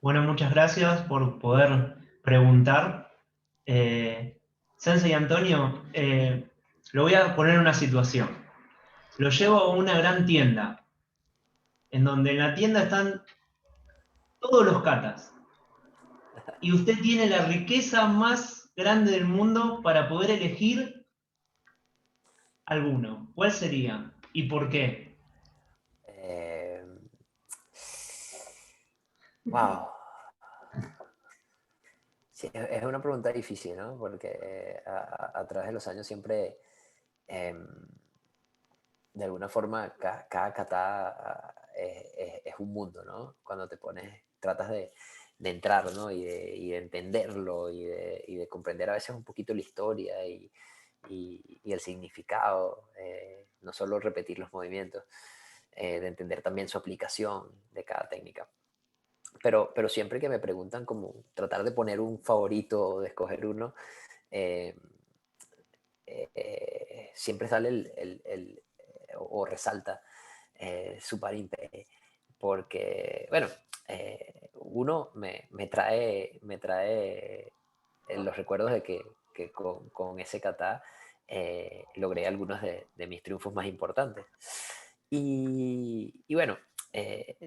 Bueno, muchas gracias por poder preguntar. Sensei Antonio, lo voy a poner en una situación. Lo llevo a una gran tienda, en donde en la tienda están todos los katas. Y usted tiene la riqueza más grande del mundo para poder elegir alguno. ¿Cuál sería? ¿Y por qué? Wow. Sí, es una pregunta difícil, ¿no? Porque a través de los años siempre, de alguna forma, cada kata es un mundo, ¿no? Cuando te pones, tratas de entrar, ¿no? Y de entenderlo y de comprender a veces un poquito la historia y el significado, no solo repetir los movimientos, de entender también su aplicación de cada técnica. Pero siempre que me preguntan como tratar de poner un favorito o de escoger uno, siempre sale o resalta Super Impe, porque, bueno, uno me trae los recuerdos de que con ese kata logré algunos de mis triunfos más importantes. Y bueno,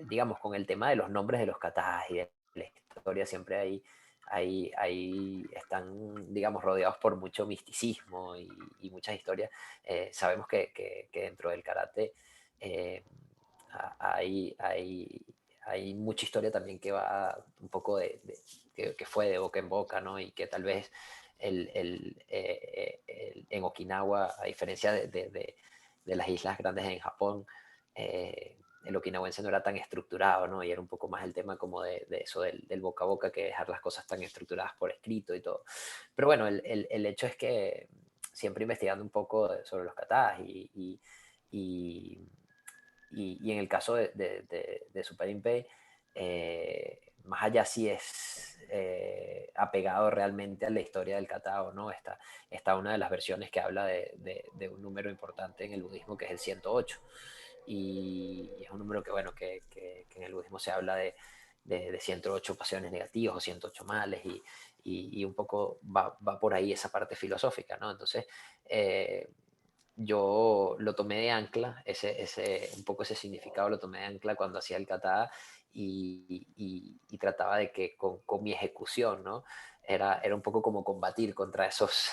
digamos, con el tema de los nombres de los katas y de la historia, siempre ahí están, digamos, rodeados por mucho misticismo y muchas historias. Sabemos que dentro del karate hay mucha historia también que va un poco que fue de boca en boca, ¿no? Y que tal vez en Okinawa, a diferencia de las islas grandes en Japón, el okinawense no era tan estructurado, ¿no? Y era un poco más el tema como de eso del boca a boca, que dejar las cosas tan estructuradas por escrito y todo. Pero bueno, el hecho es que siempre investigando un poco sobre los katas y en el caso de Super Impey, más allá si es apegado realmente a la historia del kata o no, está una de las versiones que habla de un número importante en el budismo, que es el 108. Y es un número que, bueno, que en el budismo se habla de 108 pasiones negativas o 108 males, y un poco va por ahí esa parte filosófica, ¿no? Entonces, yo lo tomé de ancla, un poco ese significado lo tomé de ancla cuando hacía el kata, y trataba de que con mi ejecución, ¿no? Era un poco como combatir contra esas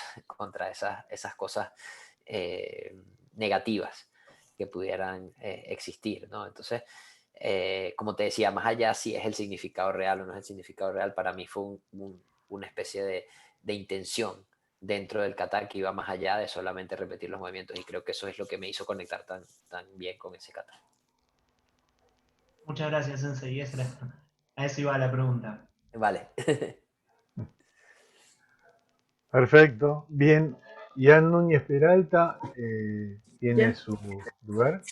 cosas negativas que pudieran existir, ¿no? Entonces, como te decía, más allá si es el significado real o no es el significado real, para mí fue una especie de intención dentro del kata que iba más allá de solamente repetir los movimientos, y creo que eso es lo que me hizo conectar tan bien con ese kata. Muchas gracias, Sensei. A eso iba la pregunta. Vale. Perfecto, bien. Ian Núñez Peralta tiene su lugar.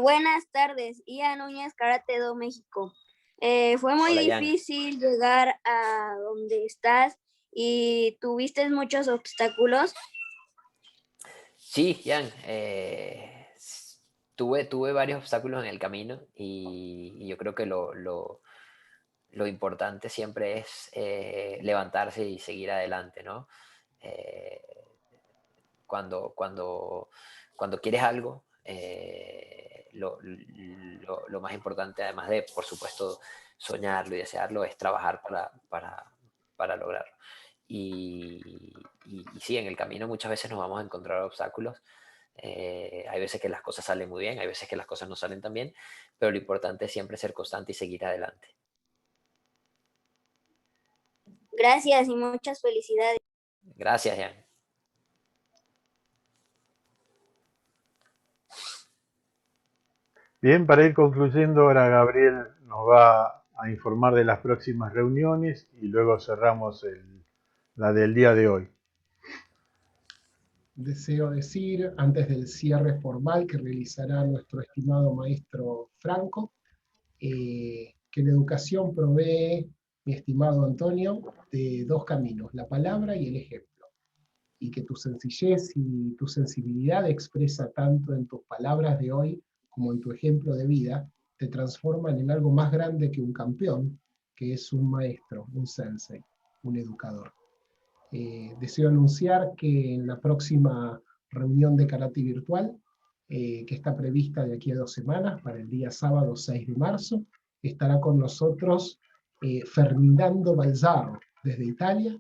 Buenas tardes, Ian Núñez, Karate Do México. Fue muy Hola, Ian. difícil llegar a donde estás y tuviste muchos obstáculos. Sí, Ian, tuve varios obstáculos en el camino, y yo creo que lo importante siempre es levantarse y seguir adelante, ¿no? Cuando quieres algo, lo más importante, además de, por supuesto, soñarlo y desearlo, es trabajar para lograrlo. Y sí, en el camino muchas veces nos vamos a encontrar obstáculos. Hay veces que las cosas salen muy bien, hay veces que las cosas no salen tan bien, pero lo importante es siempre ser constante y seguir adelante. Gracias y muchas felicidades. Gracias, Ian. Bien, para ir concluyendo, ahora Gabriel nos va a informar de las próximas reuniones y luego cerramos la del día de hoy. Deseo decir, antes del cierre formal que realizará nuestro estimado maestro Franco, que la educación provee, mi estimado Antonio, de dos caminos, la palabra y el ejemplo. Y que tu sencillez y tu sensibilidad expresa tanto en tus palabras de hoy como en tu ejemplo de vida, te transforman en algo más grande que un campeón, que es un maestro, un sensei, un educador. Deseo anunciar que en la próxima reunión de karate virtual, que está prevista de aquí a 2 semanas, para el día sábado 6 de marzo, estará con nosotros Ferdinando Balzaro, desde Italia.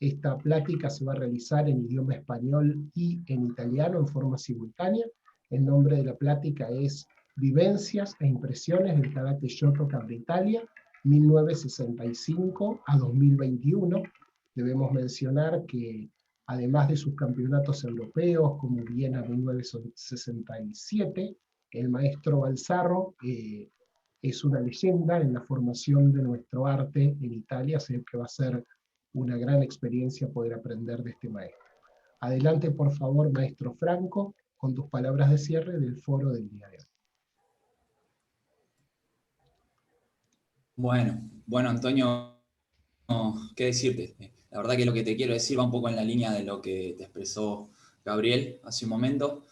Esta plática se va a realizar en idioma español y en italiano en forma simultánea. El nombre de la plática es Vivencias e impresiones del Karate Shotokan de Italia, 1965 a 2021. Debemos mencionar que, además de sus campeonatos europeos, como Viena 1967, el maestro Balzaro es una leyenda en la formación de nuestro arte en Italia, así que va a ser una gran experiencia poder aprender de este maestro. Adelante, por favor, maestro Franco, con tus palabras de cierre del foro del día de hoy. Bueno, Antonio, ¿qué decirte? La verdad que lo que te quiero decir va un poco en la línea de lo que te expresó Gabriel hace un momento.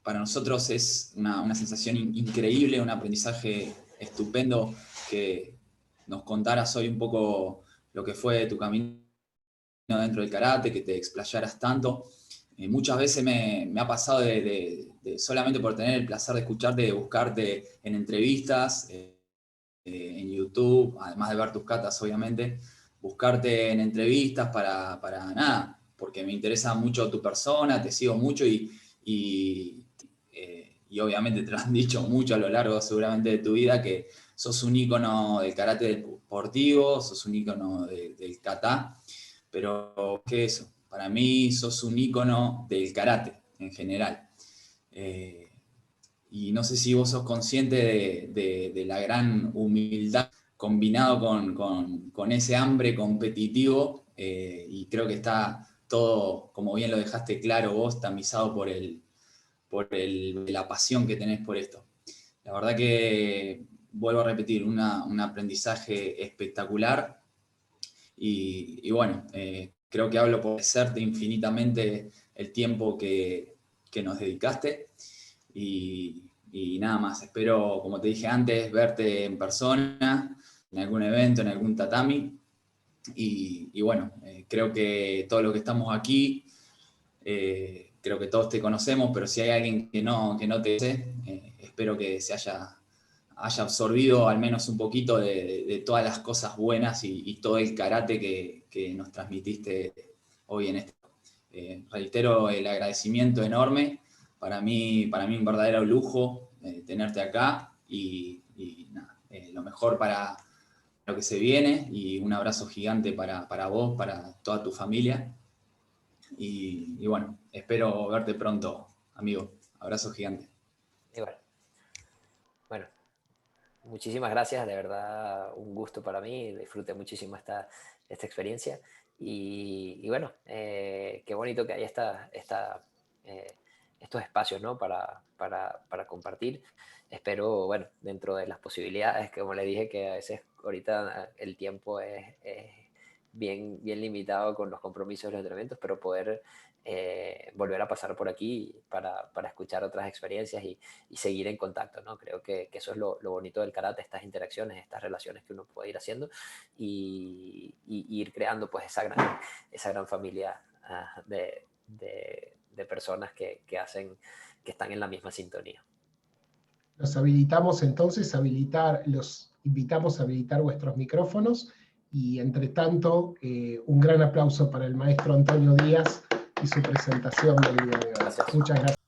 Para nosotros es una sensación increíble, un aprendizaje estupendo que nos contaras hoy un poco lo que fue tu camino dentro del karate, que te explayaras tanto. muchas veces me ha pasado de solamente por tener el placer de escucharte, de buscarte en entrevistas, en YouTube, además de ver tus catas, obviamente, buscarte en entrevistas para nada, porque me interesa mucho tu persona, te sigo mucho y obviamente te lo han dicho mucho a lo largo seguramente de tu vida, que sos un ícono del karate deportivo, sos un ícono del kata, pero ¿qué es eso? Para mí sos un ícono del karate en general. Y no sé si vos sos consciente de la gran humildad combinado con ese hambre competitivo, y creo que está todo, como bien lo dejaste claro vos, tamizado por la pasión que tenés por esto. La verdad que, vuelvo a repetir, un aprendizaje espectacular y bueno, creo que hablo por agradecerte infinitamente el tiempo que nos dedicaste y nada más. Espero, como te dije antes, verte en persona, en algún evento, en algún tatami y bueno, creo que todos los que estamos aquí, creo que todos te conocemos, pero si hay alguien que no te conoce, espero que se haya absorbido al menos un poquito de todas las cosas buenas y todo el karate que nos transmitiste hoy en esto. Reitero el agradecimiento enorme, para mí un verdadero lujo tenerte acá y nada, lo mejor para lo que se viene y un abrazo gigante para vos, para toda tu familia y bueno, espero verte pronto, amigo. Abrazo gigante. Igual. Bueno, muchísimas gracias, de verdad un gusto para mí, disfruté muchísimo esta experiencia y bueno, qué bonito que haya estos espacios, ¿no? para compartir. Espero, bueno, dentro de las posibilidades, como le dije, que a veces ahorita el tiempo es bien limitado con los compromisos de los entrenamientos, pero poder volver a pasar por aquí para escuchar otras experiencias y seguir en contacto, ¿no? Creo que eso es lo bonito del karate, estas interacciones, estas relaciones que uno puede ir haciendo y ir creando pues esa gran familia de personas que están en la misma sintonía. Los habilitamos entonces, los invitamos a habilitar vuestros micrófonos y entre tanto, un gran aplauso para el maestro Antonio Díaz y su presentación del día de hoy. Gracias. Muchas gracias.